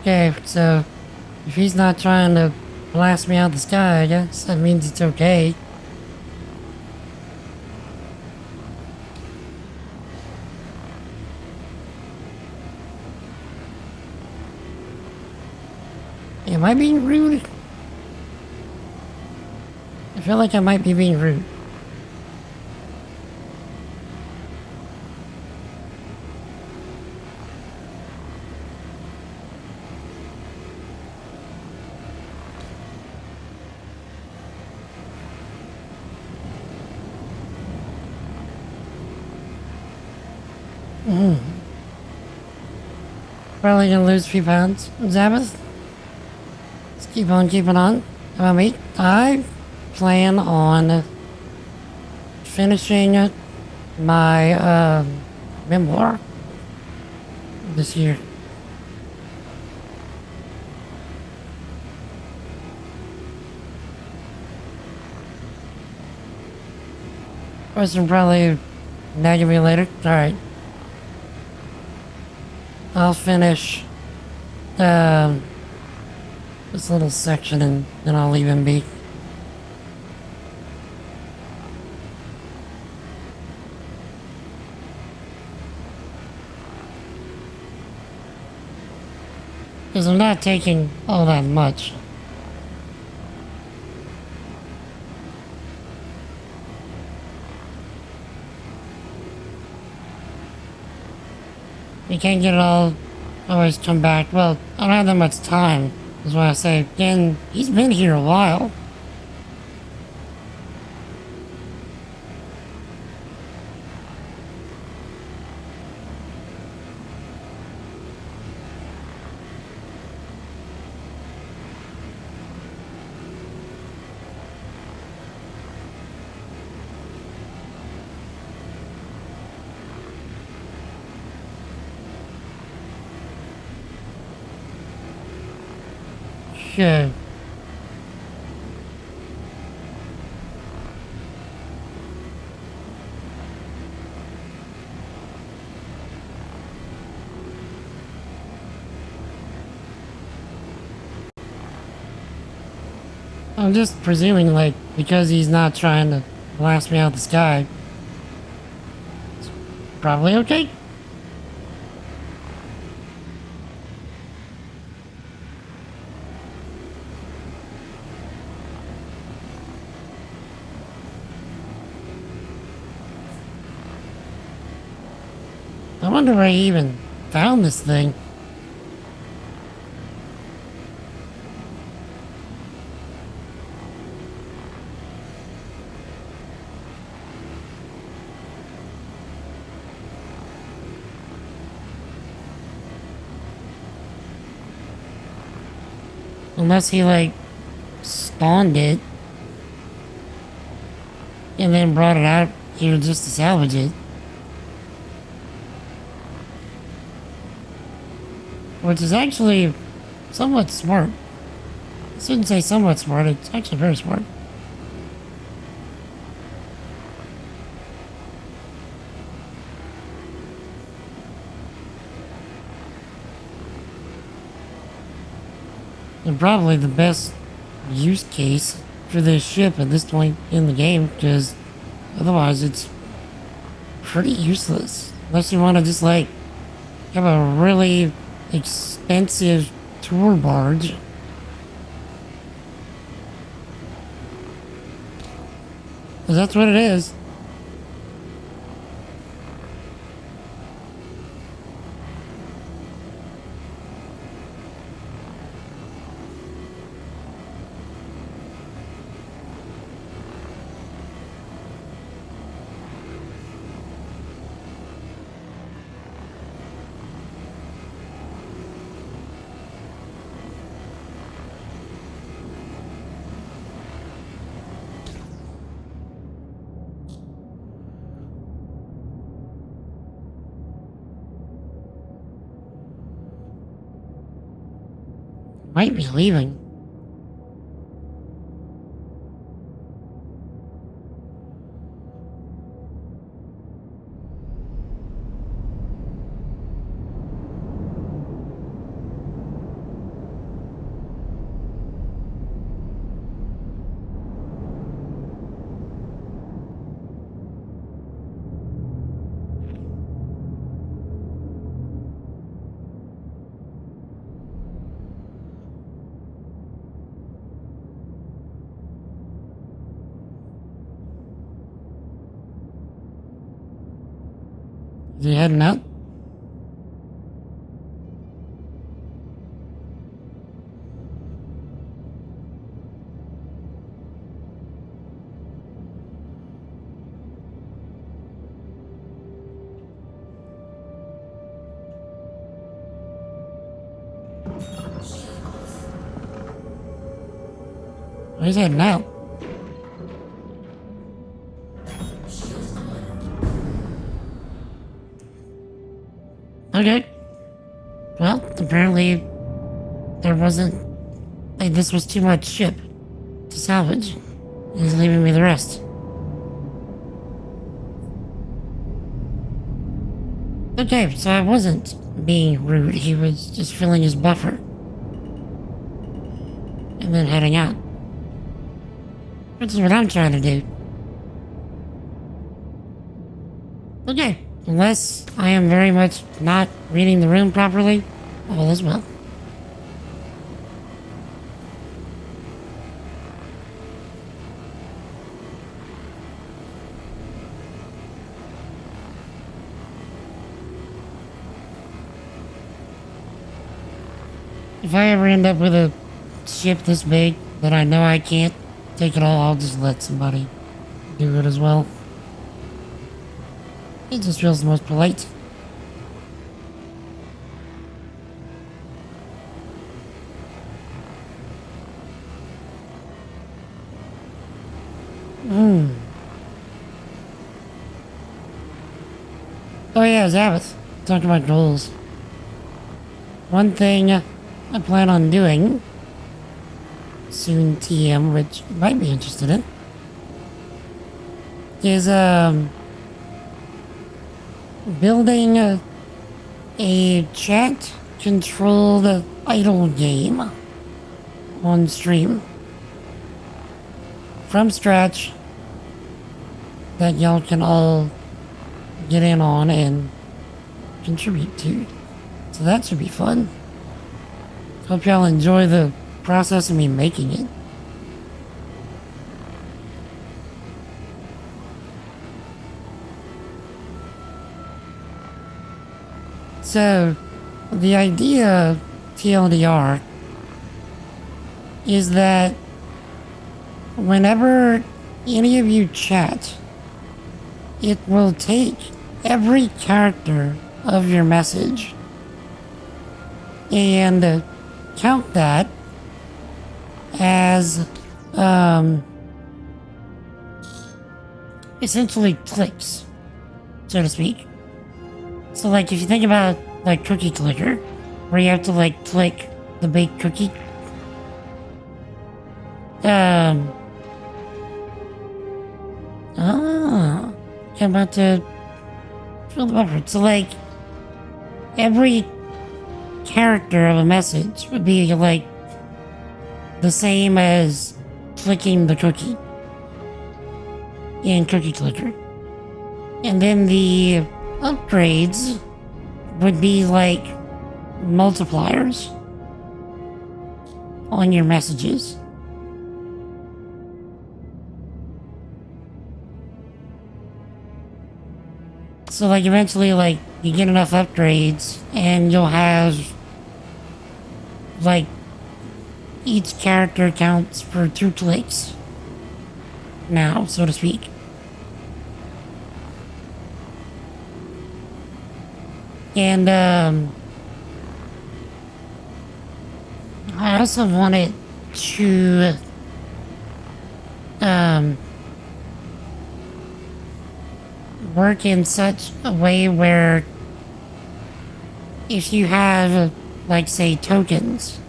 Okay, so if he's not trying to blast me out of the sky, I guess that means it's okay. Am I being rude? I feel like I might be being rude. Probably gonna lose a few pounds. Zabbath? let's keep on keeping on. I plan on finishing my memoir this year. Person probably nagging me later. Alright. I'll finish this little section and then I'll leave him be. Because I'm not taking all that much. You can't get it all, always come back. Well, I don't have that much time. That's why I say, again, he's been here a while. Sure. I'm just presuming, like, because he's not trying to blast me out of the sky, it's probably okay. I wonder where he even found this thing. Unless he, like, spawned it and then brought it out here just to salvage it. Which is actually somewhat smart. I shouldn't say somewhat smart, it's actually very smart. And probably the best use case for this ship at this point in the game, because otherwise it's pretty useless. Unless you want to just, like, have a really expensive tour barge. Because that's what it is. Might be leaving. Is he heading out? He's heading out. Okay. Well, apparently there wasn't... Like, this was too much ship to salvage. He's leaving me the rest. Okay, so I wasn't being rude. He was just filling his buffer. And then heading out. Which is what I'm trying to do. Okay, unless I am very much not reading the room properly, all is well. If I ever end up with a ship this big that I know I can't take it all, I'll just let somebody do it as well. It just feels the most polite. Oh yeah, Zavith. Talking about goals. One thing I plan on doing soon, TM, which you might be interested in, is building a chat-controlled idle game on stream from scratch that y'all can all get in on and contribute to. So that should be fun. Hope y'all enjoy the process of me making it. So, the idea, TLDR, is that whenever any of you chat, it will take every character of your message and count that as essentially clicks, so to speak. So like if you think about like Cookie Clicker, where you have to like click the baked cookie, I'm about to fill the buffer. So like every character of a message would be like the same as clicking the cookie in Cookie Clicker. And then the upgrades would be like multipliers on your messages. So like eventually like you get enough upgrades and you'll have like each character counts for 2 clicks now, so to speak. And I also wanted to work in such a way where if you have like say tokens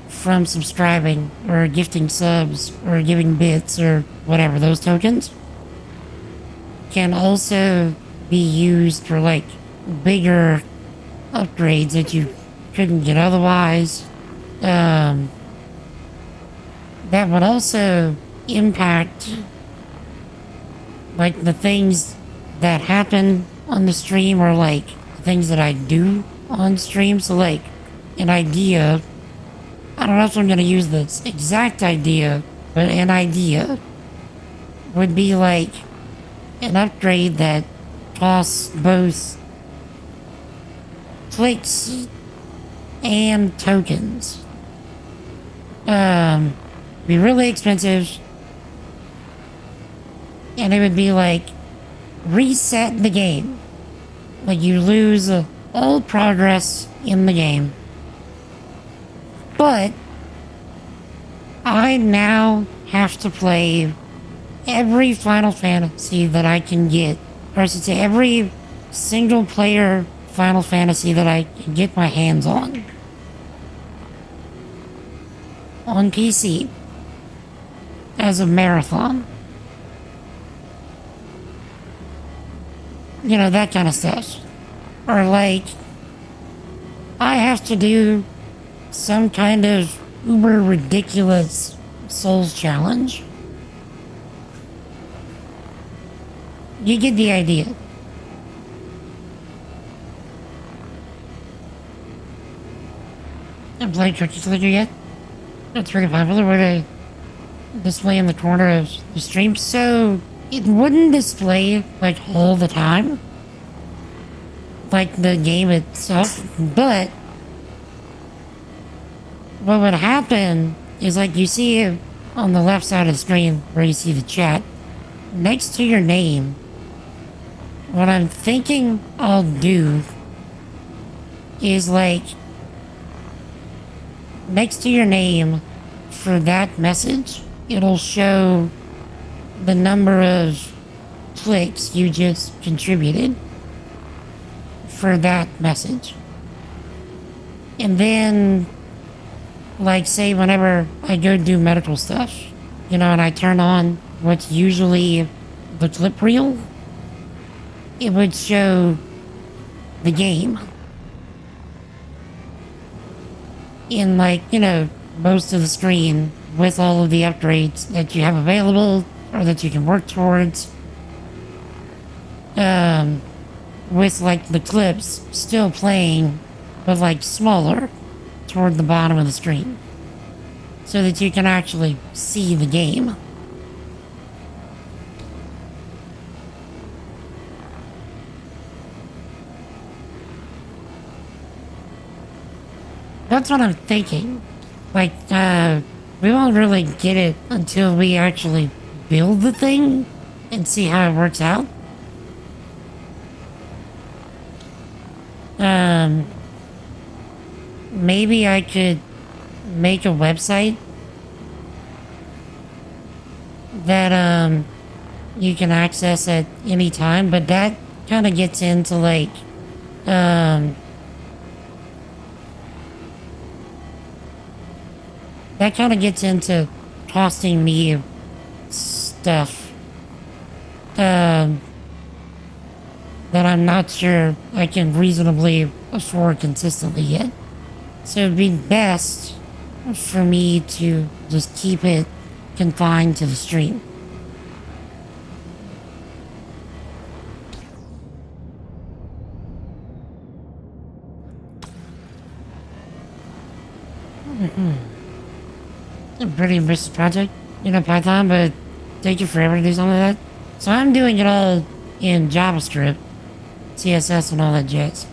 from subscribing or gifting subs or giving bits or whatever, those tokens can also be used for like bigger upgrades that you couldn't get otherwise. That would also impact like the things that happen on the stream or like things that I do on stream. So like an idea, I don't know if I'm gonna use this exact idea, but an idea would be like an upgrade that costs both clicks and tokens. Be really expensive, and it would be like reset the game. Like you lose all progress in the game, but I now have to play every Final Fantasy that I can get. Or I should say, every single player Final Fantasy that I can get my hands on. On PC. As a marathon. You know, that kind of stuff. Or like, I have to do some kind of uber ridiculous Souls challenge. You get the idea. I'm playing Cookie Clicker yet. It's pretty popular. We're display in the corner of the stream, so it wouldn't display like all the time, like the game itself, but what would happen is like you see it on the left side of the screen where you see the chat next to your name. What I'm thinking I'll do is like next to your name for that message, it'll show the number of clicks you just contributed for that message. And then, like, say whenever I go do medical stuff, you know, and I turn on what's usually the clip reel, it would show the game in, like, you know, most of the screen with all of the upgrades that you have available or that you can work towards. With like the clips still playing, but like smaller toward the bottom of the screen so that you can actually see the game. That's what I'm thinking. Like, we won't really get it until we actually build the thing and see how it works out. Maybe I could make a website that, you can access at any time, but that kind of gets into, like, that kind of gets into costing me stuff that I'm not sure I can reasonably afford consistently yet. So it'd be best for me to just keep it confined to the stream. A pretty ambitious project, you know, Python, but take you forever to do something like that. So I'm doing it all in JavaScript, CSS, and all that jazz.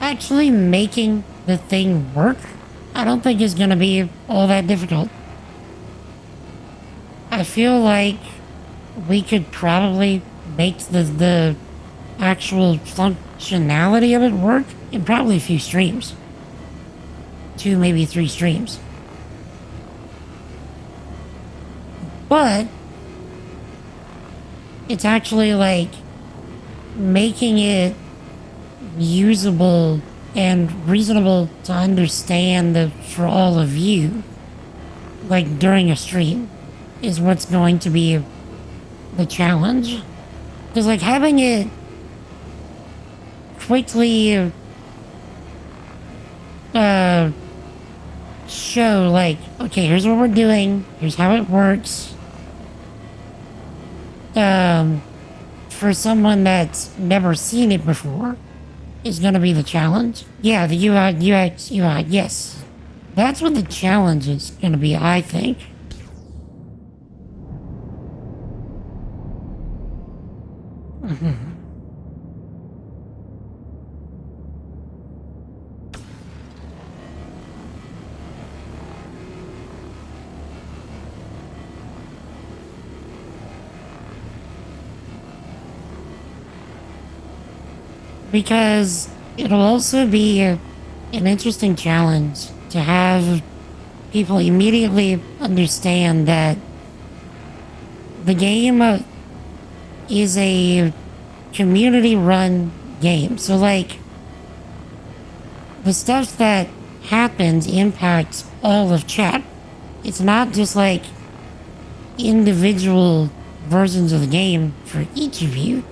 Actually making the thing work, I don't think is gonna be all that difficult. I feel like we could probably make the actual functionality of it work in probably a few streams. 2, maybe 3 streams. But it's actually like making it usable and reasonable to understand for all of you, like during a stream, is what's going to be the challenge. Because like having it quickly show like, okay, here's what we're doing, here's how it works. For someone that's never seen it before, is gonna be the challenge. Yeah, the UI, UX, UI, yes. That's what the challenge is gonna be, I think. Because it'll also be an interesting challenge to have people immediately understand that the game is a community-run game. So, like, the stuff that happens impacts all of chat. It's not just, like, individual versions of the game for each of you.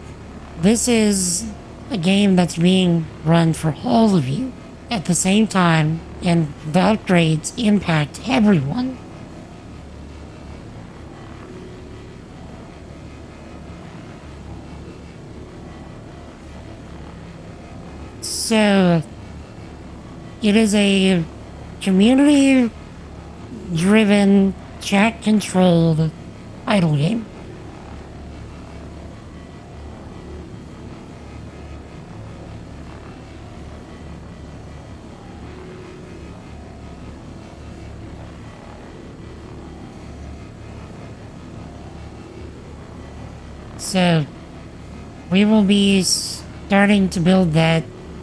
This is a game that's being run for all of you at the same time, and the upgrades impact everyone. So, it is a community-driven, chat-controlled idle game. So, we will be starting to build that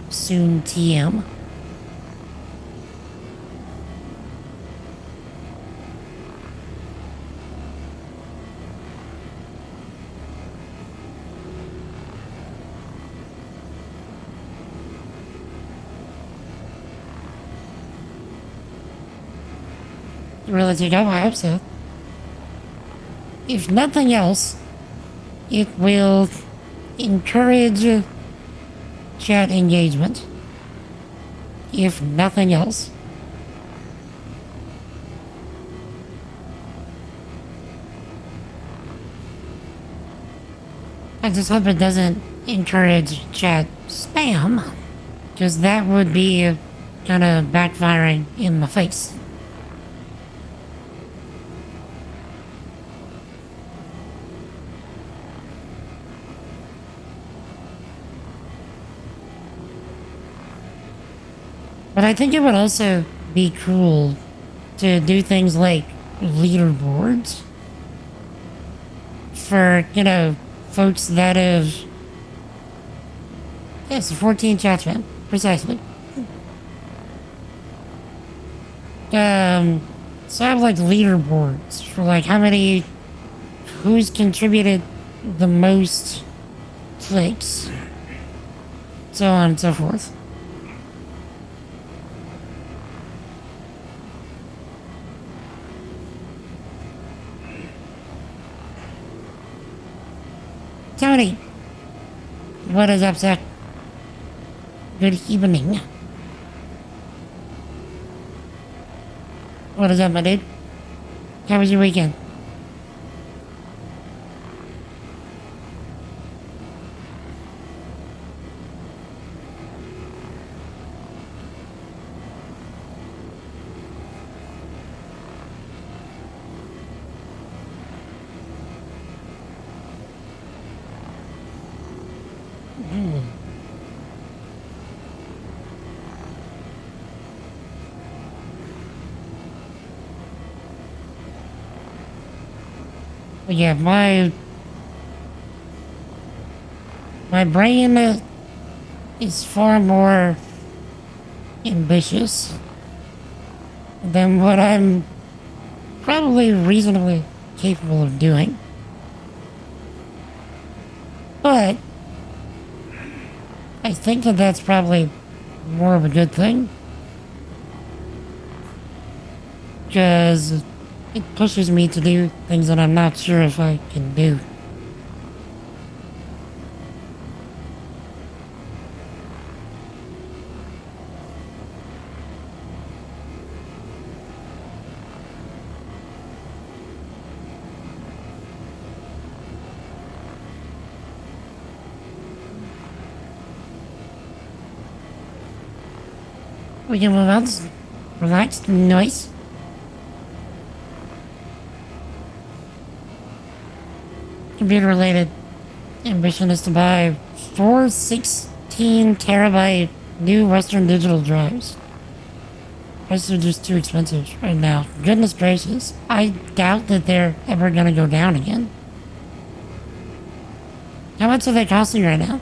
soon, TM. Realistic, I hope so. If nothing else, it will encourage chat engagement. If nothing else. I just hope it doesn't encourage chat spam, because that would be kind of backfiring in my face. But I think it would also be cool to do things like leaderboards for, you know, folks that have... Yes, 14 chats, man. Precisely. So I have like leaderboards for like how many... Who's contributed the most clicks. So on and so forth. Tony! What is up, sir? Good evening. What is up, my dude? How was your weekend? But yeah, my brain is far more ambitious than what I'm probably reasonably capable of doing. But I think that that's probably more of a good thing, because it pushes me to do things that I'm not sure if I can do. We can move on. Relax, nice. Computer related ambition is to buy 4 16 terabyte new Western Digital drives. Prices are just too expensive right now. Goodness gracious. I doubt that they're ever gonna go down again. How much are they costing right now?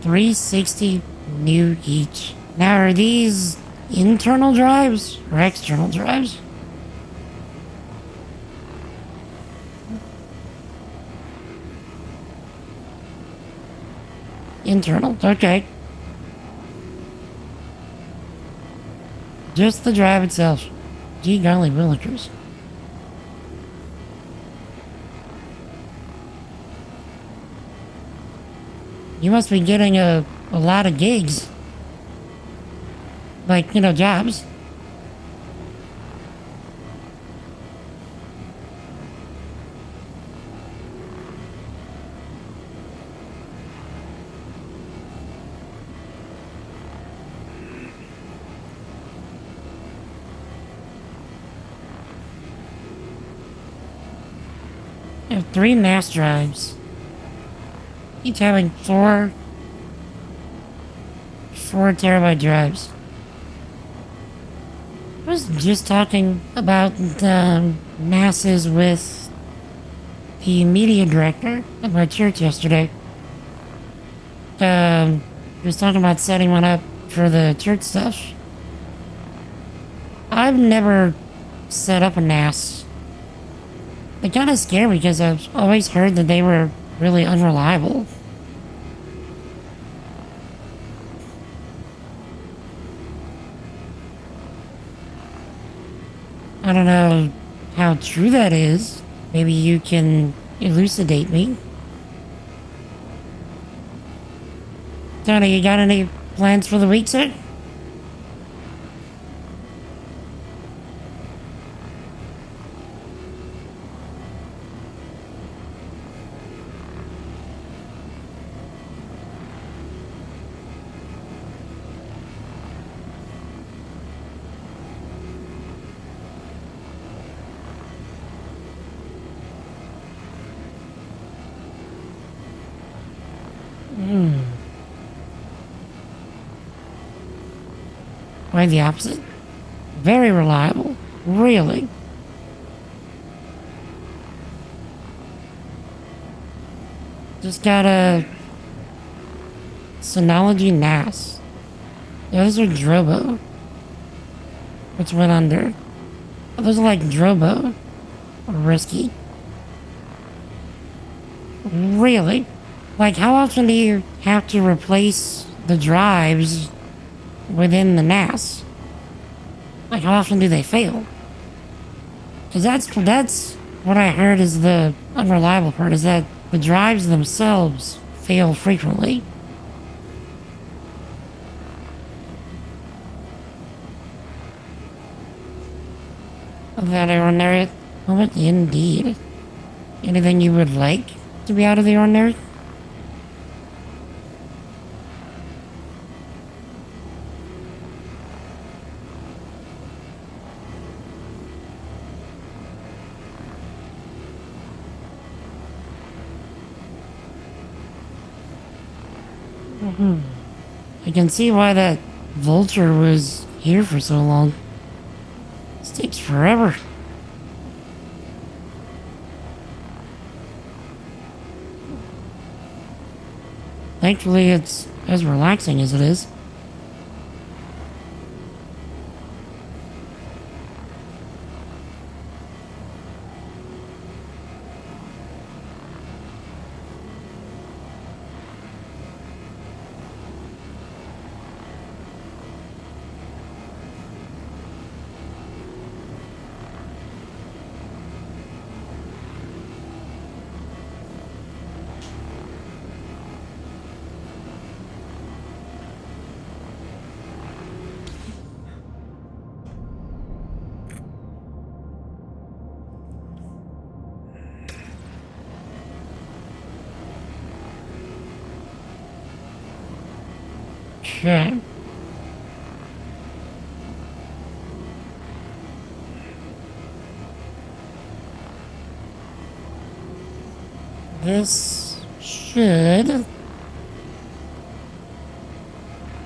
$360 new each. Now, are these internal drives or external drives? Internal, okay. Just the drive itself. Gee golly willikers. You must be getting a lot of gigs. Like, you know, jobs. I have 3 NAS drives. Each having 4 terabyte drives. I was just talking about the NASs with the media director at my church yesterday. He was talking about setting one up for the church stuff. I've never set up a NAS. They kind of scare me because I've always heard that they were really unreliable. I don't know how true that is. Maybe you can elucidate me. Tony, you got any plans for the week, sir? Quite the opposite. Very reliable. Really. Just got a Synology NAS. Those are Drobo. Which went under. Those are like Drobo. Risky. Really? Like, how often do you have to replace the drives within the NAS? Like, how often do they fail? Because that's what I heard is the unreliable part, is that the drives themselves fail frequently. That ordinary moment? Indeed. Anything you would like to be out of the ordinary? I can see why that vulture was here for so long. This takes forever. Thankfully, it's as relaxing as it is. Okay. This should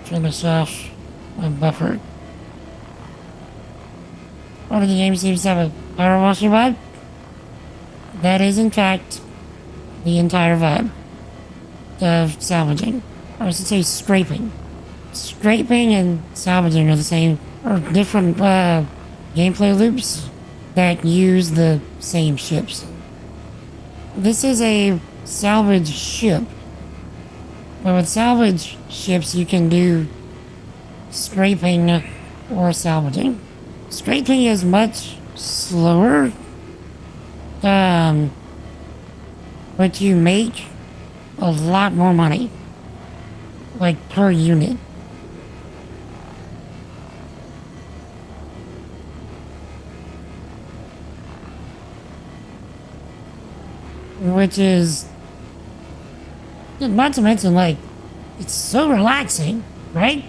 finish off my buffer. One of the games seems to have a power washing vibe. That is, in fact, the entire vibe of salvaging. or I should say scraping. Scraping and salvaging are the same, or different gameplay loops that use the same ships. This is a salvage ship, but with salvage ships you can do scraping or salvaging. Scraping is much slower, but you make a lot more money, like per unit. Which is, not to mention, like, it's so relaxing, right?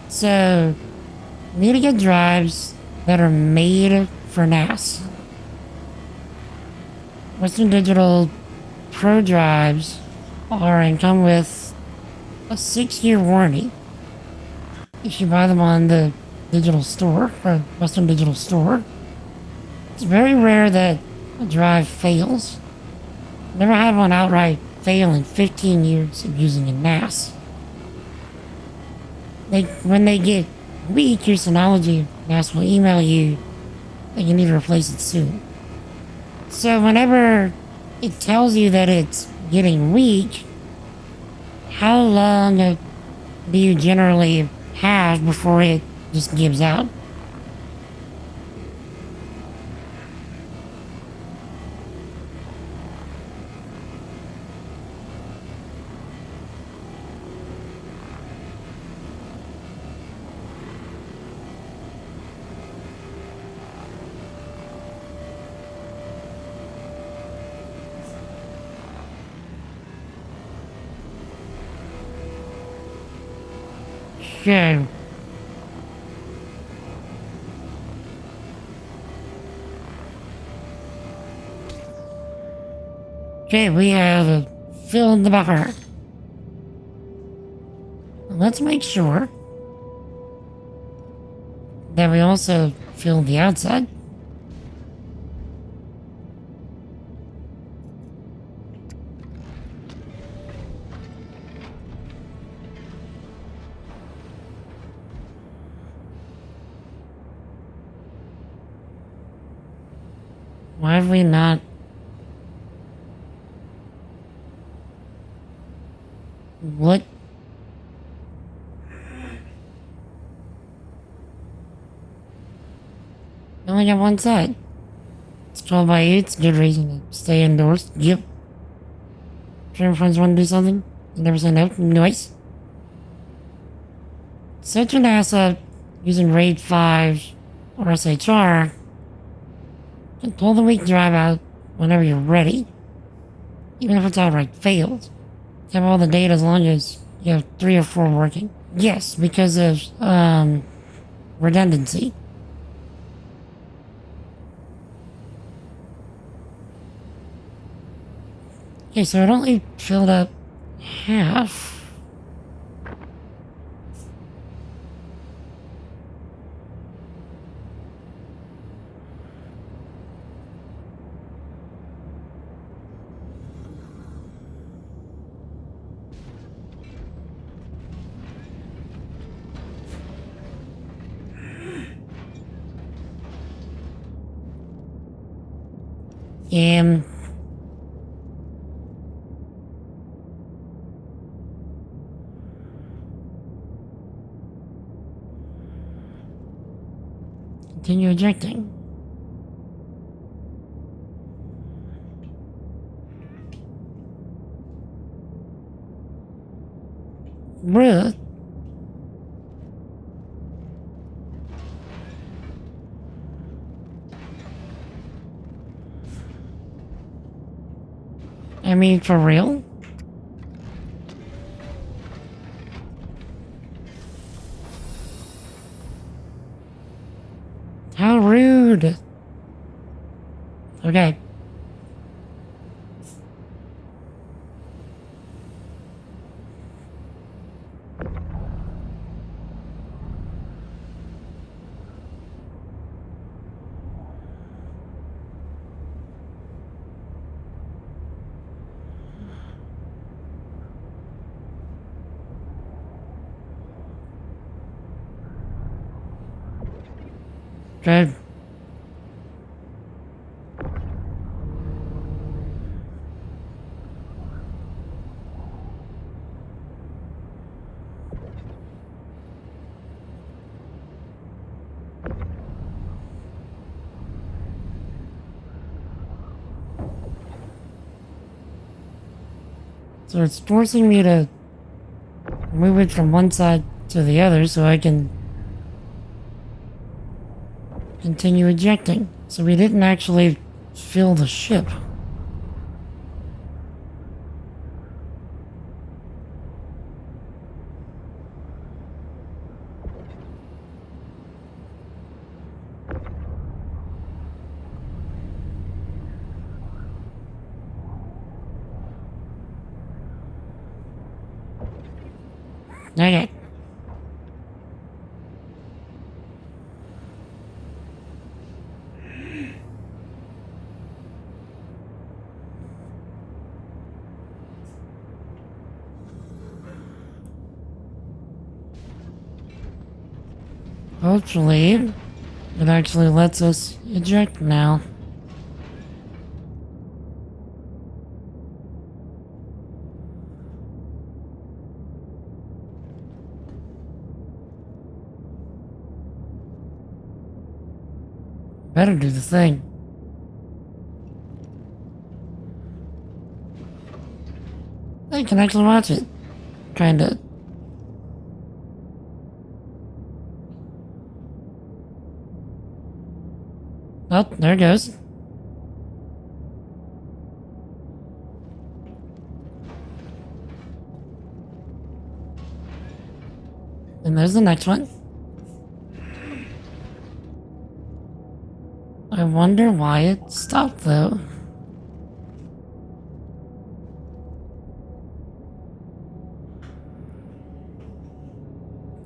So, you need to get drives that are made for NAS. Western Digital Pro drives are and come with a 6-year warranty. If you buy them on the digital store, or Western Digital Store. It's very rare that a drive fails. Never had one outright fail in 15 years of using a NAS. When they get weak, your Synology NAS will email you that you need to replace it soon. So whenever it tells you that it's getting weak, how long do you generally have before it just gives out? Okay. Okay, we have filled the buffer. Let's make sure that we also fill the outside. Why have we not? What? You only got one side. It's 12 by 8. It's a good reason to stay indoors. Yep. Sure your friends want to do something? You never say no? Nice. Set your NAS up using RAID 5 or SHR. And pull the weak drive out whenever you're ready. Even if it's outright failed. You have all the data as long as you have 3 or 4 working. Yes, because of redundancy. Okay, so it only filled up half. Continue ejecting. Bruh. I mean, for real? How rude. Okay. Good. So it's forcing me to move it from one side to the other so I can continue ejecting. So we didn't actually fill the ship. Okay. Hopefully, it actually lets us eject now. Better do the thing. I can actually watch it. Kinda. Oh, there it goes. And there's the next one. I wonder why it stopped though.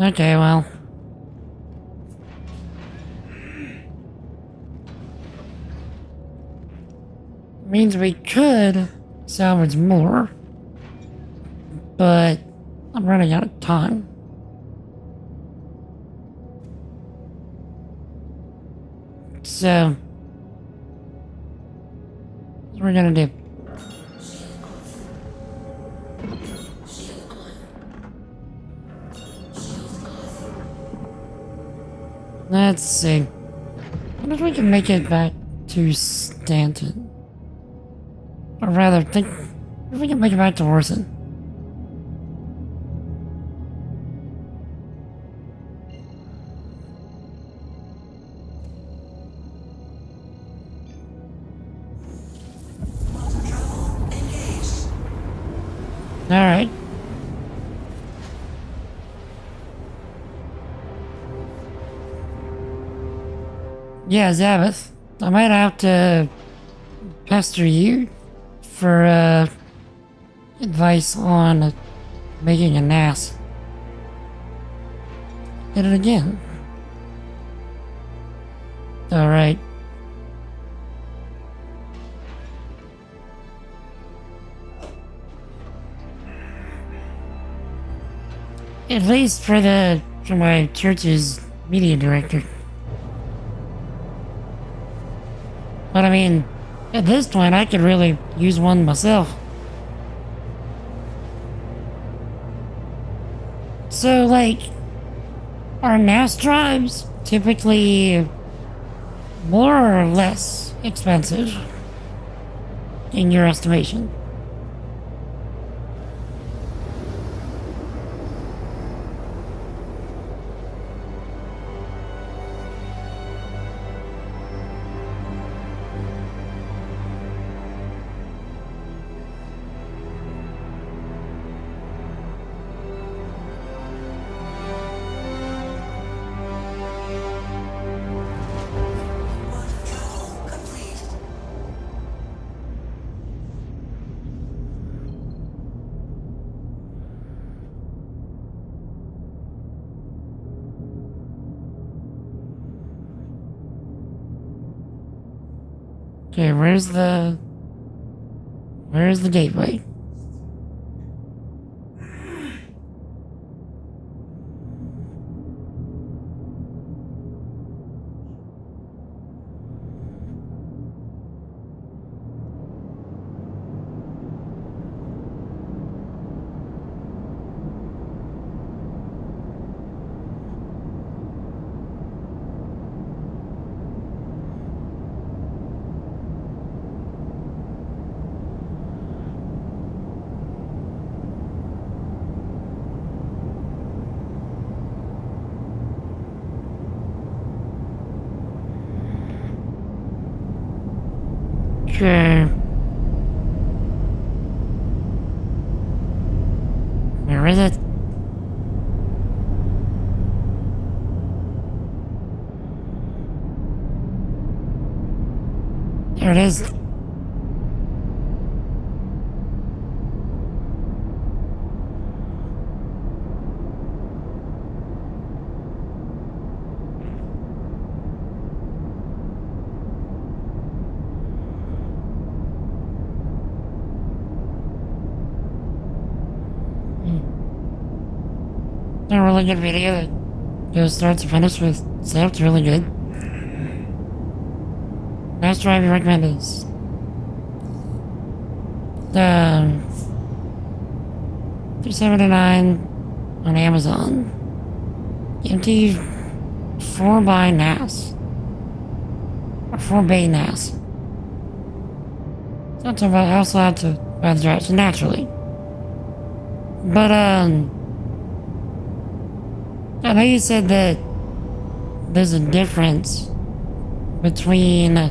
Okay, well. Means we could salvage more, but I'm running out of time. So, what we're gonna do. Let's see. What if we can make it back to Stanton? Or rather, think if we can make it back to Orson. Alright. Yeah, Zabeth, I might have to pester you for advice on making a NAS. Hit it again. Alright. At least for my church's media director. But I mean, at this point I could really use one myself. So like, are NAS drives typically more or less expensive in your estimation? Okay, where's the gateway? Sure. Where is it? There it is. A really good video that goes start to finish with stuff. It's really good. Nice drive, you recommend is the 379 on Amazon. MT4 by NAS. Or 4-bay NAS. Not talking about how allowed to buy the drives naturally. But I know you said that there's a difference between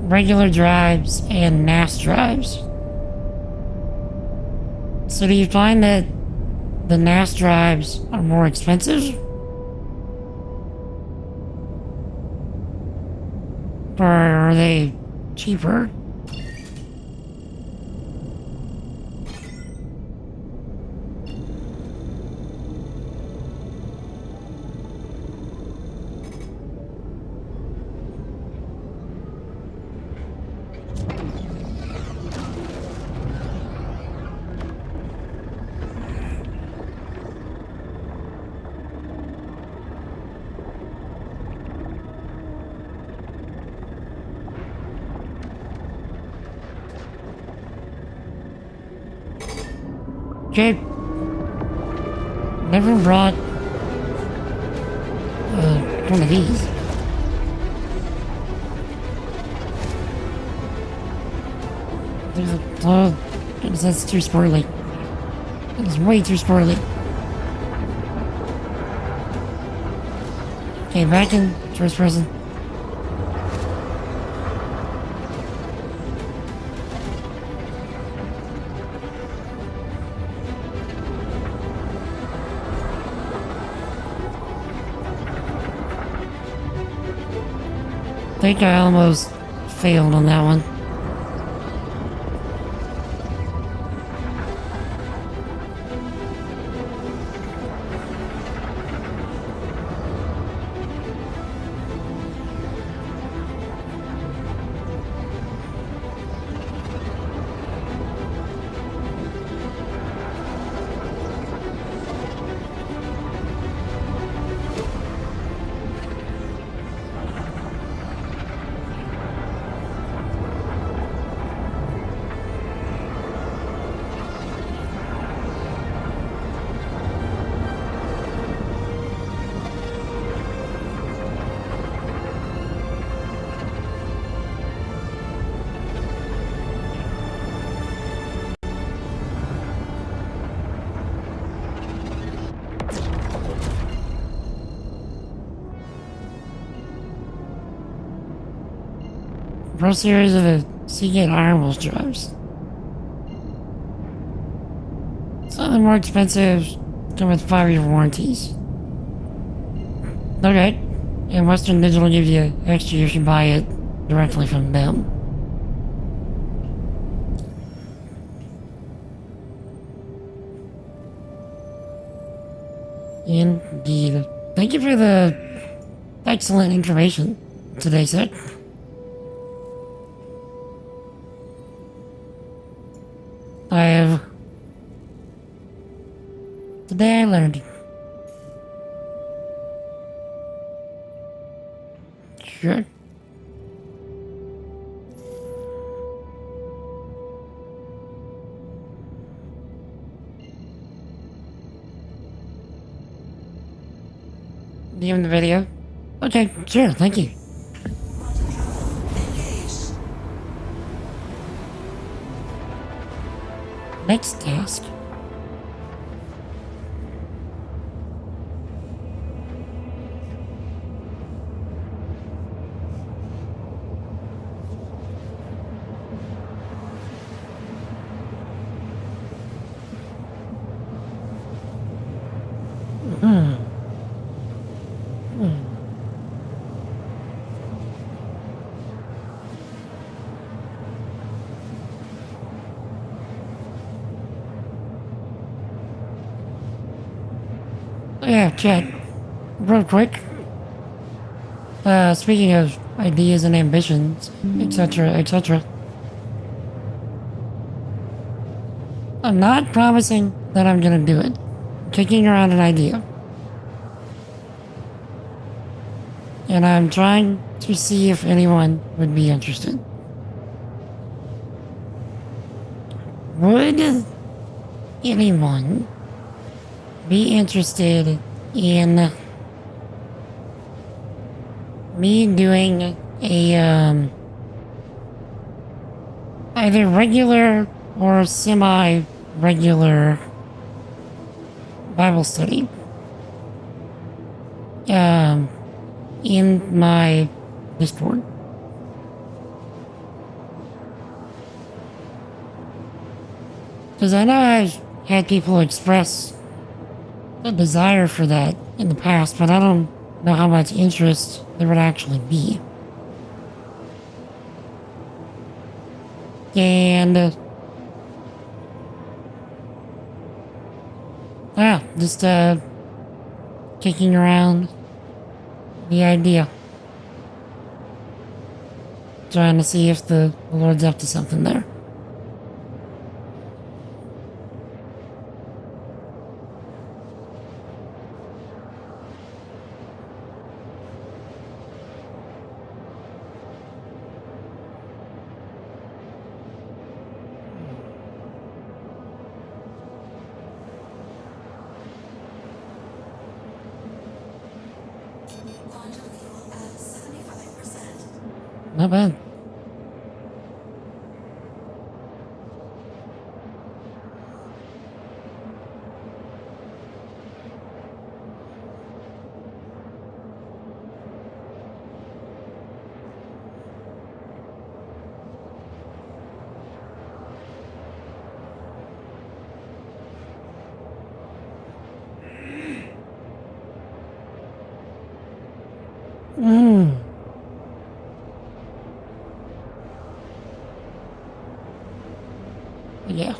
regular drives and NAS drives. So do you find that the NAS drives are more expensive? Or are they cheaper? Okay. Never brought one of these. That's too squirrely. It's way too squirrely. Okay, back in first person. I think I almost failed on that one. Pro Series of the Seagate Iron Wolf drives. Some of them more expensive, come with 5-year warranties. Okay, and Western Digital gives you extra if you buy it directly from them. Indeed. Thank you for the excellent information today, sir. Today I learned. Sure. DM the video? Okay, sure, thank you. Next task. Yeah, chat. Real quick. Speaking of ideas and ambitions, etc., etc. I'm not promising that I'm gonna do it. I'm kicking around an idea. And I'm trying to see if anyone would be interested. Would anyone be interested in me doing a either regular or semi-regular Bible study in my Discord? Because I know I've had people express a desire for that in the past, but I don't know how much interest there would actually be. And just kicking around the idea, trying to see if the Lord's up to something there. Not bad. Yeah.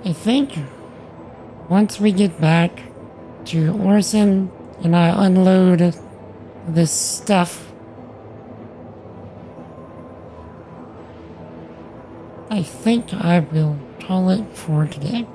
I think once we get back to Orson and I unload this stuff, I think I will call it for today.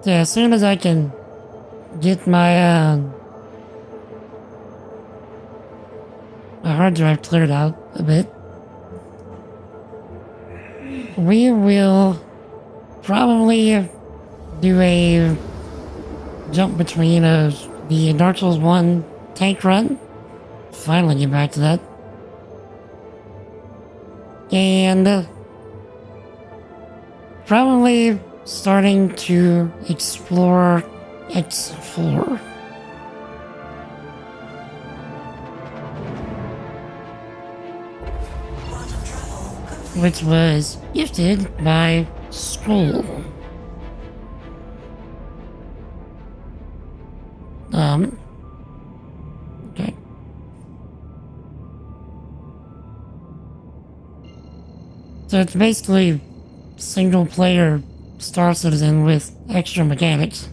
Yeah, as soon as I can get my my hard drive cleared out a bit, we will probably do a jump between the Dark Souls 1 tank run. Finally get back to that. And probably starting to explore X4. Which was gifted by Skull. Okay. So it's basically single player Star Citizen with extra mechanics.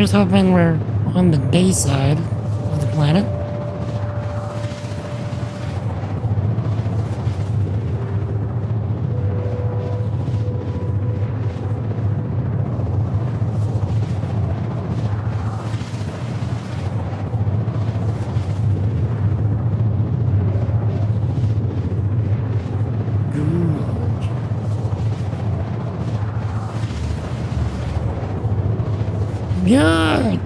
Here's hoping we're on the day side of the planet. Good.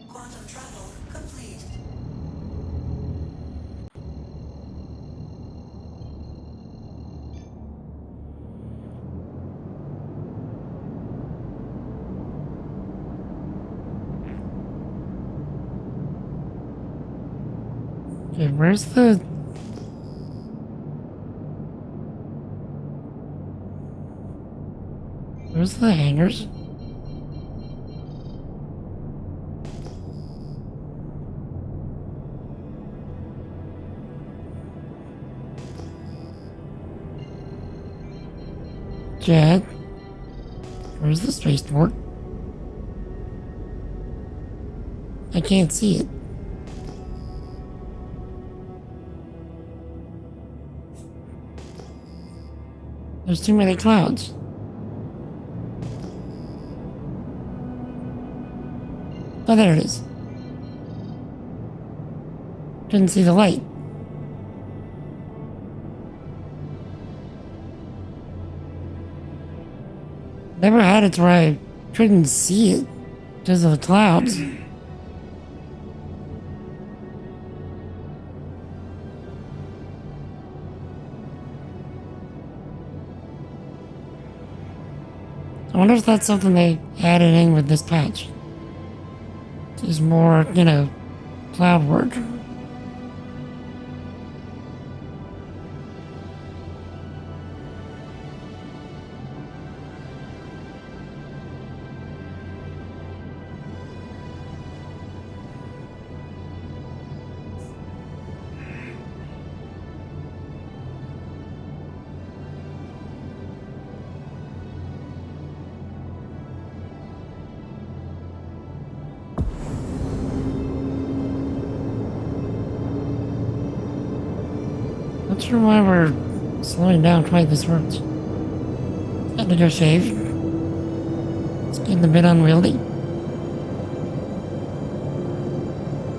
Quantum travel complete. Okay, where's the... Where's the hangars? Chad? Where's the spaceport? I can't see it. There's too many clouds. Oh, there it is. Couldn't see the light. Never had it where I couldn't see it because of the clouds. I wonder if that's something they added in with this patch. There's more, you know, cloud work. Not sure why we're slowing down quite this much. Had to go shave. It's getting a bit unwieldy.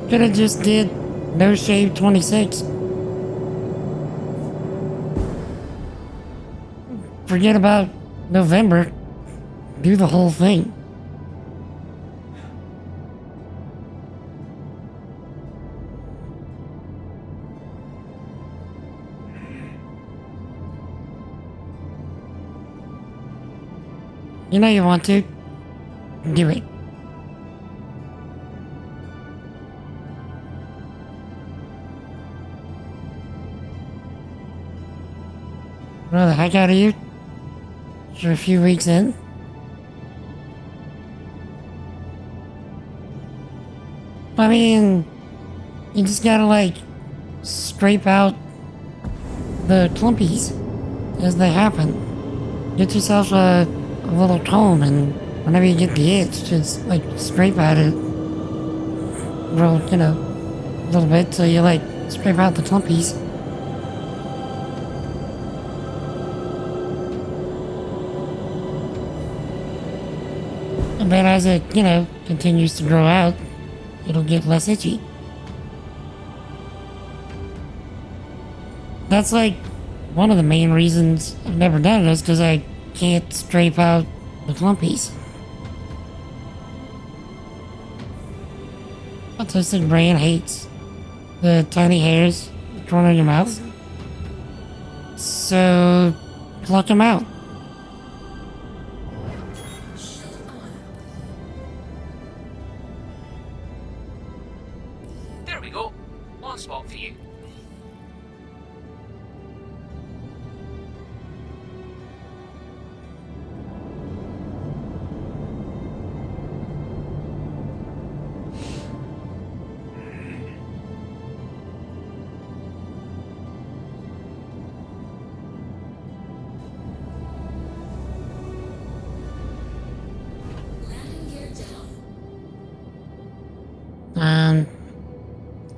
Could've just did no shave 26. Forget about November. Do the whole thing. You know you want to. Do it. Well, the heck out of you. You're a few weeks in. I mean, you just gotta like scrape out the clumpies as they happen. Get yourself a little comb, and whenever you get the itch, just like scrape at it real, you know, a little bit till you like scrape out the clumpies. And then as it, you know, continues to grow out, it'll get less itchy. That's like one of the main reasons I've never done it is because I can't scrape out the clumpies. Autistic brain hates the tiny hairs in the corner of your mouth. So, pluck them out. There we go. One spot for you.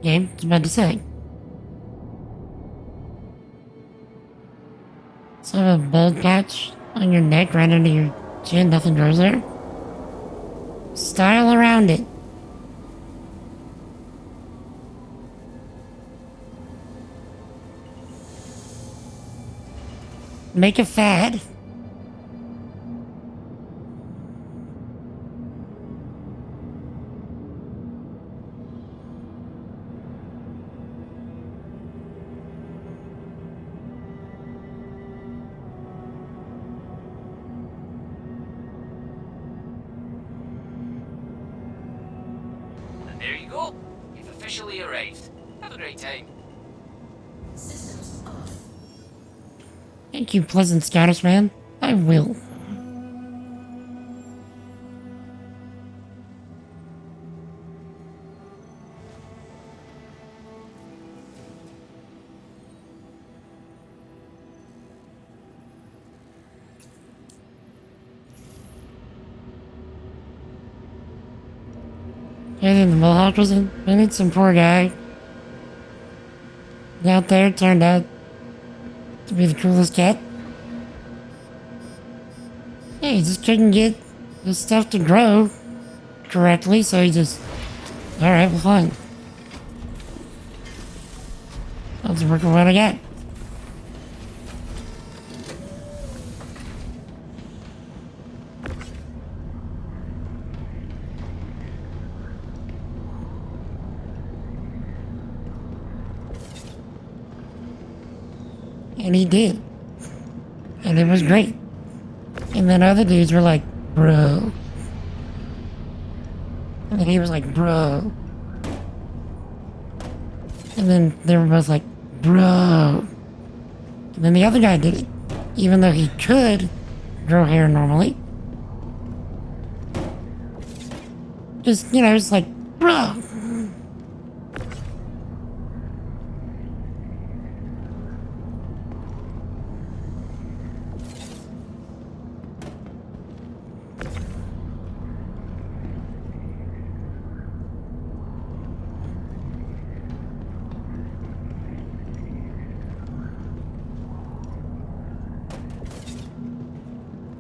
game, I was about to say. So have a bald patch on your neck right under your chin, nothing grows there. Style around it. Make a fad. And there you go. You've officially arrived. Have a great time. Systems off. Thank you, pleasant Scottish man. I will. And then the Mohawk was in. I need some poor guy. Out there turned out to be the coolest cat. Yeah, he just couldn't get the stuff to grow correctly, so he just... Alright, well, fine. Let's work with what I got. And he did. And it was great. And then other dudes were like, bro. And then he was like, bro. And then they were both like, bro. And then the other guy did it. Even though he could grow hair normally. Just, you know, it's like, bro.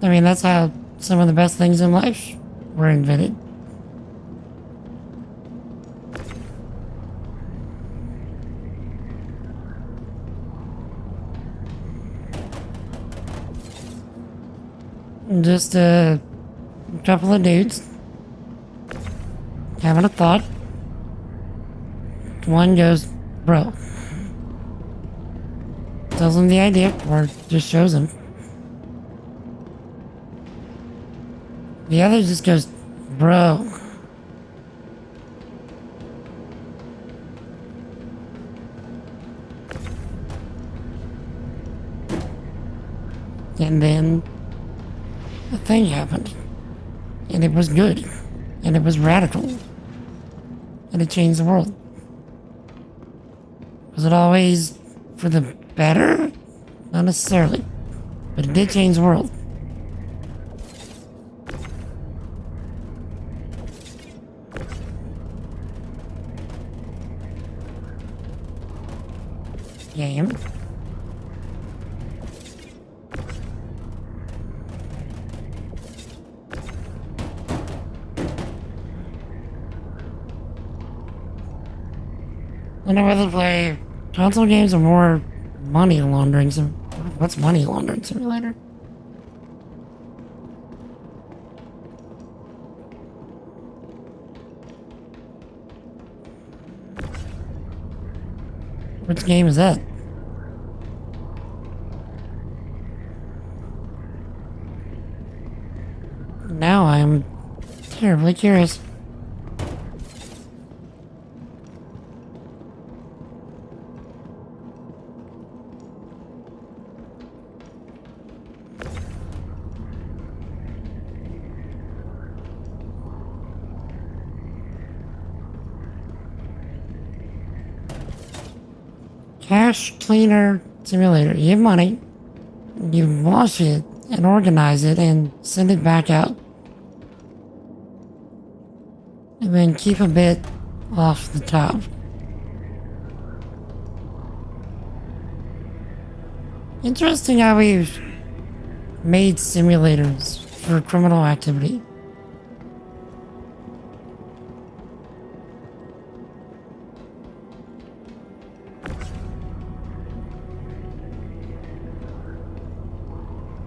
I mean, that's how some of the best things in life were invented. Just a couple of dudes having a thought. One goes, bro. Tells him the idea, or just shows him. The other just goes, bro. And then a thing happened. And it was good. And it was radical. And it changed the world. Was it always for the better? Not necessarily. But it did change the world. Game. I know whether to play console games or more money laundering sim. What's money laundering simulator? Which game is that? Now I'm terribly curious. Cash Cleaner Simulator. You have money, you wash it and organize it and send it back out. And then keep a bit off the top. Interesting how we've made simulators for criminal activity.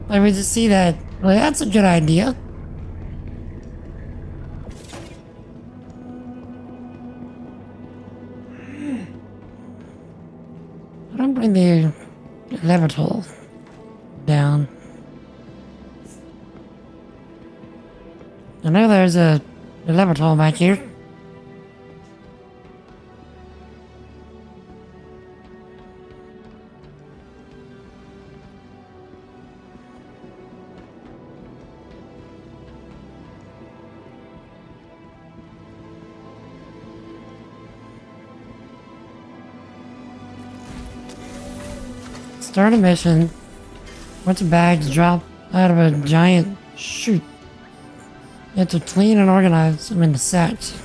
I would just see that. Well, that's a good idea. I don't bring the Levital down. I know there's a Levital back here. Start a mission. Bunch of bags drop out of a giant chute. You have to clean and organize them into sacks.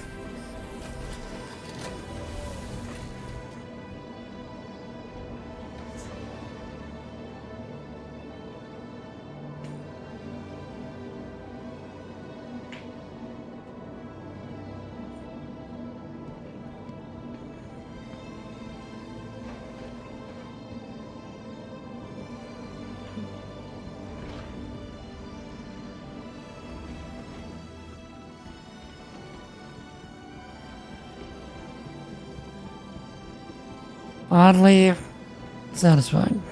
Oddly satisfying.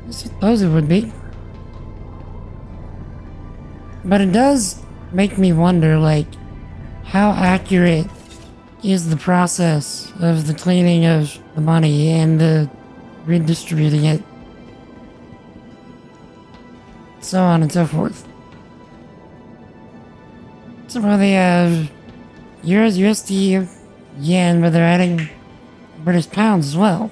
I suppose it would be. But it does make me wonder, like, how accurate is the process of the cleaning of the money and the redistributing it, so on and so forth. So they have euros, USD, yen, but they're adding British pounds as well.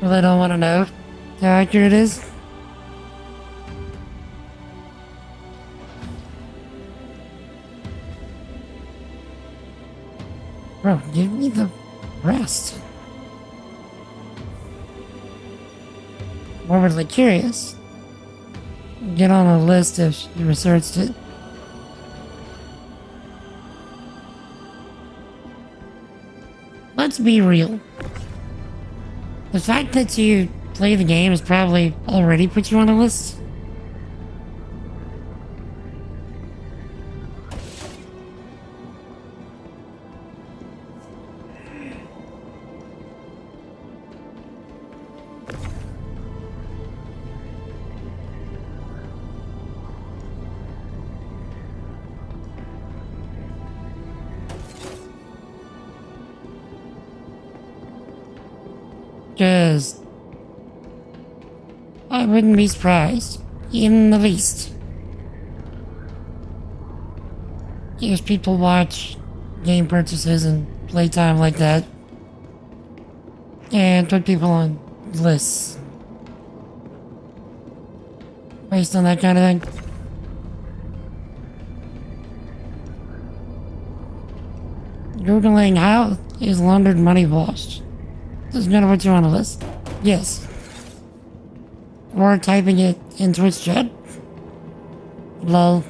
Well, I don't want to know how accurate it is. Bro, give me the rest. Morbidly curious. Get on a list if you researched it. Let's be real. The fact that you play the game has probably already put you on a list. Because I wouldn't be surprised in the least if people watch game purchases and playtime like that and put people on lists based on that kind of thing. Googling how is laundered money washed. Is gonna put you on a list. Yes. Or typing it in Twitch chat. Lol.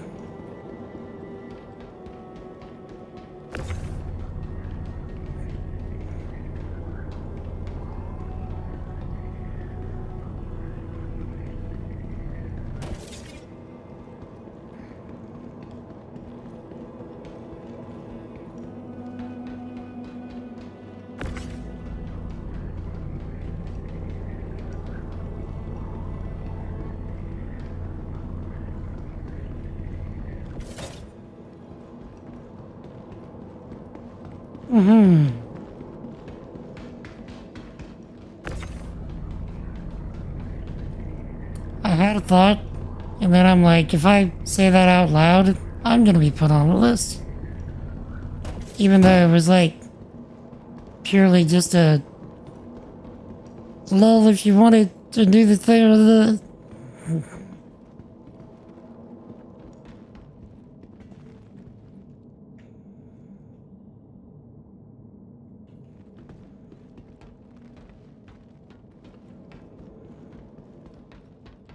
I had a thought, and then I'm like, if I say that out loud, I'm gonna be put on a list. Even though it was like purely just a lull if you wanted to do the thing with the.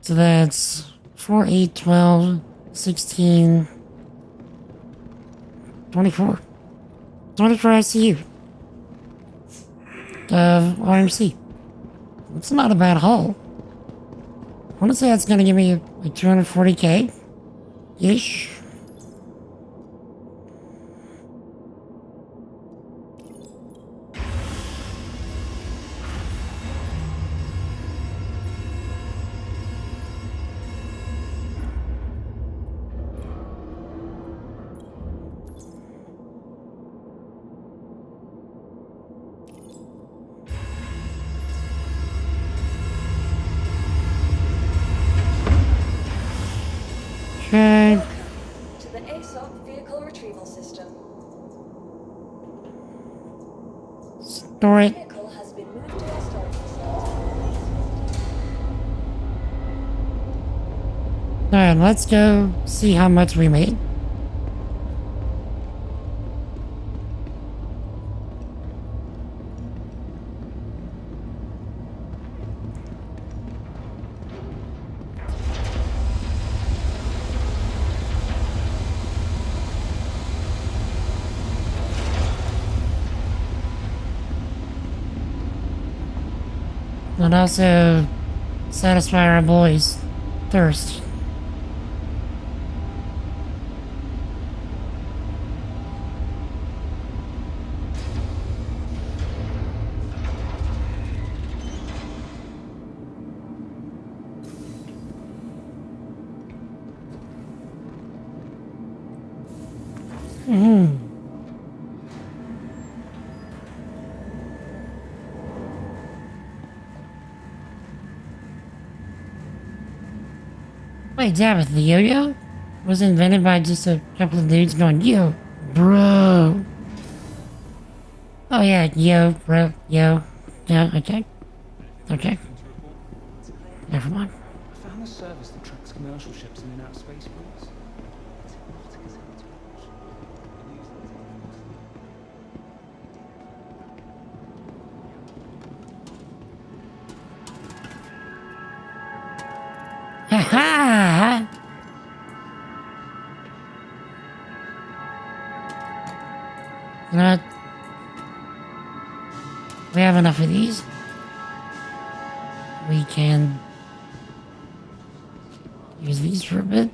So that's 4, 8, 12, 16, 24. 24 ICU of RMC. It's not a bad haul. I want to say that's going to give me like 240k ish. Okay. To the ASOP vehicle retrieval system. Store it. Vehicle has been moved to our storage facility. Alright, let's go see how much we made. And also satisfy our boys' thirst. Wait, damn it, the yo-yo was invented by just a couple of dudes going, yo, bro. Oh yeah, yo, bro, yo. Yeah, okay. Okay. Never mind. I found a service that tracks commercial ships in and out of spaceports. Ha ha! You know what? We have enough of these. We can use these for a bit.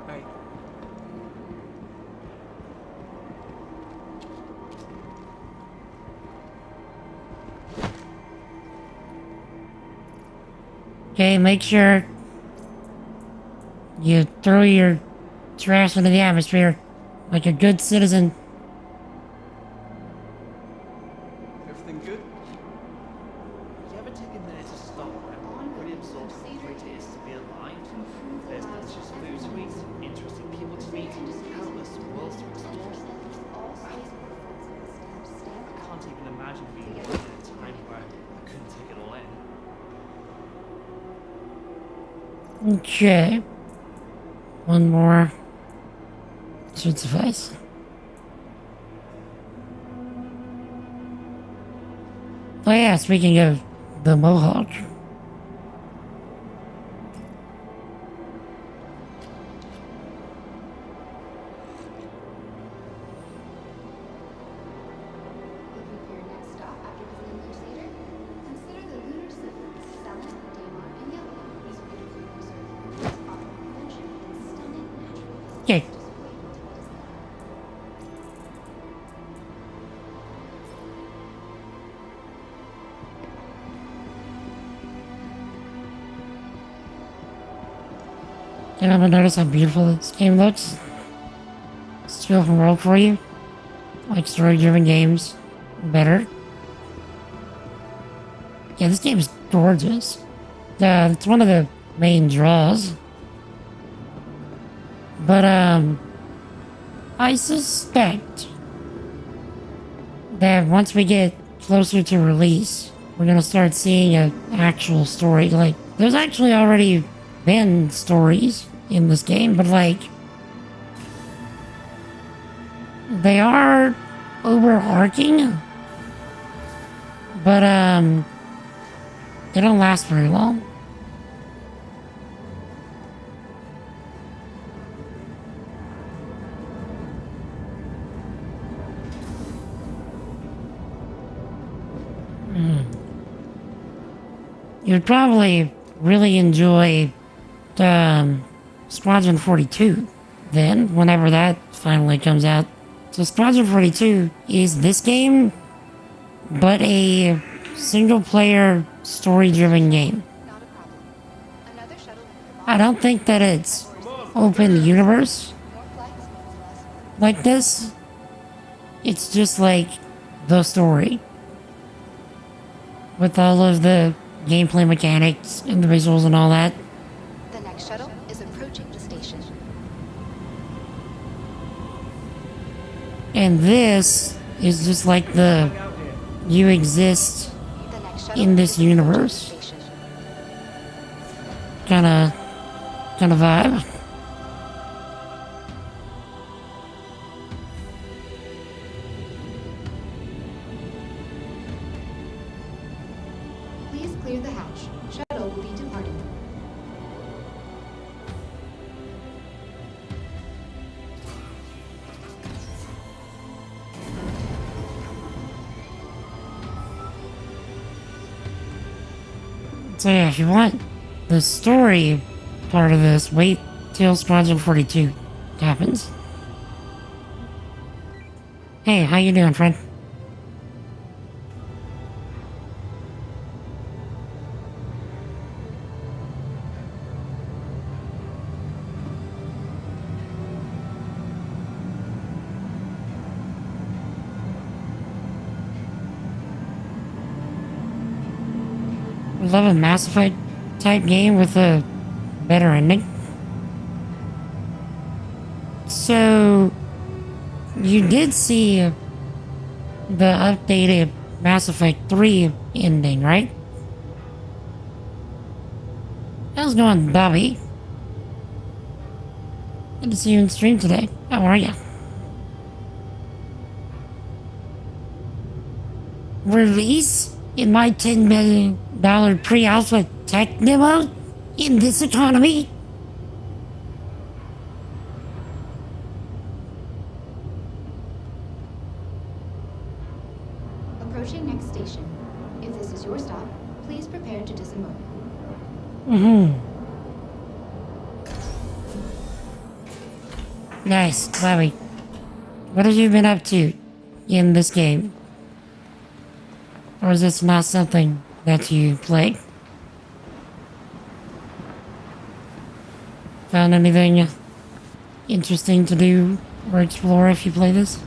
Hey. Okay, make sure you throw your trash into the atmosphere like a good citizen. Everything good? You ever take a minute to stop and really absorb how great it is to be alive? There's delicious food to eat, interesting people to meet, countless worlds to explore. I can't even imagine being born in a time where I couldn't take it all in. Okay. One more should suffice. Oh yeah, speaking of the Mohawk. Looking for your next stop after visiting Crusader? Consider the Lunar Symphonies, Selma, Daymar, and Yellow. These beautifully preserved ruins offer adventure and stunning natural vistas. Okay. Just wait until it is there. Can anyone notice how beautiful this game looks? open world for you. Like story-driven games better. Yeah, this game is gorgeous. It's one of the main draws. But, I suspect that once we get closer to release, we're gonna start seeing an actual story. Like, there's actually already been stories in this game, but like, they are overarching, but they don't last very long. You'd probably really enjoy Squadron 42 then, whenever that finally comes out. So Squadron 42 is this game, but a single-player, story-driven game. I don't think that it's open universe like this. It's just like the story, with all of the gameplay mechanics and the visuals and all that. The next shuttle is approaching the station. And this is just like the you exist in this universe kind of vibe. Please clear the hatch. Shuttle will be departing. So yeah, if you want the story part of this, wait till Squadron 42 happens. Hey, how you doing, friend? Love a Mass Effect type game with a better ending. So, you did see the updated Mass Effect 3 ending, right? How's it going, Bobby? Good to see you in stream today. How are ya? Release in my $10 million pre-alpha tech demo in this economy? Approaching next station. If this is your stop, please prepare to disembark. Nice, Bobby. What have you been up to in this game? Or is this not something that you play? Found anything interesting to do or explore if you play this?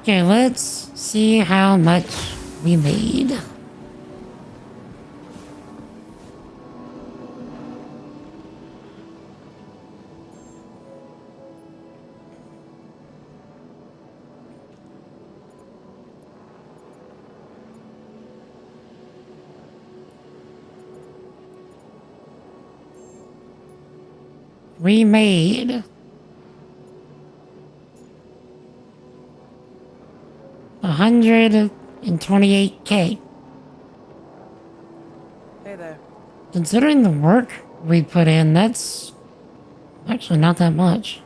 Okay, let's see how much we made. We made $128K. Hey there. Considering the work we put in, that's actually not that much.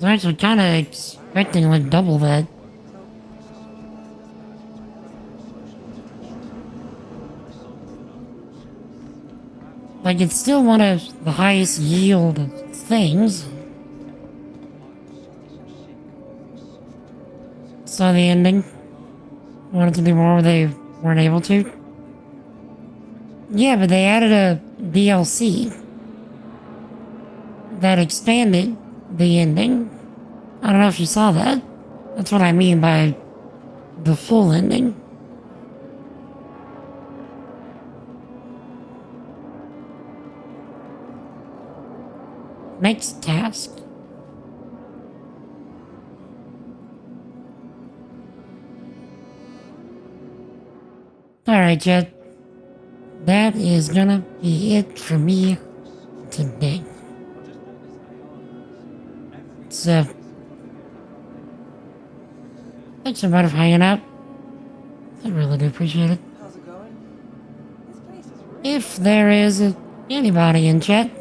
was actually kind of expecting like double that. Like, it's still one of the highest yield things. Saw the ending. Wanted to do more, they weren't able to. Yeah, but they added a DLC that expanded the ending. I don't know if you saw that. That's what I mean by the full ending. Next task. Alright, Jet. That is gonna be it for me today. So, thanks everybody for hanging out. I really do appreciate it. How's it going? This place is really If there is anybody in chat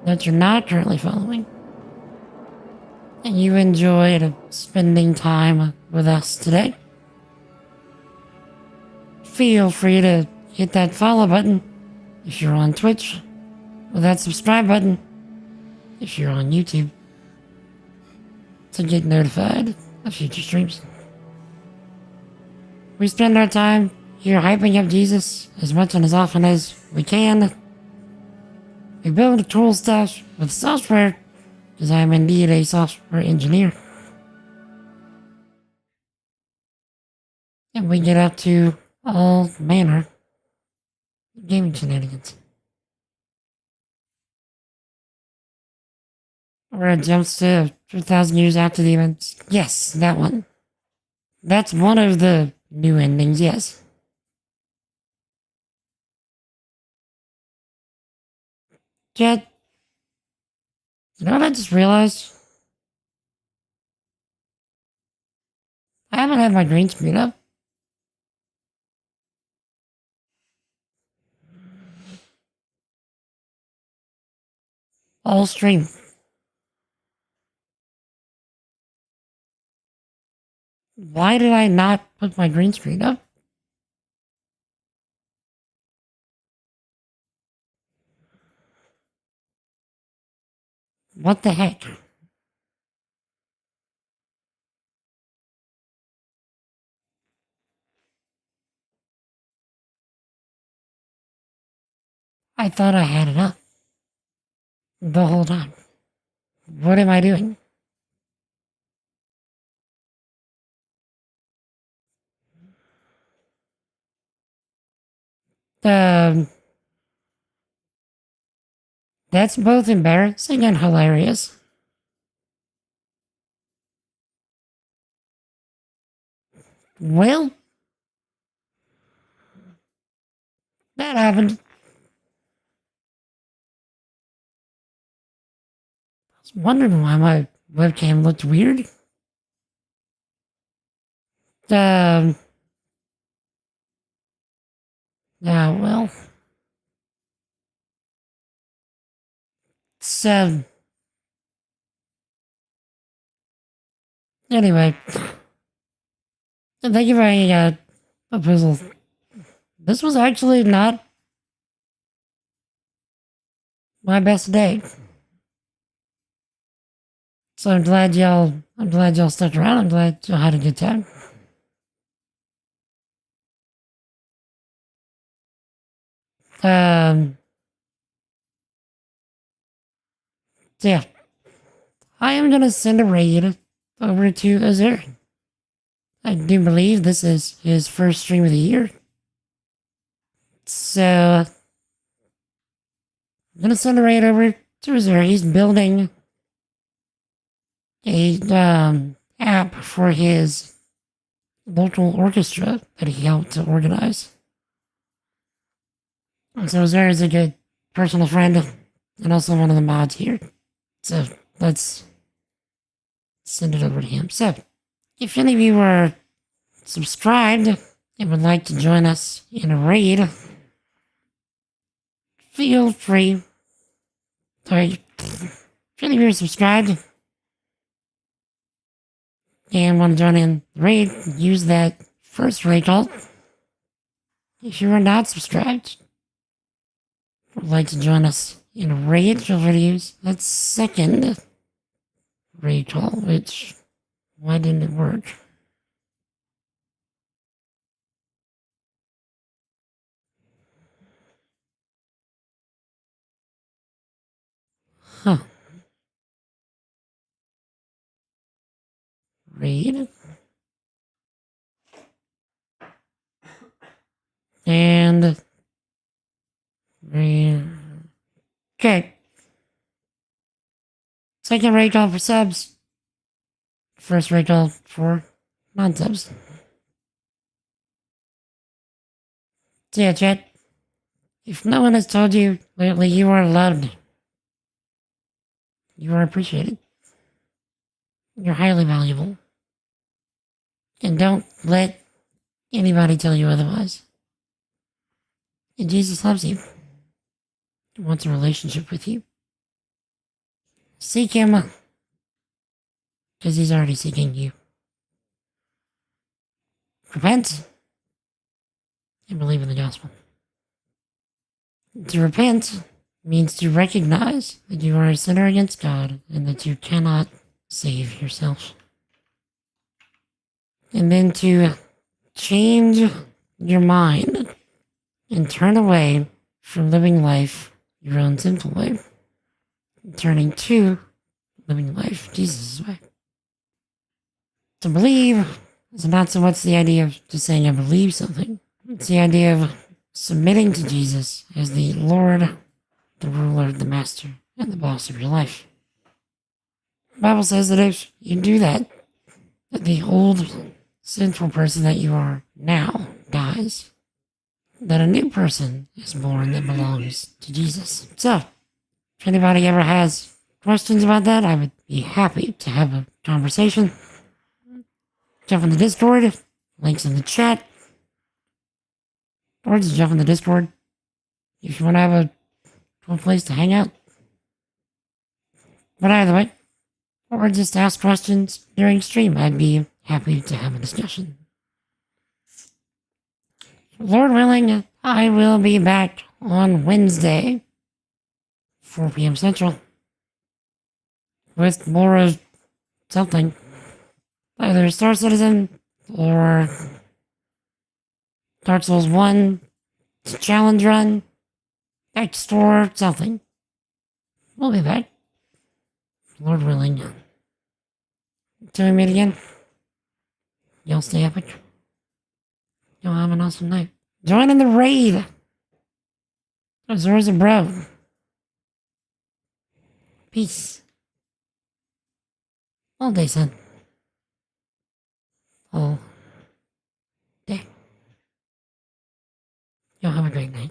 that you're not currently following, and you enjoyed spending time with us today, feel free to hit that follow button if you're on Twitch, or that subscribe button if you're on YouTube, to get notified of future streams. We spend our time here hyping up Jesus as much and as often as we can. We build cool stuff with software, because I am indeed a software engineer. And we get up to all manner of gaming shenanigans. Where it jumps to 2,000 years after the events. Yes, that one. That's one of the new endings, yes. Jet, you know what I just realized? I haven't had my green screen up. All stream. Why did I not put my green screen up? What the heck? I thought I had it up the whole time. What am I doing? That's both embarrassing and hilarious. Well, that happened. I was wondering why my webcam looked weird. Yeah, well. So, anyway, thank you for any proposal. This was actually not my best day. So I'm glad y'all stuck around. I'm glad y'all had a good time. So yeah, I am gonna send a raid over to Azure. I do believe this is his first stream of the year. So I'm gonna send a raid over to Azure. He's building a app for his local orchestra that he helped to organize. And so Azure is a good personal friend and also one of the mods here. So let's send it over to him. So if any of you are subscribed and would like to join us in a raid, feel free. Sorry, if any of you are subscribed and want to join in the raid, use that first raid call. If you are not subscribed, would like to join us in a raid, feel free to use that second raid call, which, why didn't it work? Huh. Raid. And raid. Okay. Second raid call for subs. First raid call for non-subs. So yeah, chat. If no one has told you lately, you are loved. You are appreciated. You're highly valuable. And don't let anybody tell you otherwise. And Jesus loves you. He wants a relationship with you. Seek him. Because he's already seeking you. Repent. And believe in the gospel. To repent means to recognize that you are a sinner against God and that you cannot save yourself. And then to change your mind and turn away from living life your own sinful way, turning to living life Jesus' way. To believe is not so much the idea of just saying I believe something. It's the idea of submitting to Jesus as the Lord, the ruler, the master, and the boss of your life. The Bible says that if you do that, that the old sinful person that you are now dies. That a new person is born that belongs to Jesus. So, if anybody ever has questions about that, I would be happy to have a conversation. Jump in the Discord, links in the chat. Or just jump in the Discord if you want to have a cool place to hang out. But either way, or just ask questions during stream. I'd be happy to have a discussion. Lord willing, I will be back on Wednesday, 4 p.m. Central, with more of something. Either Star Citizen or Dark Souls 1 challenge run, back to store, something. We'll be back. Lord willing. Until we meet again, y'all stay epic. Y'all have an awesome night. Join in the raid! Azor's a bro. Peace. All day, son. All day. Y'all have a great night.